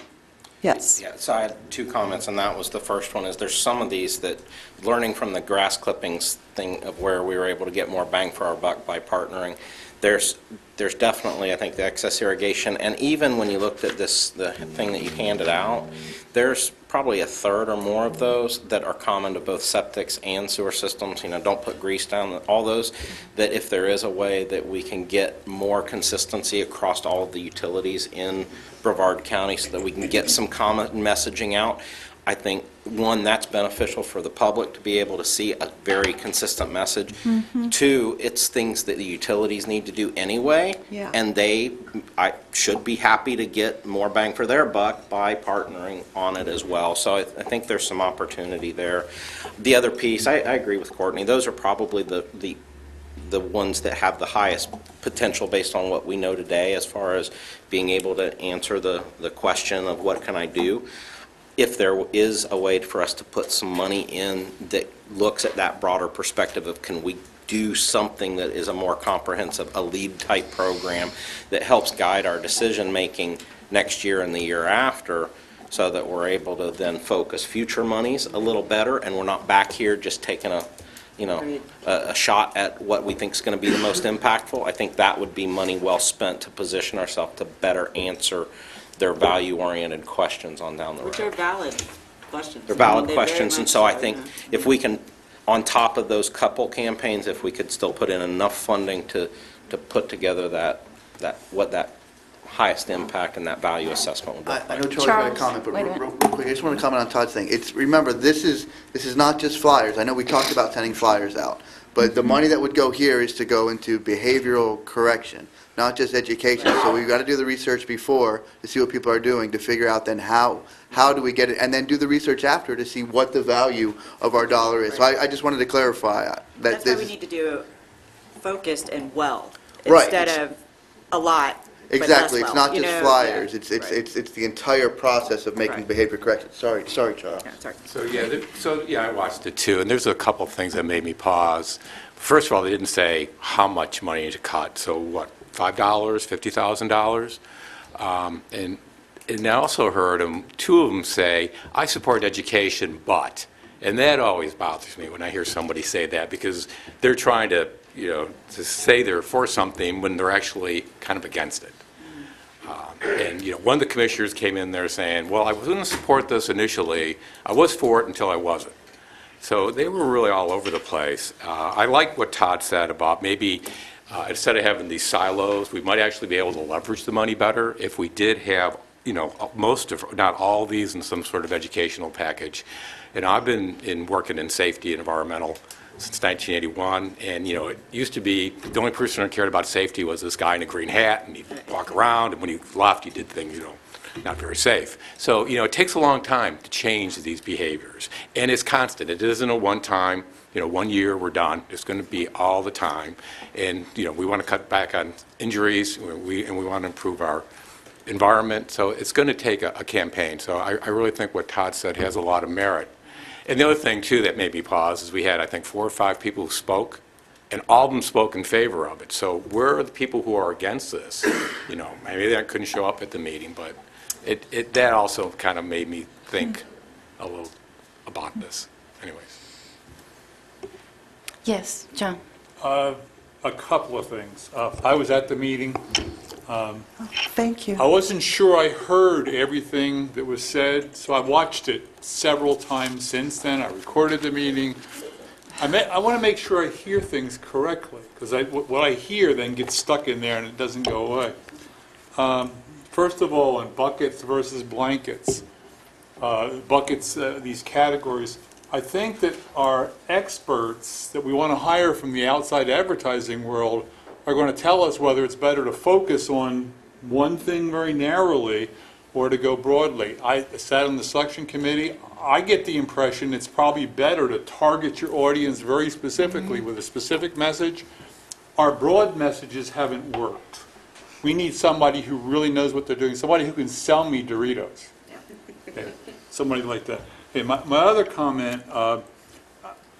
Yes. Yeah, so I had two comments, and that was the first one, is there's some of these that, learning from the grass clippings thing of where we were able to get more bang for our buck by partnering, there's definitely, I think, the excess irrigation, and even when you looked at this, the thing that you handed out, there's probably a third or more of those that are common to both septics and sewer systems. Don't put grease down, all those, that if there is a way that we can get more consistency across all of the utilities in Brevard County so that we can get some common messaging out, I think, one, that's beneficial for the public to be able to see a very consistent message. Mhm. Two, it's things that the utilities need to do anyway, Yeah. and I should be happy to get more bang for their buck by partnering on it as well. So I think there's some opportunity there. The other piece, I agree with Courtney, those are probably the ones that have the highest potential based on what we know today as far as being able to answer the question of what can I do. If there is a way for us to put some money in that looks at that broader perspective of can we do something that is a more comprehensive, a lead type program that helps guide our decision making next year and the year after, so that we're able to then focus future monies a little better and we're not back here just taking a shot at what we think is going to be the most impactful. I think that would be money well spent to position ourselves to better answer their value-oriented questions on down the road. Which are valid questions. They're valid They're very questions, and much so I think yeah. if we can, on top of those couple campaigns, if we could still put in enough funding to put together what that highest impact and that value assessment would look like. I know Charlie's got a comment, but real quick, I just want to comment on Todd's thing. Remember, this is not just flyers. I know we talked about sending flyers out, but the money that would go here is to go into behavioral correction, not just education. So we've got to do the research before to see what people are doing, to figure out then how do we get it, and then do the research after to see what the value of our dollar is. So I just wanted to clarify that. That's why we need to do focused and well, Right. instead of a lot. but less Exactly, it's well, not you just know? flyers, Yeah. it's the entire process of making Right. behavior corrections. Sorry, Charles. I watched it too, and there's a couple of things that made me pause. First of all, they didn't say how much money to cut, so what, $5, $50,000? And I also heard two of them say, I support education, but, and that always bothers me when I hear somebody say that, because they're trying to say they're for something when they're actually kind of against it. And one of the commissioners came in there saying, well, I was going to support this initially. I was for it until I wasn't. So they were really all over the place. I like what Todd said about maybe instead of having these silos, we might actually be able to leverage the money better if we did have, most of, not all of these in some sort of educational package. And I've been working in safety and environmental since 1981, and it used to be the only person who cared about safety was this guy in a green hat, and he'd walk around, and when he left, he did things, not very safe. So, it takes a long time to change these behaviors, and it's constant. It isn't a one-time, 1 year, we're done. It's going to be all the time, and, we want to cut back on injuries, and we want to improve our environment, so it's going to take a campaign. So I really think what Todd said has a lot of merit. And the other thing, too, that made me pause is we had, I think, 4 or 5 people who spoke, and all of them spoke in favor of it. So where are the people who are against this? Maybe they couldn't show up at the meeting, but that also kind of made me think a little about this. Anyways. Yes, John. A couple of things. I was at the meeting. Thank you. I wasn't sure I heard everything that was said, so I watched it several times since then. I recorded the meeting. I want to make sure I hear things correctly, because what I hear then gets stuck in there and it doesn't go away. First of all, on buckets versus blankets, buckets, these categories, I think that our experts that we want to hire from the outside advertising world are going to tell us whether it's better to focus on one thing very narrowly or to go broadly. I sat on the selection committee. I get the impression it's probably better to target your audience very specifically with a specific message. Our broad messages haven't worked. We need somebody who really knows what they're doing, somebody who can sell me Doritos. Okay. Somebody like that. Okay, my other comment,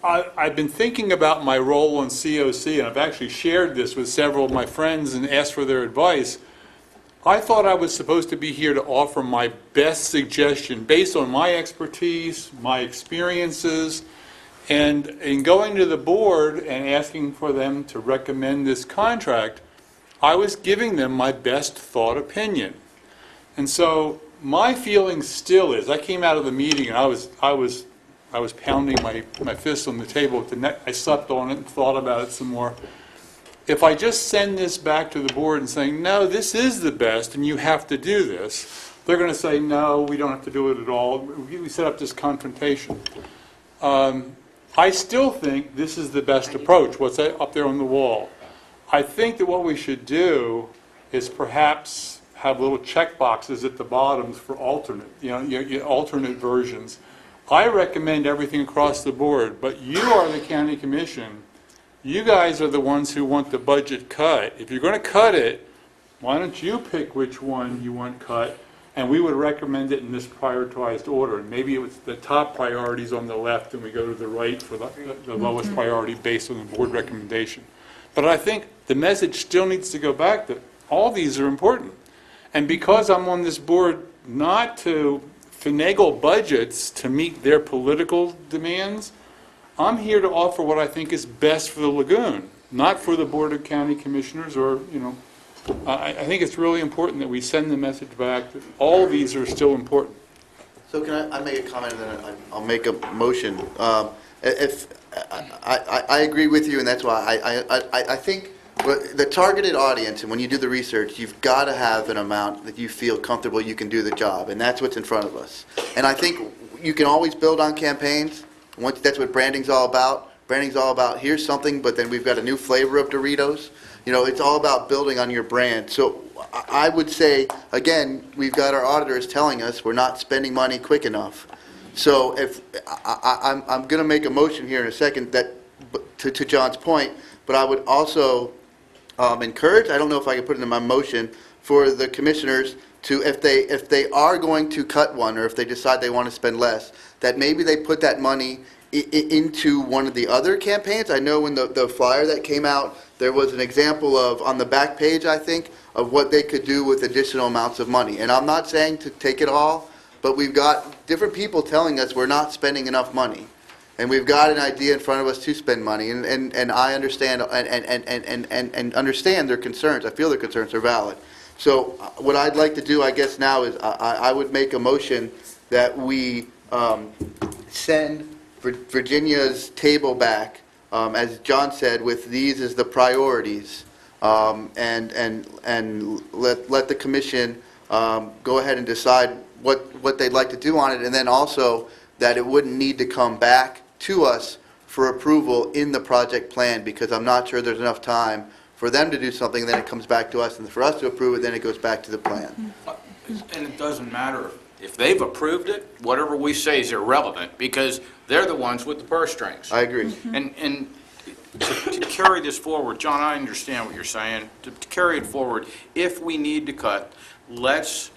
I've been thinking about my role on COC, and I've actually shared this with several of my friends and asked for their advice. I thought I was supposed to be here to offer my best suggestion based on my expertise, my experiences, and in going to the board and asking for them to recommend this contract, I was giving them my best thought opinion. And so my feeling still is, I came out of the meeting and I was pounding my fist on the table. I slept on it and thought about it some more. If I just send this back to the board and saying, no, this is the best and you have to do this, they're going to say, no, we don't have to do it at all. We set up this confrontation. I still think this is the best approach, what's up there on the wall. I think that what we should do is perhaps have little check boxes at the bottoms for alternate, alternate versions. I recommend everything across the board, but you are the county commission. You guys are the ones who want the budget cut. If you're going to cut it, why don't you pick which one you want cut, and we would recommend it in this prioritized order. And maybe it was the top priorities on the left, and we go to the right for the lowest priority based on the board recommendation. But I think the message still needs to go back that all these are important. And because I'm on this board not to finagle budgets to meet their political demands, I'm here to offer what I think is best for the lagoon, not for the Board of County Commissioners or, I think it's really important that we send the message back that all these are still important. So can I make a comment and then I'll make a motion? If I agree with you, and that's why I think the targeted audience, and when you do the research, you've got to have an amount that you feel comfortable you can do the job, and that's what's in front of us. And I think you can always build on campaigns. That's what branding's all about. Branding's all about, here's something, but then we've got a new flavor of Doritos. It's all about building on your brand. So I would say, again, we've got our auditors telling us we're not spending money quick enough. So if I'm going to make a motion here in a second that, to John's point, but I would also encourage, I don't know if I can put it in my motion, for the commissioners to, if they are going to cut one, or if they decide they want to spend less, that maybe they put that money into one of the other campaigns. I know when the flyer that came out, there was an example of, on the back page, I think, of what they could do with additional amounts of money. And I'm not saying to take it all, but we've got different people telling us we're not spending enough money. And we've got an idea in front of us to spend money, and I understand and understand their concerns. I feel their concerns are valid. So what I'd like to do, I guess now, is I would make a motion that we send Virginia's table back, as John said, with these as the priorities, and let the commission go ahead and decide what they'd like to do on it, and then also that it wouldn't need to come back to us for approval in the project plan, because I'm not sure there's enough time for them to do something, then it comes back to us, and for us to approve it, then it goes back to the plan. And it doesn't matter if they've approved it, whatever we say is irrelevant, because they're the ones with the purse strings. I agree. And to carry this forward, John, I understand what you're saying. To carry it forward, if we need to cut, let's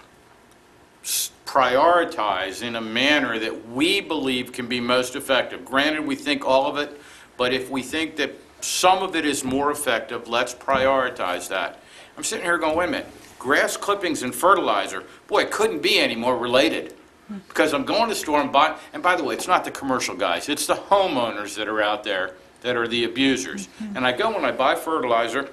prioritize in a manner that we believe can be most effective. Granted, we think all of it, but if we think that some of it is more effective, let's prioritize that. I'm sitting here going, wait a minute, grass clippings and fertilizer, boy, it couldn't be any more related. Because I'm going to the store and buy, and by the way, it's not the commercial guys, it's the homeowners that are out there that are the abusers. And I go and I buy fertilizer,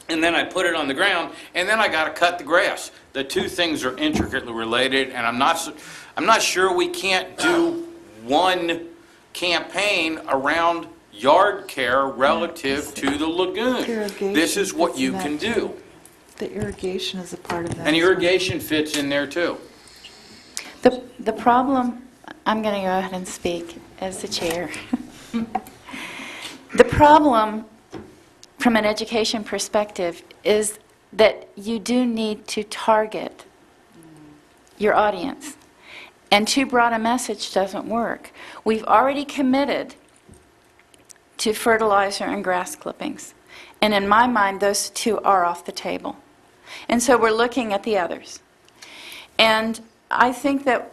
and then I put it on the ground, and then I got to cut the grass. The two things are intricately related, and I'm not sure we can't do one campaign around yard care relative to the lagoon. This is what you can do. The irrigation is a part of that. And irrigation fits in there too. The problem, I'm going to go ahead and speak as the chair. The problem from an education perspective is that you do need to target your audience. And too broad a message doesn't work. We've already committed to fertilizer and grass clippings. And in my mind, those two are off the table. And so we're looking at the others. And I think that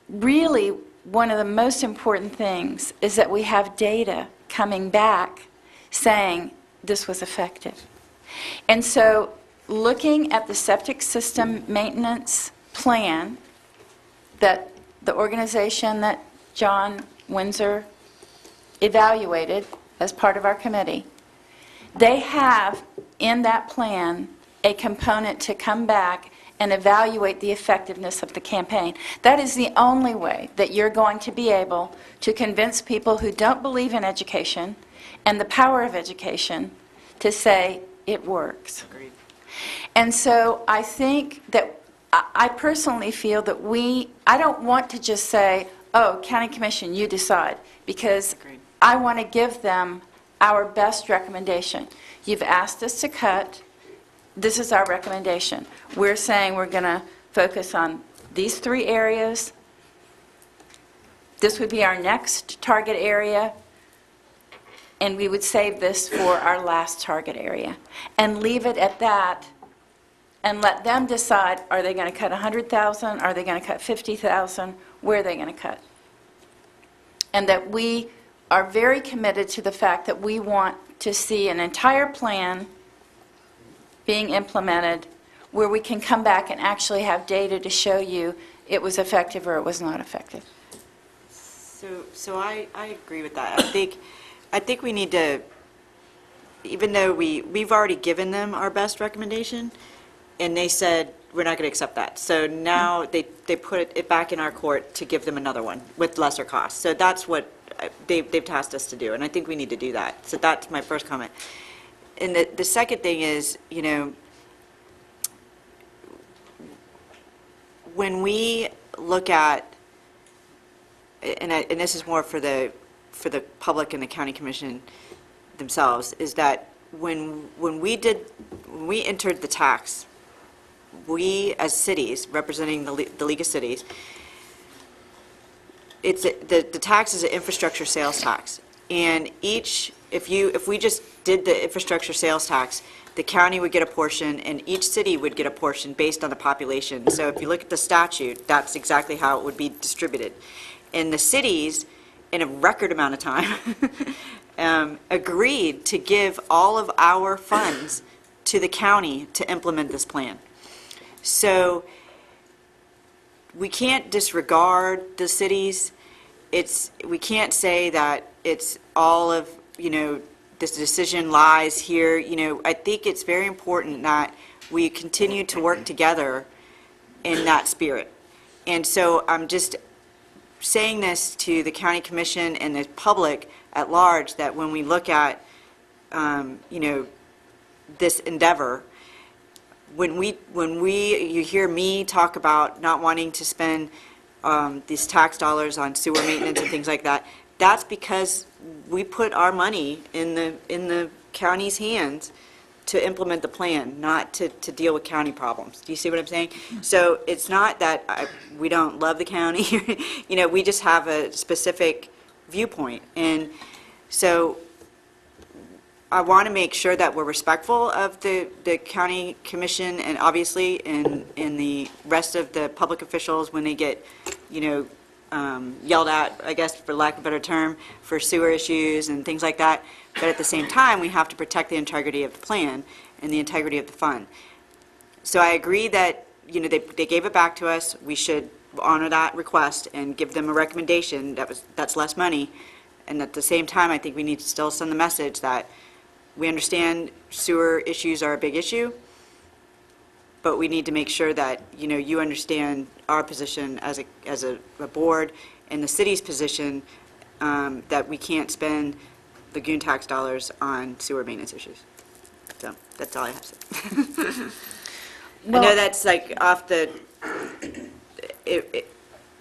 really one of the most important things is that we have data coming back saying this was effective. And so looking at the septic system maintenance plan that the organization that John Windsor evaluated as part of our committee, they have in that plan a component to come back and evaluate the effectiveness of the campaign. That is the only way that you're going to be able to convince people who don't believe in education and the power of education to say it works. Agreed. And so I think that I personally feel that I don't want to just say, oh, County Commission, you decide, because I want to give them our best recommendation. You've asked us to cut. This is our recommendation. We're saying we're going to focus on these 3 areas. This would be our next target area, and we would save this for our last target area and leave it at that and let them decide, are they going to cut 100,000? Are they going to cut 50,000? Where are they going to cut? And that we are very committed to the fact that we want to see an entire plan being implemented where we can come back and actually have data to show you it was effective or it was not effective. So I agree with that. I think we need to, even though we've already given them our best recommendation, and they said we're not going to accept that. So now they put it back in our court to give them another one with lesser cost. So that's what they've tasked us to do, and I think we need to do that. So that's my first comment. And the second thing is, when we look at, and this is more for the public and the county commission themselves, is that when we entered the tax, we as cities representing the League of Cities, the tax is an infrastructure sales tax, and if we just did the infrastructure sales tax, the county would get a portion and each city would get a portion based on the population. So if you look at the statute, that's exactly how it would be distributed. And the cities, in a record amount of time, agreed to give all of our funds to the county to implement this plan. So we can't disregard the cities. We can't say that it's all of, this decision lies here. I think it's very important that we continue to work together in that spirit. And so I'm just saying this to the county commission and the public at large, that when we look at, this endeavor, when you hear me talk about not wanting to spend these tax dollars on sewer maintenance and things like that, that's because we put our money in the county's hands to implement the plan, not to deal with county problems. Do you see what I'm saying? So it's not that we don't love the county. We just have a specific viewpoint. And so I want to make sure that we're respectful of the county commission and obviously in the rest of the public officials when they get, yelled at, I guess, for lack of a better term, for sewer issues and things like that. But at the same time, we have to protect the integrity of the plan and the integrity of the fund. So I agree that, they gave it back to us. We should honor that request and give them a recommendation that's less money. And at the same time, I think we need to still send the message that we understand sewer issues are a big issue, but we need to make sure that, you understand our position as a board and the city's position, that we can't spend Lagoon tax dollars on sewer maintenance issues. So that's all I have to say. I know that's like off the,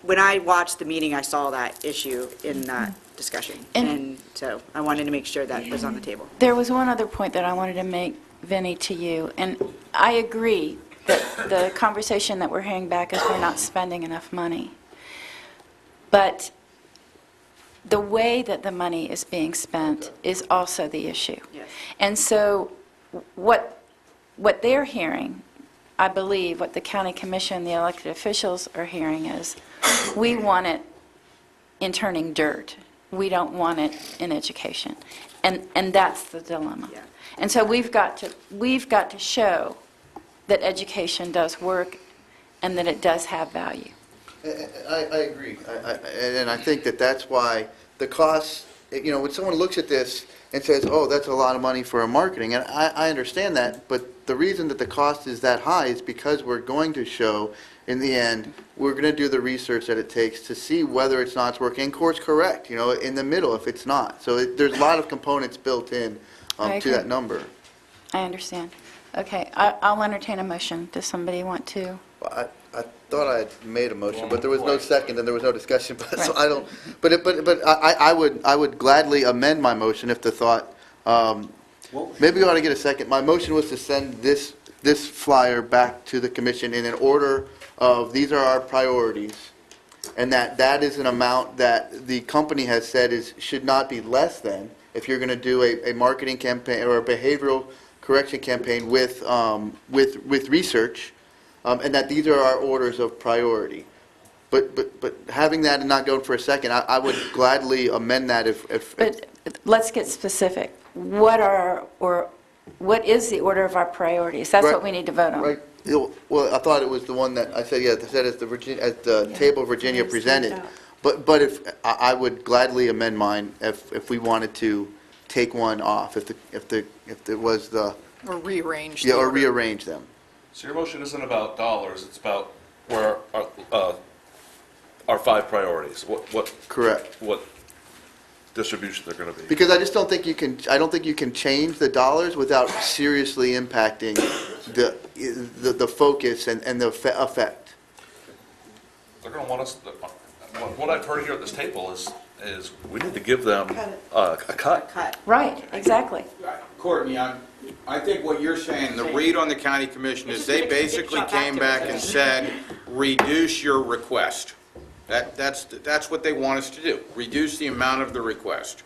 when I watched the meeting, I saw that issue in that discussion. And so I wanted to make sure that was on the table. There was one other point that I wanted to make, Vinnie, to you, and I agree that the conversation that we're hearing back is we're not spending enough money. But the way that the money is being spent is also the issue. Yes. And so what they're hearing, I believe, what the county commission, the elected officials are hearing is, we want it in turning dirt. We don't want it in education. And that's the dilemma. Yeah. And so we've got to show that education does work and that it does have value. I agree. And I think that that's why the costs, when someone looks at this and says, oh, that's a lot of money for our marketing, and I understand that, but the reason that the cost is that high is because we're going to show, in the end, we're going to do the research that it takes to see whether it's not working, and course correct, in the middle if it's not. So there's a lot of components built in I to agree. that number. I understand. Okay, I'll entertain a motion. Does somebody want to? Well, I thought I had made a motion, but there was no second and there was no discussion. But so I don't. But I would gladly amend my motion if the thought. Maybe we ought to get a second. My motion was to send this flyer back to the commission in an order of these are our priorities, and that is an amount that the company has said should not be less than if you're going to do a marketing campaign or a behavioral correction campaign with research. And that these are our orders of priority. But having that and not going for a second, I would gladly amend that if. But let's get specific. What is the order of our priorities? That's Right. what we need to vote on. Right. Well, I thought it was the one that I said, I said as the table Virginia presented. But if, I would gladly amend mine if we wanted to take one off, if it was the. Or rearrange. Yeah, or rearrange them. So your motion isn't about dollars, it's about where our 5 priorities, what Correct. What distribution they're going to be. Because I just don't think you can change the dollars without seriously impacting the focus and the effect. They're going to want us, what I've heard here at this table is we need to give them a cut. Right, exactly. Courtney, I think what you're saying, the read on the county commission is they basically came back and said, reduce your request. That's what they want us to do, reduce the amount of the request.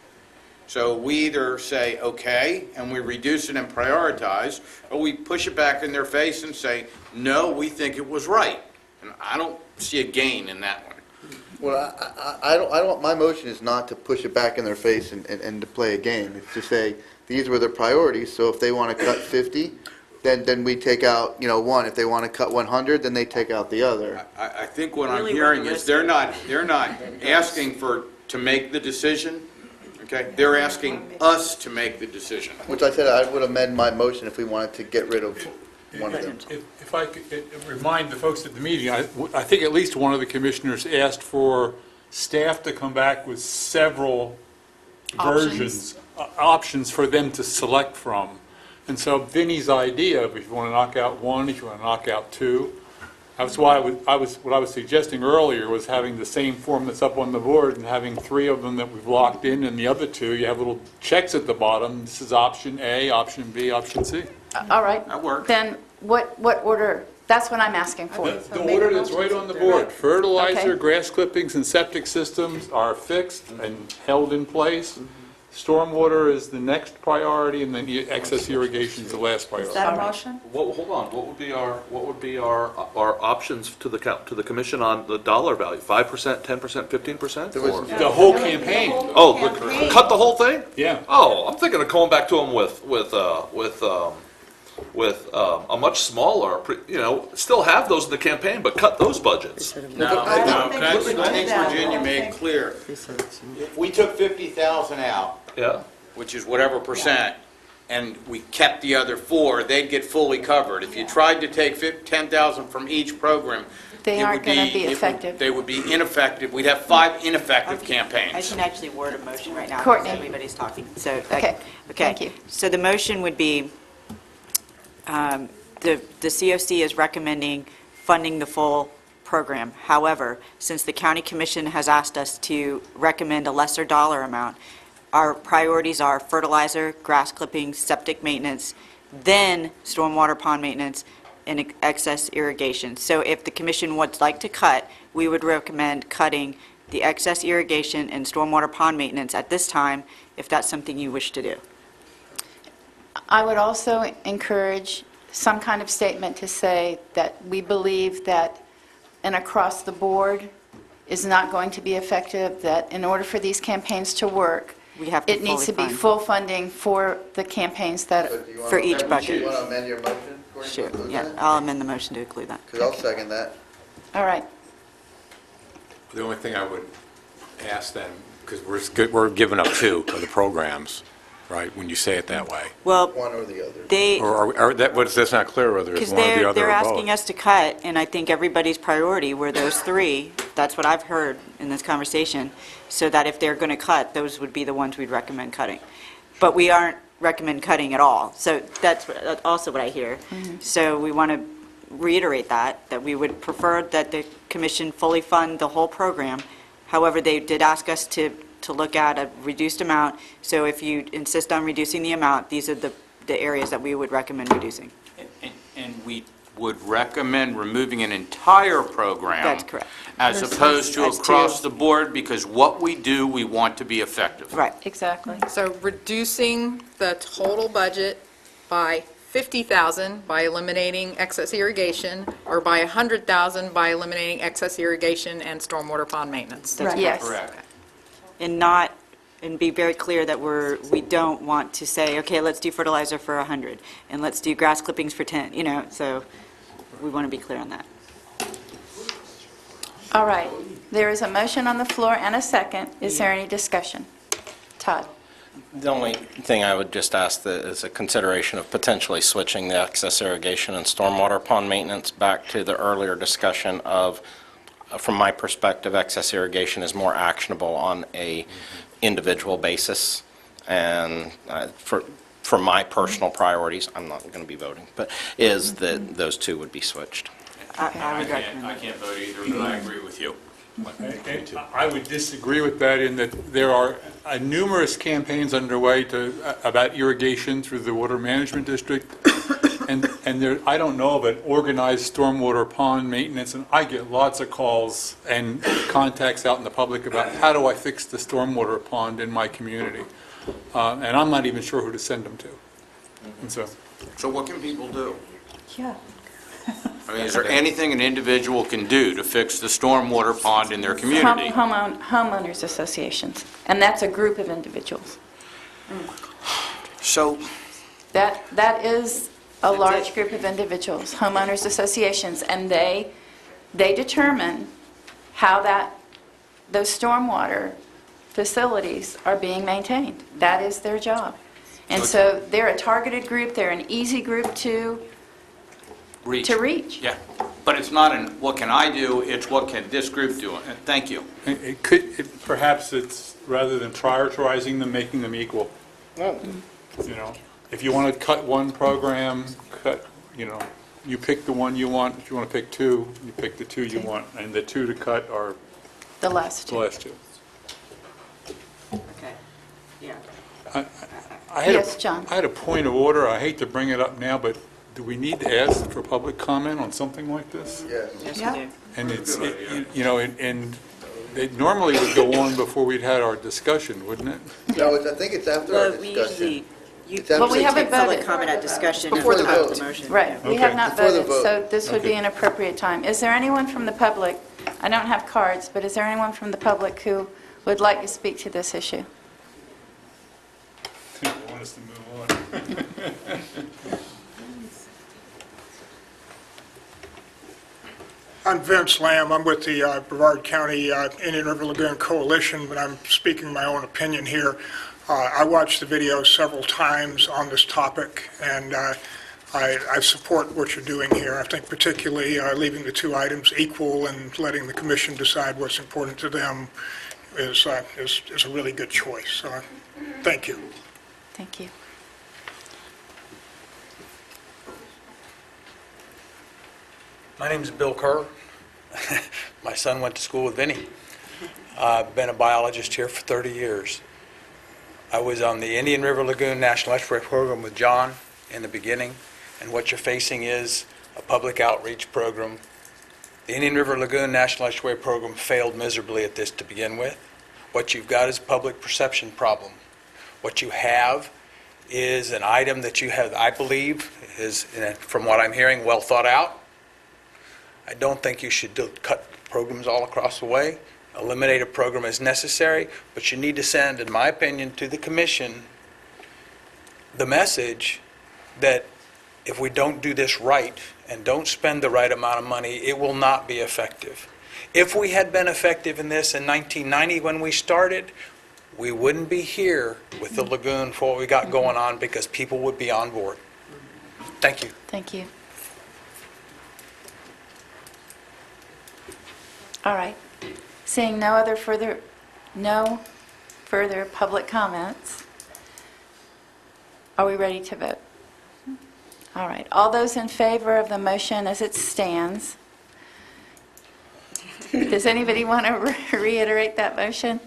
So we either say, okay, and we reduce it and prioritize, or we push it back in their face and say, no, we think it was right. And I don't see a gain in that one. Well, I don't. My motion is not to push it back in their face and to play a game. It's to say these were the priorities. So if they want to cut 50, then we take out one. If they want to cut 100, then they take out the other. I think what I'm hearing is they're not asking to make the decision. Okay, they're asking us to make the decision. Which I said I would amend my motion if we wanted to get rid of one of them. If I could remind the folks at the meeting, I think at least one of the commissioners asked for staff to come back with several versions, options for them to select from. And so Vinnie's idea, if you want to knock out one, if you want to knock out two, that's why what I was suggesting earlier was having the same form that's up on the board and having 3 of them that we've locked in, and the other 2, you have little checks at the bottom. This is option A, option B, option C. All right. That works. Then what order? That's what I'm asking for. The order that's right on the board, fertilizer, Okay. grass clippings, and septic systems are fixed and held in place. Stormwater is the next priority, and then excess irrigation is the last priority. Is that a motion? Hold on, what would be our options to the commission on the dollar value? 5%, 10%, 15%? The whole campaign. Oh, cut the whole thing? Yeah. Oh, I'm thinking of going back to them with a much smaller, still have those in the campaign, but cut those budgets. No, I think Virginia made clear. If we took 50,000 out, Yeah. which is whatever percent, and we kept the other 4, they'd get fully covered. If you tried to take 10,000 from each program, They aren't going to be effective. They would be ineffective. We'd have 5 ineffective I campaigns. can actually word a motion right now. Courtney. Because everybody's talking. So, Okay. Thank you. So the motion would be, the COC is recommending funding the full program. However, since the county commission has asked us to recommend a lesser dollar amount, our priorities are fertilizer, grass clippings, septic maintenance, then stormwater pond maintenance, and excess irrigation. So if the commission would like to cut, we would recommend cutting the excess irrigation and stormwater pond maintenance at this time, if that's something you wish to do. I would also encourage some kind of statement to say that we believe that an across-the-board is not going to be effective, that in order for these campaigns to work, We have to it needs to fully be fund. full funding for the campaigns that, For each bucket. Do you want to amend your motion? Sure, yeah, I'll amend the motion to include that. Because I'll second that. All right. The only thing I would ask then, because we're giving up 2 of the programs, right, when you say it that way. Well, One or the other. they, That's not clear whether it's because one or the other they're or both. asking us to cut, and I think everybody's priority were those 3. That's what I've heard in this conversation, so that if they're going to cut, those would be the ones we'd recommend cutting. But we aren't recommend cutting at all, so that's also what I hear. So we want to reiterate that we would prefer that the commission fully fund the whole program. However, they did ask us to look at a reduced amount, so if you insist on reducing the amount, these are the areas that we would recommend reducing. And we would recommend removing an entire program. That's correct. As opposed to As across to- the board, because what we do, we want to be effective. Right. Exactly. So reducing the total budget by 50,000 by eliminating excess irrigation, or by 100,000 by eliminating excess irrigation and stormwater pond maintenance. That's Yes. Correct. And be very clear that we don't want to say, okay, let's do fertilizer for 100, and let's do grass clippings for 10, so we want to be clear on that. All right. There is a motion on the floor and a second. Is there any discussion? Todd? The only thing I would just ask is a consideration of potentially switching the excess irrigation and stormwater pond maintenance back to the earlier discussion of, from my perspective, excess irrigation is more actionable on a individual basis. And for my personal priorities, I'm not going to be voting, but is that those 2 would be switched. I would recommend I that. can't vote either, but I agree with you. I would disagree with that in that there are numerous campaigns underway about irrigation through the Water Management District, and there, I don't know of an organized stormwater pond maintenance, and I get lots of calls and contacts out in the public about how do I fix the stormwater pond in my community, and I'm not even sure who to send them to. And So what can people do? Yeah. I mean, is there anything an individual can do to fix the stormwater pond in their community? Homeowners associations, and that's a group of individuals. So, That is a large group of individuals, homeowners associations, and they determine how those stormwater facilities are being maintained. That is their job. And so they're a targeted group, they're an easy group to reach. Yeah, but it's not an, what can I do, it's what can this group do. Thank you. perhaps it's, rather than prioritizing them, making them equal. If you want to cut one program, you pick the one you want. If you want to pick 2, you pick the 2 you want, and the 2 to cut are the last 2. the last 2. Okay, yeah. Yes, John. I had a point of order. I hate to bring it up now, but do we need to ask for public comment on something like this? Yes. Yes, Yeah. we do. And it's, and it normally would go on before we'd had our discussion, wouldn't it? No, I think it's after our Well, we discussion. usually, It's Well, we after- haven't take public voted. comment at discussion Before and the vote vote. the motion. Right, we Okay. have not Before the voted, so vote. this would be Okay. an appropriate time. Is there anyone from the public, I don't have cards, but is there anyone from the public who would like to speak to this issue? I want us to move on. I'm Vince Lamb. I'm with the Brevard County Indian River Lagoon Coalition, but I'm speaking my own opinion here. I watched the video several times on this topic, and I support what you're doing here. I think particularly leaving the 2 items equal and letting the commission decide what's important to them is a really good choice. So, thank you. Thank you. My name is Bill Kerr. My son went to school with Vinny. I've been a biologist here for 30 years. I was on the Indian River Lagoon National Estuary Program with John in the beginning, and what you're facing is a public outreach program. The Indian River Lagoon National Estuary Program failed miserably at this to begin with. What you've got is a public perception problem. What you have is an item that you have, I believe, is, from what I'm hearing, well thought out. I don't think you should cut programs all across the way. Eliminate a program as necessary, but you need to send, in my opinion, to the commission the message that if we don't do this right and don't spend the right amount of money, it will not be effective. If we had been effective in this in 1990 when we started, we wouldn't be here with the lagoon for what we got going on, because people would be on board. Thank you. Thank you. All right. Seeing no further public comments, are we ready to vote? All right. All those in favor of the motion as it stands? Does anybody want to reiterate that motion?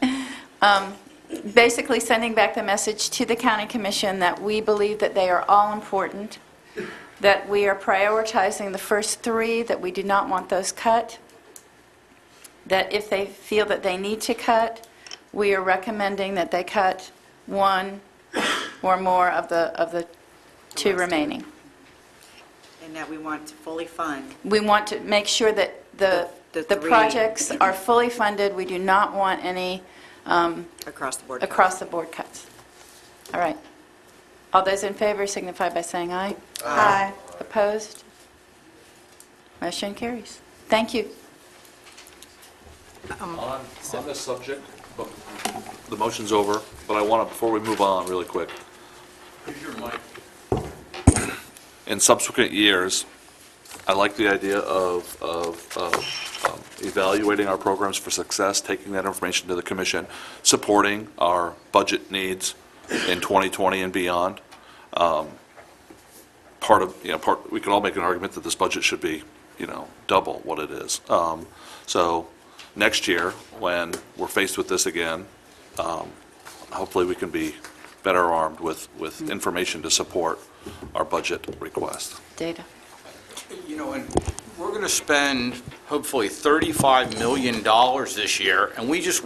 Basically sending back the message to the county commission that we believe that they are all important, that we are prioritizing the first three, that we do not want those cut, that if they feel that they need to cut, we are recommending that they cut one or more of the two remaining. And that we want to fully fund. We want to make sure that the three- projects are fully funded. We do not want any across the board cuts. All right. All those in favor signify by saying aye. Aye. Opposed? Motion carries. Thank you. On this subject, the motion's over, but I want to, before we move on really quick, in subsequent years, I like the idea of evaluating our programs for success, taking that information to the commission, supporting our budget needs in 2020 and beyond. We can all make an argument that this budget should be, double what it is. So next year, when we're faced with this again, hopefully we can be better armed with information to support our budget request. Data. And we're going to spend hopefully $35 million this year, and we just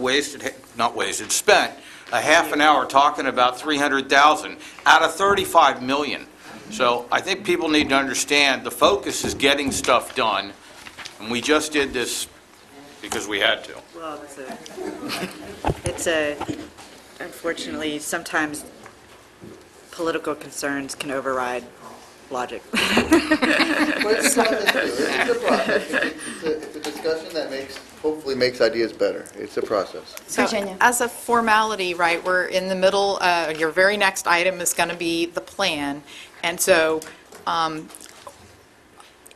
spent a half an hour talking about $300,000 out of $35 million. So I think people need to understand the focus is getting stuff done, and we just did this because we had to. Well, unfortunately, sometimes political concerns can override logic. It's a process. It's a discussion that hopefully makes ideas better. It's a process. So, as a formality, right, we're in the middle, your very next item is going to be the plan. And so,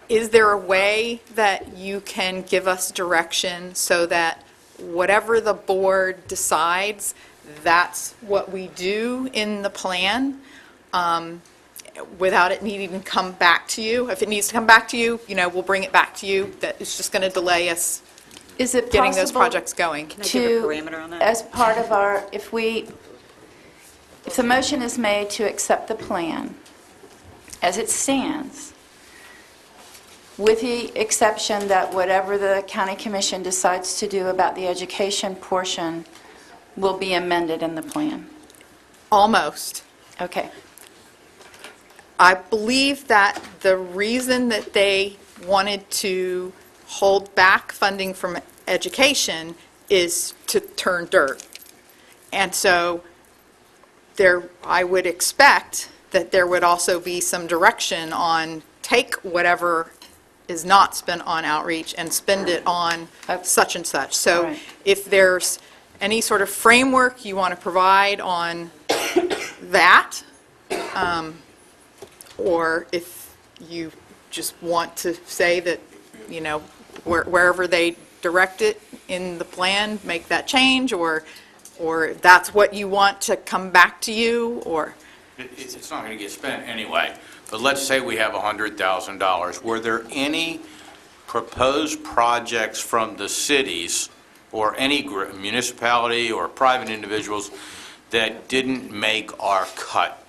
is there a way that you can give us direction so that whatever the board decides, that's what we do in the plan, without it needing to come back to you? If it needs to come back to you, we'll bring it back to you. That it's just going to delay us getting those projects going. Can I give a parameter on that? As part of our, if the motion is made to accept the plan as it stands, with the exception that whatever the county commission decides to do about the education portion will be amended in the plan. Almost. Okay. I believe that the reason that they wanted to hold back funding from education is to turn dirt. And so I would expect that there would also be some direction on take whatever is not spent on outreach and spend it on such and such. So Right. if there's any sort of framework you want to provide on that, or if you just want to say that, wherever they direct it in the plan, make that change, or that's what you want to come back to you, or... It's not going to get spent anyway, but let's say we have $100,000. Were there any proposed projects from the cities or any municipality or private individuals that didn't make our cut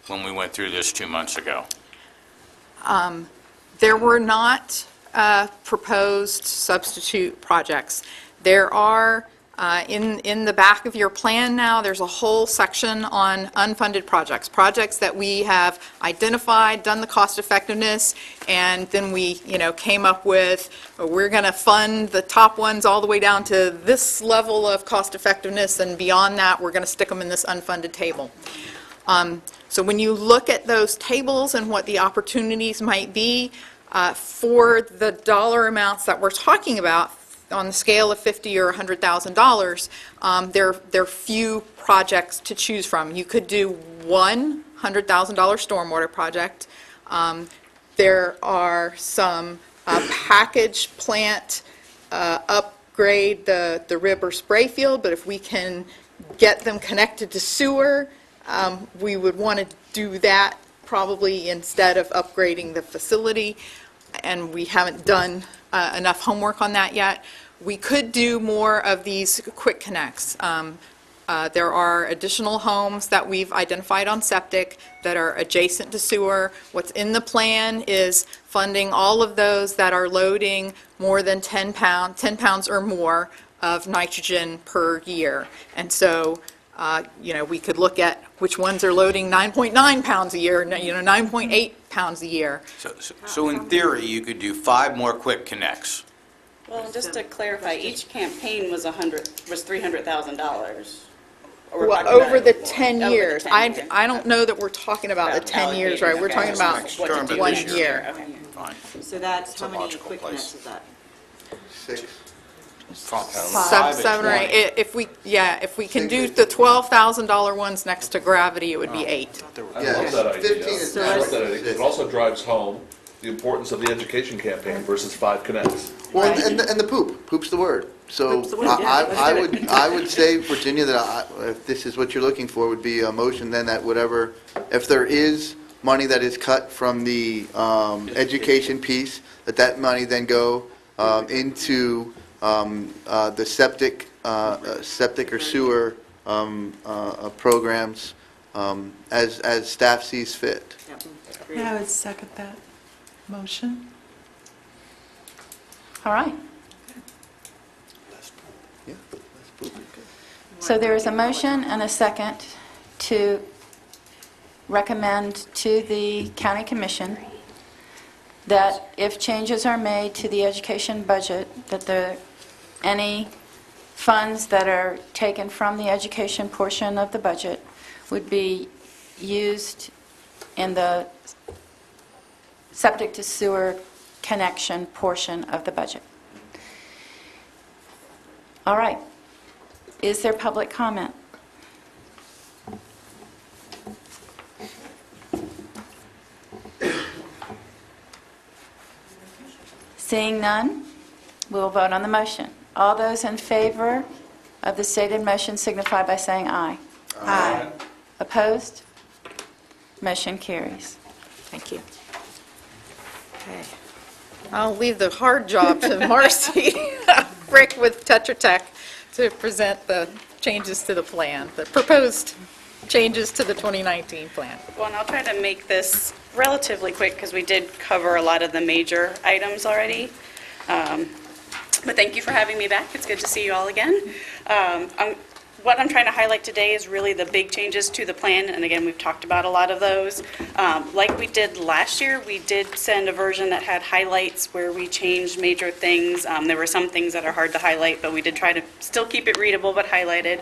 when we went through this 2 months ago? There were not proposed substitute projects. There are, in the back of your plan now, there's a whole section on unfunded projects, projects that we have identified, done the cost effectiveness, and then we, came up with, we're going to fund the top ones all the way down to this level of cost effectiveness, and beyond that, we're going to stick them in this unfunded table. So when you look at those tables and what the opportunities might be for the dollar amounts that we're talking about, on the scale of $50,000 or $100,000, there are few projects to choose from. You could do one $100,000 stormwater project. There are some package plant upgrade the river spray field, but if we can get them connected to sewer, we would want to do that probably instead of upgrading the facility, and we haven't done enough homework on that yet. We could do more of these quick connects. There are additional homes that we've identified on septic that are adjacent to sewer. What's in the plan is funding all of those that are loading more than 10 pounds or more of nitrogen per year. And so, we could look at which ones are loading 9.9 pounds a year, 9.8 pounds a year. So in theory, you could do 5 more quick connects. Well, just to clarify, each campaign was $300,000. Well, over the 10 years. I don't know that we're talking about the 10 years, right? We're talking about 1 year. Fine. So that's, how many quick connects is that? 6. 7 or 8. If we can do the $12,000 ones next to gravity, it would be 8. I love that idea. 15 is I love that idea, 'cause it also drives home the importance of the education campaign versus 5 connects. Well, and the poop. Poop's the word. So Poop's the word, yeah. I would say, Virginia, that if this is what you're looking for, would be a motion then that whatever, if there is money that is cut from the education piece, that money then go into the septic or sewer programs as staff sees fit. Yeah, I would second that motion. All right. So there is a motion and a second to recommend to the county commission that if changes are made to the education budget, that any funds that are taken from the education portion of the budget would be used in the septic to sewer connection portion of the budget. All right. Is there public comment? Seeing none, we will vote on the motion. All those in favor of the stated motion signify by saying aye. Aye. Opposed? Motion carries. Thank you. Okay. I'll leave the hard job to Marcy Frick with Tetra Tech to present the changes to the plan, the proposed changes to the 2019 plan. Well, and I'll try to make this relatively quick because we did cover a lot of the major items already. But thank you for having me back. It's good to see you all again. What I'm trying to highlight today is really the big changes to the plan, and again, we've talked about a lot of those. Like we did last year, we did send a version that had highlights where we changed major things. There were some things that are hard to highlight, but we did try to still keep it readable but highlighted.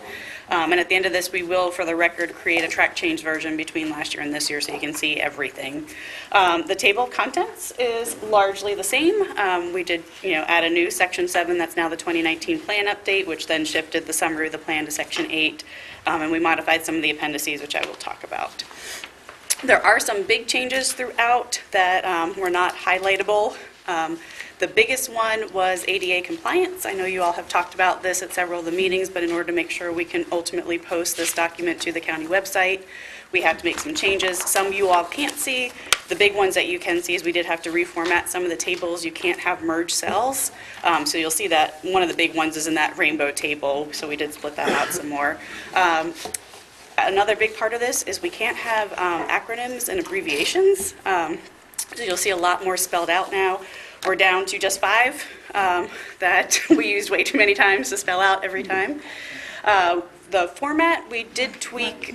And at the end of this, we will, for the record, create a track change version between last year and this year so you can see everything. The table of contents is largely the same. We did, add a new Section 7, that's now the 2019 plan update, which then shifted the summary of the plan to Section 8. And we modified some of the appendices, which I will talk about. There are some big changes throughout that were not highlightable. The biggest one was ADA compliance. I know you all have talked about this at several of the meetings, but in order to make sure we can ultimately post this document to the county website, we have to make some changes. Some you all can't see. The big ones that you can see is we did have to reformat some of the tables. You can't have merged cells. So you'll see that one of the big ones is in that rainbow table, so we did split that out some more. Another big part of this is we can't have acronyms and abbreviations. So you'll see a lot more spelled out now. We're down to just 5 that we used way too many times to spell out every time. The format, we did tweak.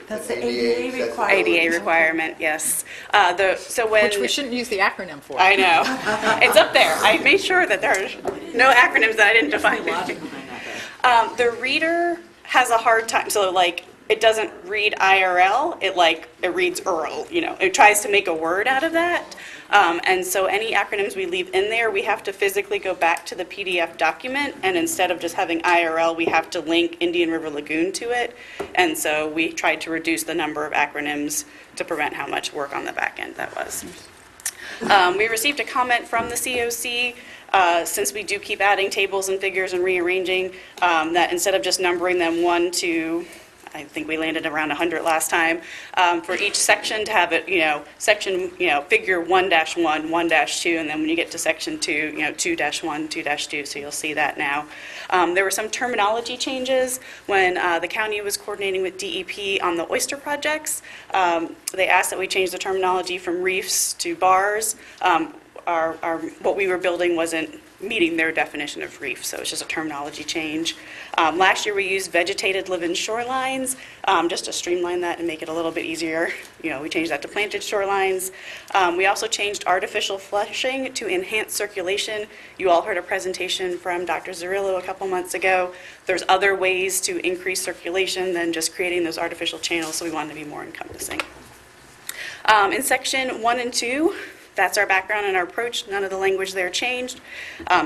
That's the ADA requirement. ADA requirement, yes. Which we shouldn't use the acronym for. I know. It's up there. I made sure that there are no acronyms that I didn't define. The reader has a hard time. So like it doesn't read IRL, it reads URL, it tries to make a word out of that. And so any acronyms we leave in there, we have to physically go back to the PDF document, and instead of just having IRL, we have to link Indian River Lagoon to it. And so we tried to reduce the number of acronyms to prevent how much work on the back end that was. We received a comment from the COC, since we do keep adding tables and figures and rearranging, that instead of just numbering them 1 to, I think we landed around 100 last time, for each section to have it, section, figure 1-1, 1-2, and then when you get to section 2, 2-1, 2-2, so you'll see that now. There were some terminology changes when the county was coordinating with DEP on the oyster projects. They asked that we change the terminology from reefs to bars. What we were building wasn't meeting their definition of reef, so it's just a terminology change. Last year we used vegetated live-in shorelines, just to streamline that and make it a little bit easier. We changed that to planted shorelines. We also changed artificial flushing to enhance circulation. You all heard a presentation from Dr. Zerillo a couple months ago. There's other ways to increase circulation than just creating those artificial channels, so we wanted to be more encompassing. In section 1 and 2, that's our background and our approach. None of the language there changed.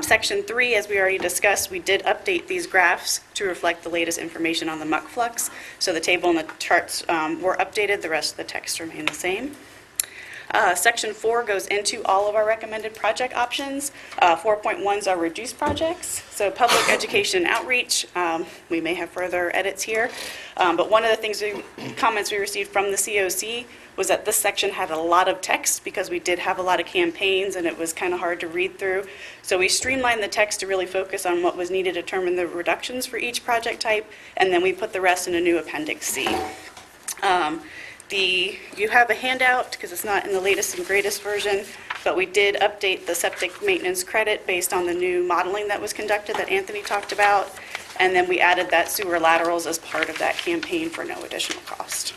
Section 3, as we already discussed, we did update these graphs to reflect the latest information on the Muck Flux. So the table and the charts were updated. The rest of the text remained the same. Section 4 goes into all of our recommended project options. 4.1 is our reduced projects. So public education and outreach, we may have further edits here. But one of the comments we received from the COC was that this section had a lot of text because we did have a lot of campaigns and it was kind of hard to read through. So we streamlined the text to really focus on what was needed to determine the reductions for each project type, and then we put the rest in a new Appendix C. You have a handout because it's not in the latest and greatest version, but we did update the septic maintenance credit based on the new modeling that was conducted that Anthony talked about, and then we added that sewer laterals as part of that campaign for no additional cost.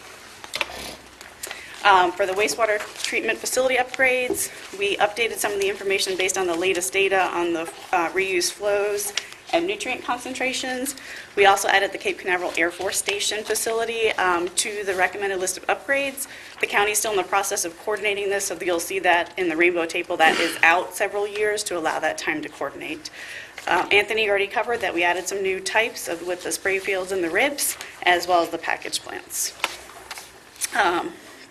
For the wastewater treatment facility upgrades, we updated some of the information based on the latest data on the reuse flows and nutrient concentrations. We also added the Cape Canaveral Air Force Station facility to the recommended list of upgrades. The county is still in the process of coordinating this, so you'll see that in the rainbow table that is out several years to allow that time to coordinate. Anthony already covered that we added some new types with the spray fields and the ribs, as well as the package plants.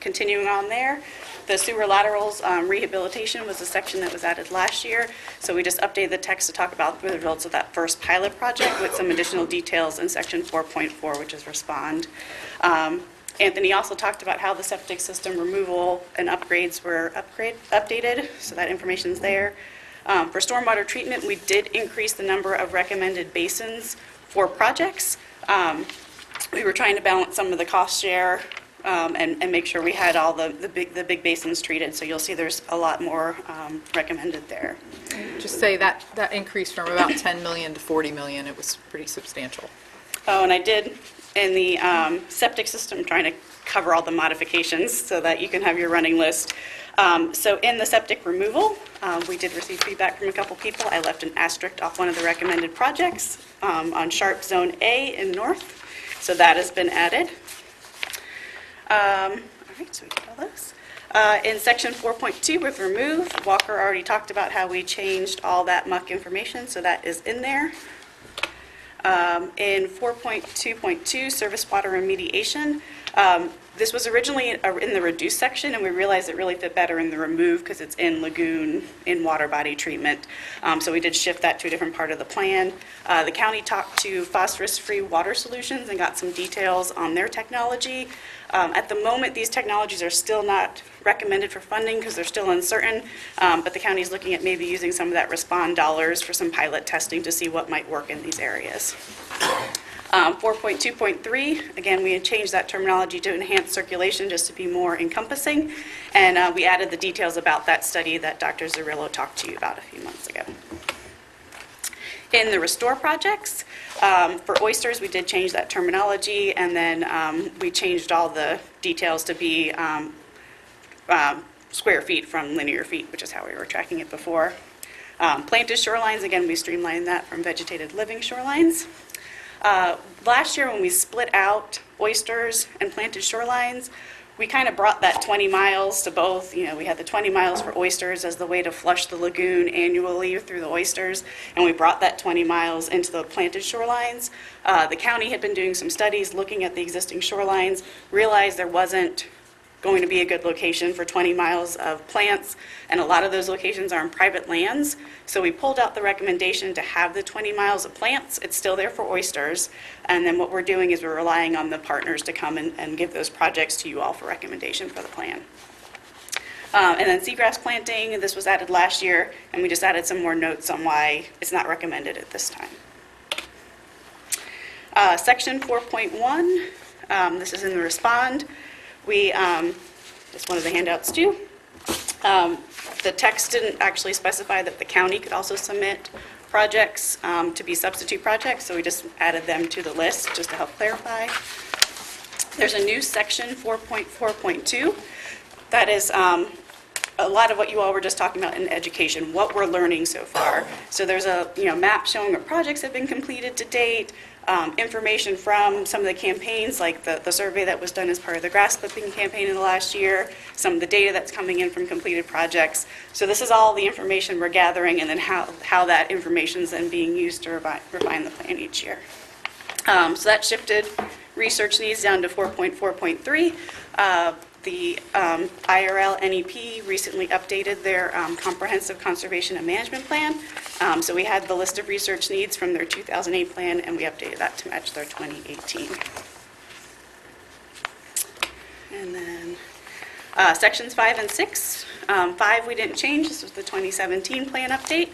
Continuing on there, the sewer laterals rehabilitation was a section that was added last year, so we just updated the text to talk about the results of that first pilot project with some additional details in section 4.4, which is respond. Anthony also talked about how the septic system removal and upgrades were updated, so that information's there. For stormwater treatment, we did increase the number of recommended basins for projects. We were trying to balance some of the cost share and make sure we had all the big basins treated. So you'll see there's a lot more recommended there. Just say that increase from about 10 million to 40 million, it was pretty substantial. Oh, and I did, in the septic system, trying to cover all the modifications so that you can have your running list. So in the septic removal, we did receive feedback from a couple people. I left an asterisk off one of the recommended projects on Sharp Zone A in North. So that has been added. All right, so we did all those. In section 4.2 with remove, Walker already talked about how we changed all that muck information, so that is in there. In 4.2.2, surface water remediation, this was originally in the reduced section, and we realized it really fit better in the remove because it's in Lagoon, in water body treatment. So we did shift that to a different part of the plan. The county talked to phosphorus-free water solutions and got some details on their technology. At the moment, these technologies are still not recommended for funding because they're still uncertain, but the county is looking at maybe using some of that respond dollars for some pilot testing to see what might work in these areas. 4.2.3, again, we had changed that terminology to enhance circulation just to be more encompassing, and we added the details about that study that Dr. Zerillo talked to you about a few months ago. In the restore projects, for oysters, we did change that terminology, and then we changed all the details to be square feet from linear feet, which is how we were tracking it before. Planted shorelines, again, we streamlined that from vegetated living shorelines. Last year when we split out oysters and planted shorelines, we kind of brought that 20 miles to both. We had the 20 miles for oysters as the way to flush the lagoon annually through the oysters, and we brought that 20 miles into the planted shorelines. The county had been doing some studies looking at the existing shorelines, realized there wasn't going to be a good location for 20 miles of plants, and a lot of those locations are on private lands. So we pulled out the recommendation to have the 20 miles of plants. It's still there for oysters, and then what we're doing is we're relying on the partners to come and give those projects to you all for recommendation for the plan. And then seagrass planting, this was added last year, and we just added some more notes on why it's not recommended at this time. Section 4.1, this is in the respond. It's one of the handouts too. The text didn't actually specify that the county could also submit projects to be substitute projects, so we just added them to the list just to help clarify. There's a new section 4.4.2 that is a lot of what you all were just talking about in education, what we're learning so far. So there's a map showing what projects have been completed to date, information from some of the campaigns, like the survey that was done as part of the grass clipping campaign in the last year, some of the data that's coming in from completed projects. So this is all the information we're gathering, and then how that information is then being used to refine the plan each year. So that shifted research needs down to 4.4.3. The IRL NEP recently updated their comprehensive conservation and management plan. So we had the list of research needs from their 2008 plan, and we updated that to match their 2018. And then sections 5 and 6. 5 we didn't change. This was the 2017 plan update.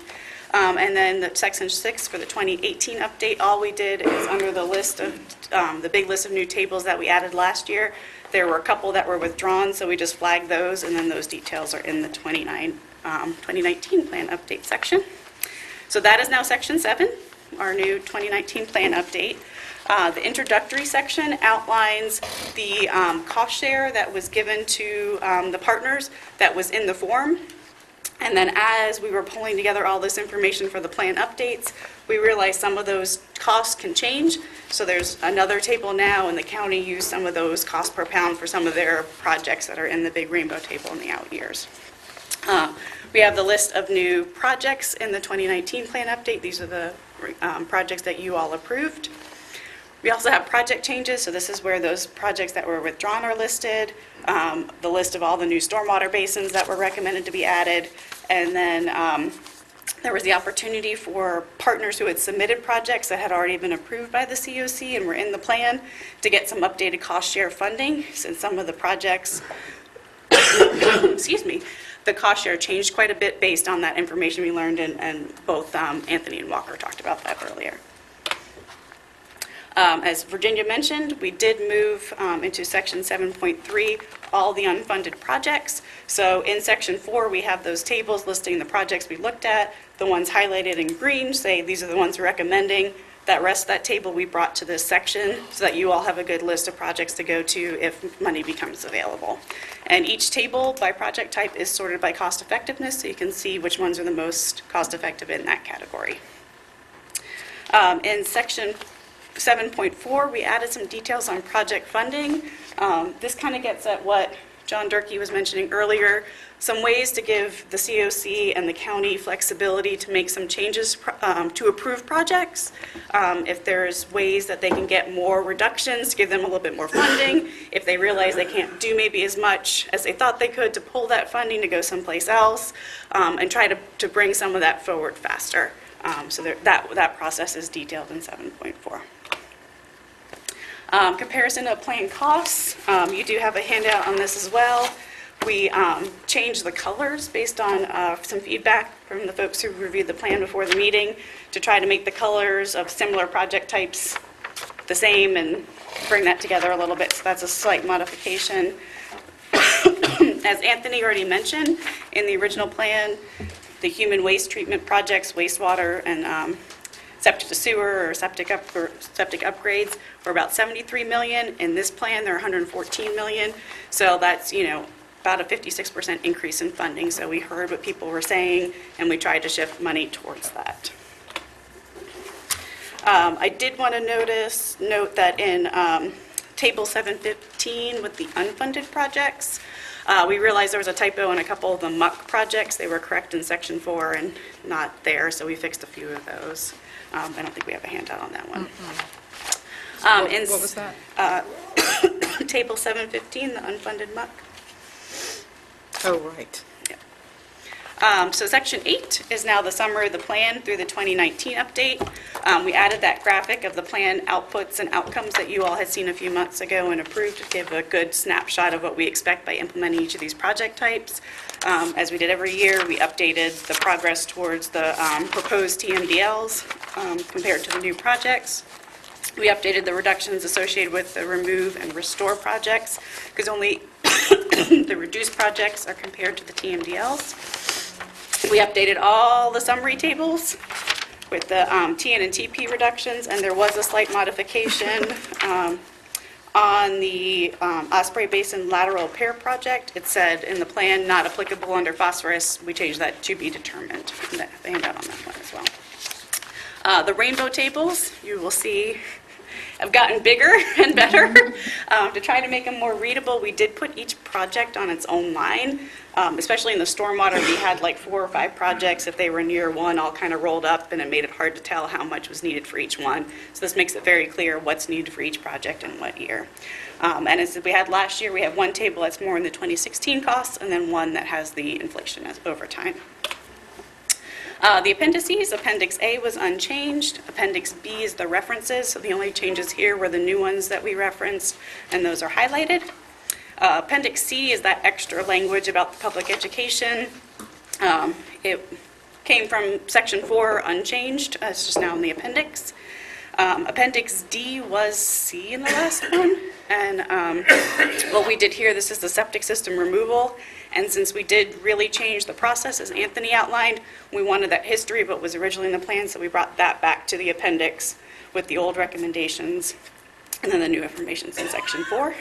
And then the section 6 for the 2018 update, all we did is under the list of the big list of new tables that we added last year, there were a couple that were withdrawn, so we just flagged those, and then those details are in the 2019 plan update section. So that is now section 7, our new 2019 plan update. The introductory section outlines the cost share that was given to the partners that was in the form. And then as we were pulling together all this information for the plan updates, we realized some of those costs can change. So there's another table now, and the county used some of those costs per pound for some of their projects that are in the big rainbow table in the out years. We have the list of new projects in the 2019 plan update. These are the projects that you all approved. We also have project changes, so this is where those projects that were withdrawn are listed, the list of all the new stormwater basins that were recommended to be added, and then there was the opportunity for partners who had submitted projects that had already been approved by the COC and were in the plan to get some updated cost share funding, since some of the projects, excuse me, the cost share changed quite a bit based on that information we learned, and both Anthony and Walker talked about that earlier. As Virginia mentioned, we did move into section 7.3 all the unfunded projects. So in section 4, we have those tables listing the projects we looked at. The ones highlighted in green say these are the ones we're recommending. That rest of that table we brought to this section so that you all have a good list of projects to go to if money becomes available. And each table by project type is sorted by cost effectiveness, so you can see which ones are the most cost effective in that category. In section 7.4, we added some details on project funding. This kind of gets at what John Durkee was mentioning earlier, some ways to give the COC and the county flexibility to make some changes to approve projects. If there's ways that they can get more reductions, to give them a little bit more funding. If they realize they can't do maybe as much as they thought they could, to pull that funding to go someplace else, and try to bring some of that forward faster. So that process is detailed in 7.4. Comparison of plan costs. You do have a handout on this as well. We changed the colors based on some feedback from the folks who reviewed the plan before the meeting to try to make the colors of similar project types the same and bring that together a little bit. So that's a slight modification. As Anthony already mentioned, in the original plan, the human waste treatment projects, wastewater and septic to sewer or septic upgrades were about $73 million. In this plan, they're $114 million. So that's, about a 56% increase in funding. So we heard what people were saying, and we tried to shift money towards that. I did want to note that in Table 715 with the unfunded projects, we realized there was a typo in a couple of the Muck projects. They were correct in Section 4 and not there, so we fixed a few of those. I don't think we have a handout on that one. What was that? Table 715, the unfunded Muck. Oh, right. So Section 8 is now the summary of the plan through the 2019 update. We added that graphic of the plan outputs and outcomes that you all had seen a few months ago and approved to give a good snapshot of what we expect by implementing each of these project types. As we did every year, we updated the progress towards the proposed TMDLs compared to the new projects. We updated the reductions associated with the remove and restore projects because only the reduced projects are compared to the TMDLs. We updated all the summary tables with the TN and TP reductions, and there was a slight modification on the Osprey Basin lateral repair project. It said in the plan, not applicable under phosphorus. We changed that to be determined. The handout on that one as well. The rainbow tables, you will see, have gotten bigger and better. To try to make them more readable, we did put each project on its own line. Especially in the stormwater, we had like 4 or 5 projects. If they were near one, all kind of rolled up, and it made it hard to tell how much was needed for each one. So this makes it very clear what's needed for each project and what year. And as we had last year, we have one table that's more in the 2016 costs, and then one that has the inflation as over time. The appendices, Appendix A was unchanged. Appendix B is the references, so the only changes here were the new ones that we referenced, and those are highlighted. Appendix C is that extra language about the public education. It came from Section 4 unchanged. It's just now in the appendix. Appendix D was C in the last one. And what we did here, this is the septic system removal. And since we did really change the process, as Anthony outlined, we wanted that history of what was originally in the plan, so we brought that back to the appendix with the old recommendations and then the new information in Section 4.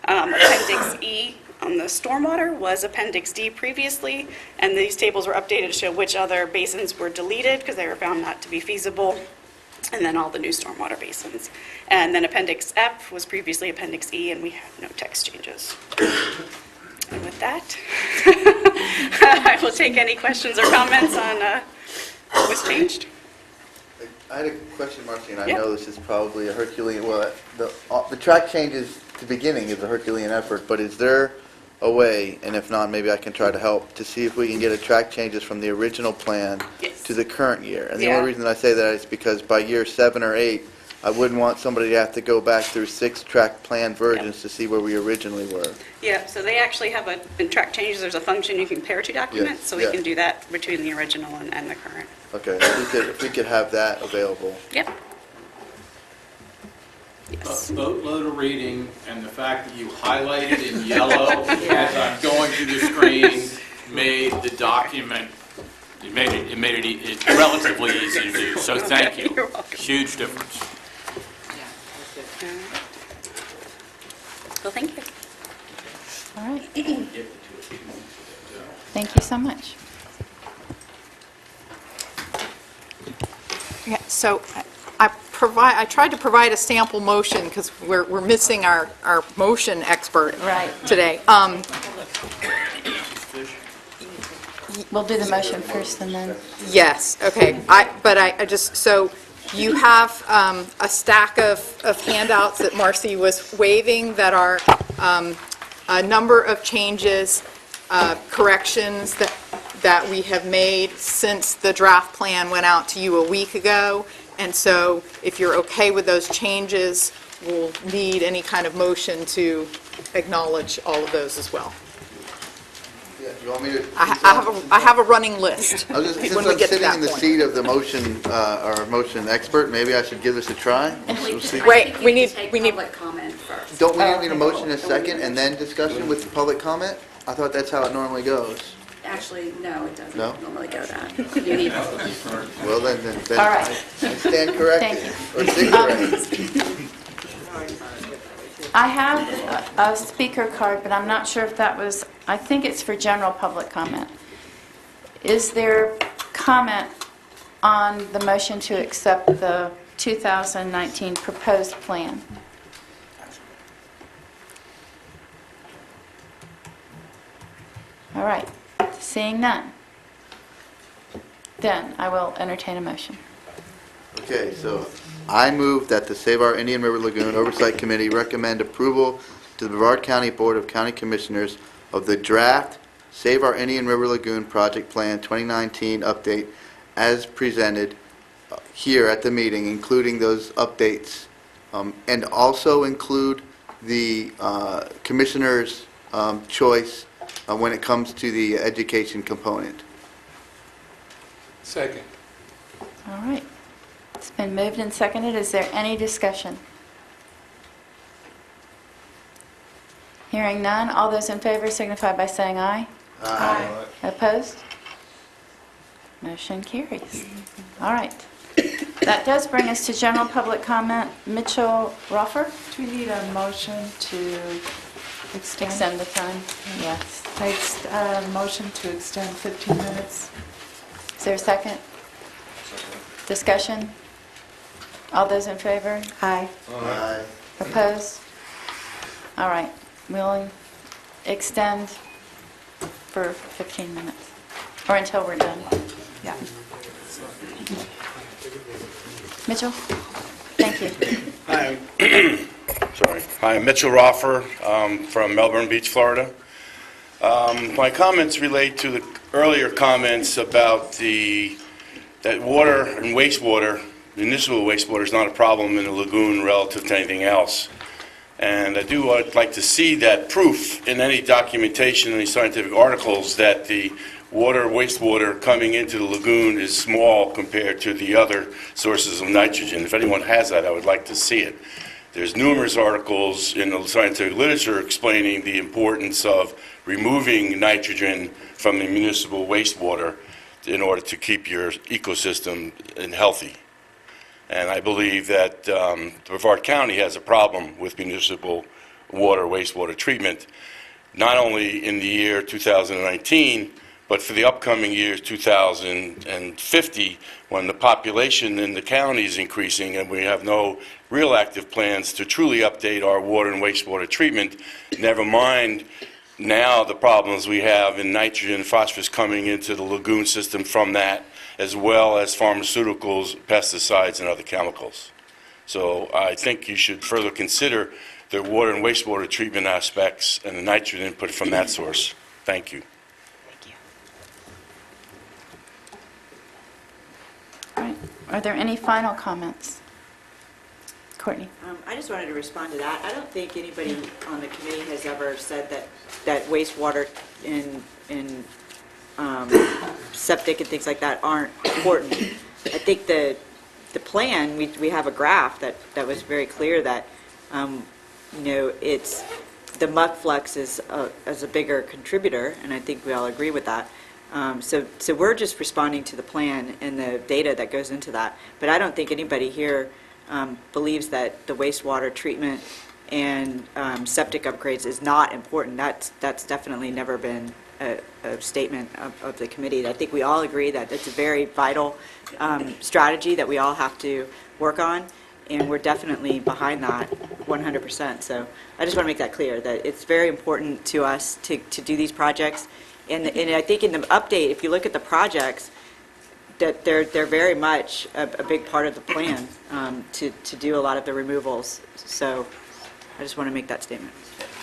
Appendix E on the stormwater was Appendix D previously, and these tables were updated to show which other basins were deleted because they were found not to be feasible, and then all the new stormwater basins. And then Appendix F was previously Appendix E, and we have no text changes. And with that, I will take any questions or comments on what was changed. I had a question, Marcy, and I know this is probably a Herculean, well, the track changes at the beginning is a Herculean effort, but is there a way, and if not, maybe I can try to help, to see if we can get a track changes from the original plan to the current year? And the only reason I say that is because by year 7 or 8, I wouldn't want somebody to have to go back through 6 track plan versions to see where we originally were. Yeah, so they actually have in track changes, there's a function you can compare 2 documents, so we can do that between the original and the current. Okay, if we could have that available. Yep. Yes. Boatload of reading, and the fact that you highlighted in yellow as I'm going through the screen made the document, it made it relatively easy to do. So thank you. You're welcome. Huge difference. Well, thank you. All right. Thank you so much. Yeah, so I tried to provide a sample motion because we're missing our motion expert today. We'll do the motion first and then. Yes, okay. So you have a stack of handouts that Marcy was waving that are a number of changes, corrections that we have made since the draft plan went out to you a week ago. And so if you're okay with those changes, we'll need any kind of motion to acknowledge all of those as well. Yeah, you want me to? I have a running list. I was just, since when we I'm get to sitting that in the point. seat of the motion, or motion expert, maybe I should give this a try? Wait, we need public comment first. Don't we need a motion in a second and then discussion with the public comment? I thought that's how it normally goes. Actually, no, it doesn't No? normally go that. You need Well, then All right. I stand corrected. Thank Or sit corrected. I have a speaker card, but I'm not sure if that was, I think it's for general public comment. Is there comment on the motion to accept the 2019 proposed plan? All right, seeing none. Then I will entertain a motion. Okay, so I move that the Save Our Indian River Lagoon Oversight Committee recommend approval to the Brevard County Board of County Commissioners of the draft Save Our Indian River Lagoon Project Plan 2019 update as presented here at the meeting, including those updates, and also include the commissioner's choice when it comes to the education component. Second. All right. It's been moved and seconded. Is there any discussion? Hearing none, all those in favor signify by saying aye. Aye. Opposed? Motion carries. All right. That does bring us to general public comment. Mitchell Roffer? Do we need a motion to Extend the time? Yes. Motion to extend 15 minutes. Is there a second? Discussion? All those in favor? Aye. Aye. Opposed? All right. We'll extend for 15 minutes, or until we're done. Yeah. Mitchell? Thank you. Hi, I'm Mitchell Roffer from Melbourne Beach, Florida. My comments relate to the earlier comments about that water and wastewater, municipal wastewater, is not a problem in the lagoon relative to anything else. And I'd like to see that proof in any documentation, any scientific articles, that the water, wastewater coming into the lagoon is small compared to the other sources of nitrogen. If anyone has that, I would like to see it. There's numerous articles in the scientific literature explaining the importance of removing nitrogen from the municipal wastewater in order to keep your ecosystem healthy. And I believe that Brevard County has a problem with municipal water, wastewater treatment, not only in the year 2019, but for the upcoming years 2050, when the population in the county is increasing and we have no real active plans to truly update our water and wastewater treatment, never mind now the problems we have in nitrogen and phosphorus coming into the lagoon system from that, as well as pharmaceuticals, pesticides, and other chemicals. So I think you should further consider the water and wastewater treatment aspects and the nitrogen input from that source. Thank you. All right. Are there any final comments? Courtney? I just wanted to respond to that. I don't think anybody on the committee has ever said that wastewater in septic and things like that aren't important. I think the plan, we have a graph that was very clear that, it's, the Muck Flux is a bigger contributor, and I think we all agree with that. So we're just responding to the plan and the data that goes into that. But I don't think anybody here believes that the wastewater treatment and septic upgrades is not important. That's definitely never been a statement of the committee. I think we all agree that it's a very vital strategy that we all have to work on, and we're definitely behind that 100%. So I just want to make that clear, that it's very important to us to do these projects. And I think in the update, if you look at the projects, that they're very much a big part of the plan to do a lot of the removals. So I just want to make that statement.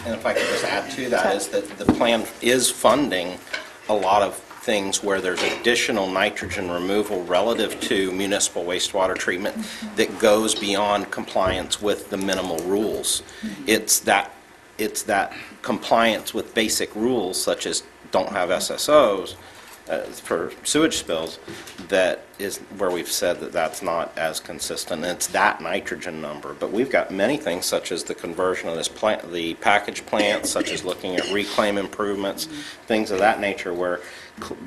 And if I could just add to that, is that the plan is funding a lot of things where there's additional nitrogen removal relative to municipal wastewater treatment that goes beyond compliance with the minimal rules. It's that compliance with basic rules, such as don't have SSOs for sewage spills, that is where we've said that that's not as consistent. It's that nitrogen number. But we've got many things, such as the conversion of this plant, the package plants, such as looking at reclaim improvements, things of that nature, where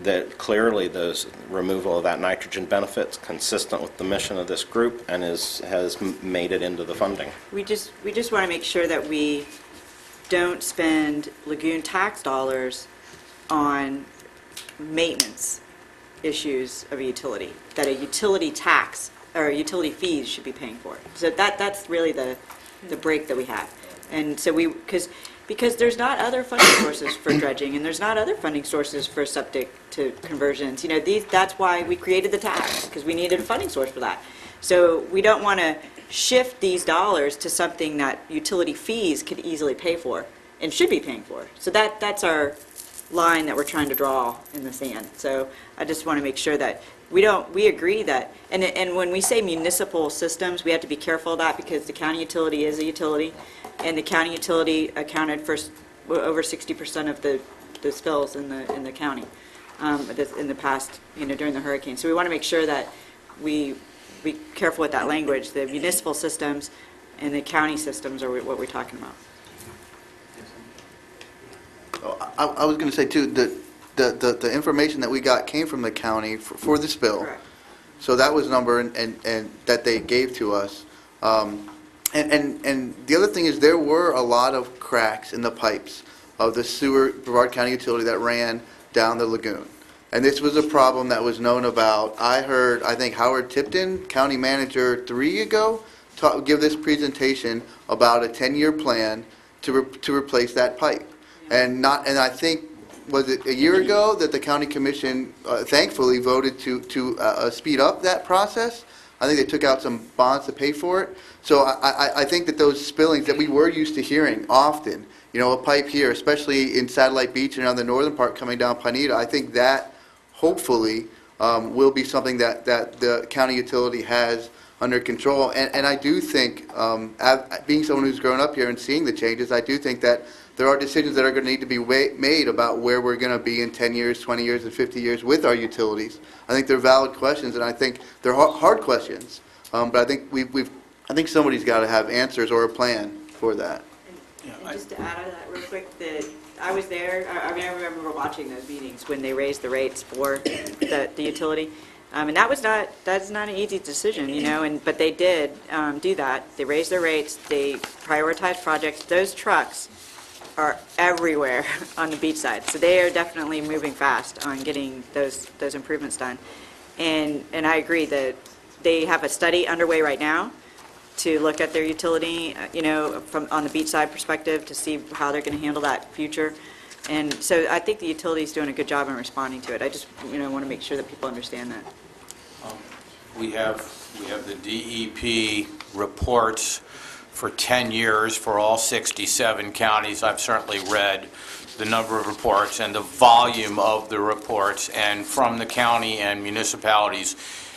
that clearly the removal of that nitrogen benefits consistent with the mission of this group and has made it into the funding. We just want to make sure that we don't spend lagoon tax dollars on maintenance issues of a utility, that a utility tax or utility fees should be paying for. So that's really the break that we have. And so because there's not other funding sources for dredging, and there's not other funding sources for septic to conversions. That's why we created the tax, because we needed a funding source for that. So we don't want to shift these dollars to something that utility fees could easily pay for and should be paying for. So that's our line that we're trying to draw in the sand. So I just want to make sure that we agree that, and when we say municipal systems, we have to be careful of that, because the county utility is a utility, and the county utility accounted for over 60% of the spills in the county in the past, during the hurricane. So we want to make sure that we be careful with that language. The municipal systems and the county systems are what we're talking about. I was going to say, too, the information that we got came from the county for the spill. Correct. So that was a number and that they gave to us. And the other thing is there were a lot of cracks in the pipes of the Brevard County utility that ran down the lagoon. And this was a problem that was known about. I think Howard Tipton, county manager 3 years ago, give this presentation about a 10-year plan to replace that pipe. And I think, was it a year ago that the county commission thankfully voted to speed up that process? I think they took out some bonds to pay for it. So I think that those spillings that we were used to hearing often, a pipe here, especially in Satellite Beach and on the northern part coming down Pineda, I think that hopefully will be something that the county utility has under control. And I do think, being someone who's grown up here and seeing the changes, I do think that there are decisions that are going to need to be made about where we're going to be in 10 years, 20 years, and 50 years with our utilities. I think they're valid questions, and I think they're hard questions. But I think I think somebody's got to have answers or a plan for that. And just to add on to that real quick, I was there. I remember watching those meetings when they raised the rates for the utility. And that's not an easy decision, but they did do that. They raised their rates. They prioritized projects. Those trucks are everywhere on the beach side. So they are definitely moving fast on getting those improvements done. And I agree that they have a study underway right now to look at their utility, from on the beach side perspective, to see how they're going to handle that future. And so I think the utility is doing a good job in responding to it. I just, want to make sure that people understand that. We have the DEP reports for 10 years for all 67 counties. I've certainly read the number of reports and the volume of the reports, and from the county and municipalities,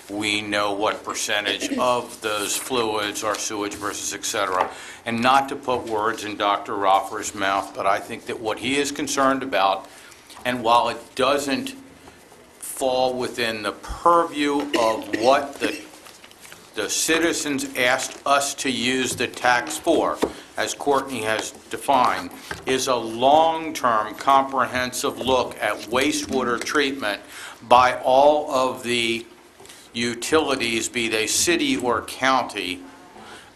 we know what percentage of those fluids are sewage versus et cetera. And not to put words in Dr. Roffer's mouth, but I think that what he is concerned about, and while it doesn't fall within the purview of what the citizens asked us to use the tax for, as Courtney has defined, is a long-term comprehensive look at wastewater treatment by all of the utilities, be they city or county,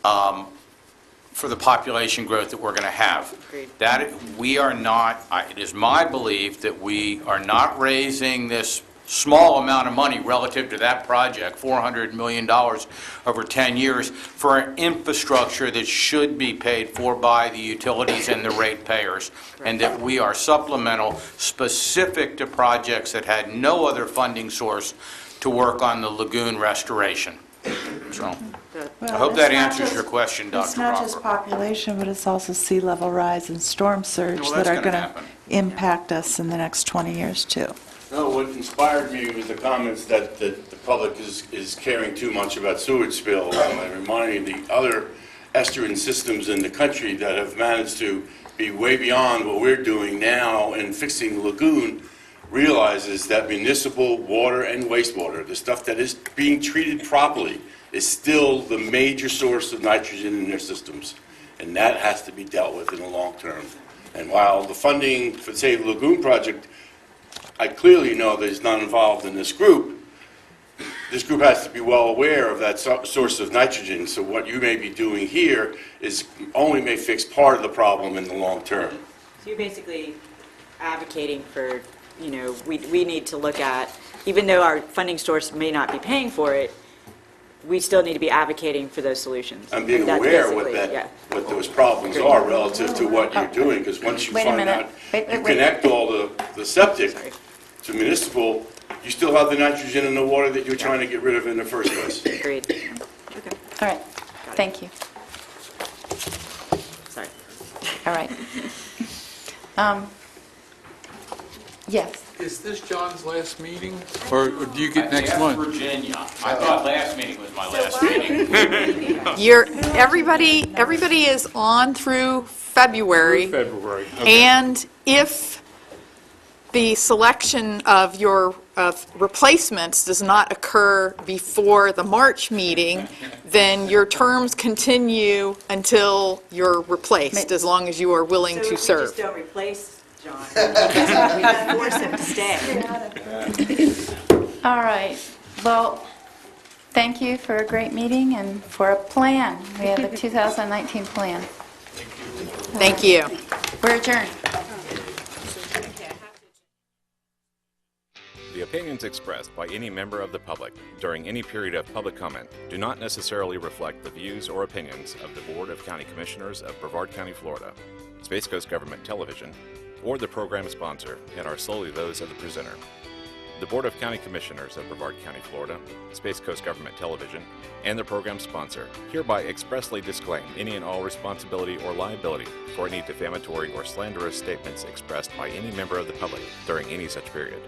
for the population growth that we're going to have. Agreed. That we are not, it is my belief that we are not raising this small amount of money relative to that project, $400 million over 10 years, for an infrastructure that should be paid for by the utilities and the ratepayers, and that we are supplemental, specific to projects that had no other funding source to work on the lagoon restoration. So, I hope that answers your question, Dr. It's not just Roffer. population, but it's also sea level rise and storm surge Well, that that's are gonna going to happen. impact us in the next 20 years, too. No, what inspired me was the comments that the public is caring too much about sewage spill. And it reminded me of the other estuarine systems in the country that have managed to be way beyond what we're doing now in fixing the lagoon, realizes that municipal water and wastewater, the stuff that is being treated properly, is still the major source of nitrogen in their systems. And that has to be dealt with in the long term. And while the funding for, say, the Lagoon project, I clearly know that it's not involved in this group has to be well aware of that source of nitrogen. So what you may be doing here is only may fix part of the problem in the long term. So you're basically advocating for, we need to look at, even though our funding source may not be paying for it, we still need to be advocating for those solutions. And being That's aware what basically- yeah. what those problems are relative to what you're doing, because once you Wait a find minute. out, Wait. you connect all the septic to municipal, you still have the nitrogen in the water that you're trying to get rid of in the first place. Agreed. All right, thank you. Sorry. All right. Yes. Is this John's last meeting, or do you get next month? Virginia. I thought last meeting was my last meeting. Everybody is on through February. February, okay. And if the selection of your replacements does not occur before the March meeting, then your terms continue until you're replaced, as long as you are willing to So serve. if we just don't replace John, we force him to stay. All right. Well, thank you for a great meeting and for a plan. We have a 2019 plan. Thank you. We're adjourned. The opinions expressed by any member of the public during any period of public comment do not necessarily reflect the views or opinions of the Board of County Commissioners of Brevard County, Florida, Space Coast Government Television, or the program sponsor, and are solely those of the presenter. The Board of County Commissioners of Brevard County, Florida, Space Coast Government Television, and the program sponsor hereby expressly disclaim any and all responsibility or liability for any defamatory or slanderous statements expressed by any member of the public during any such period.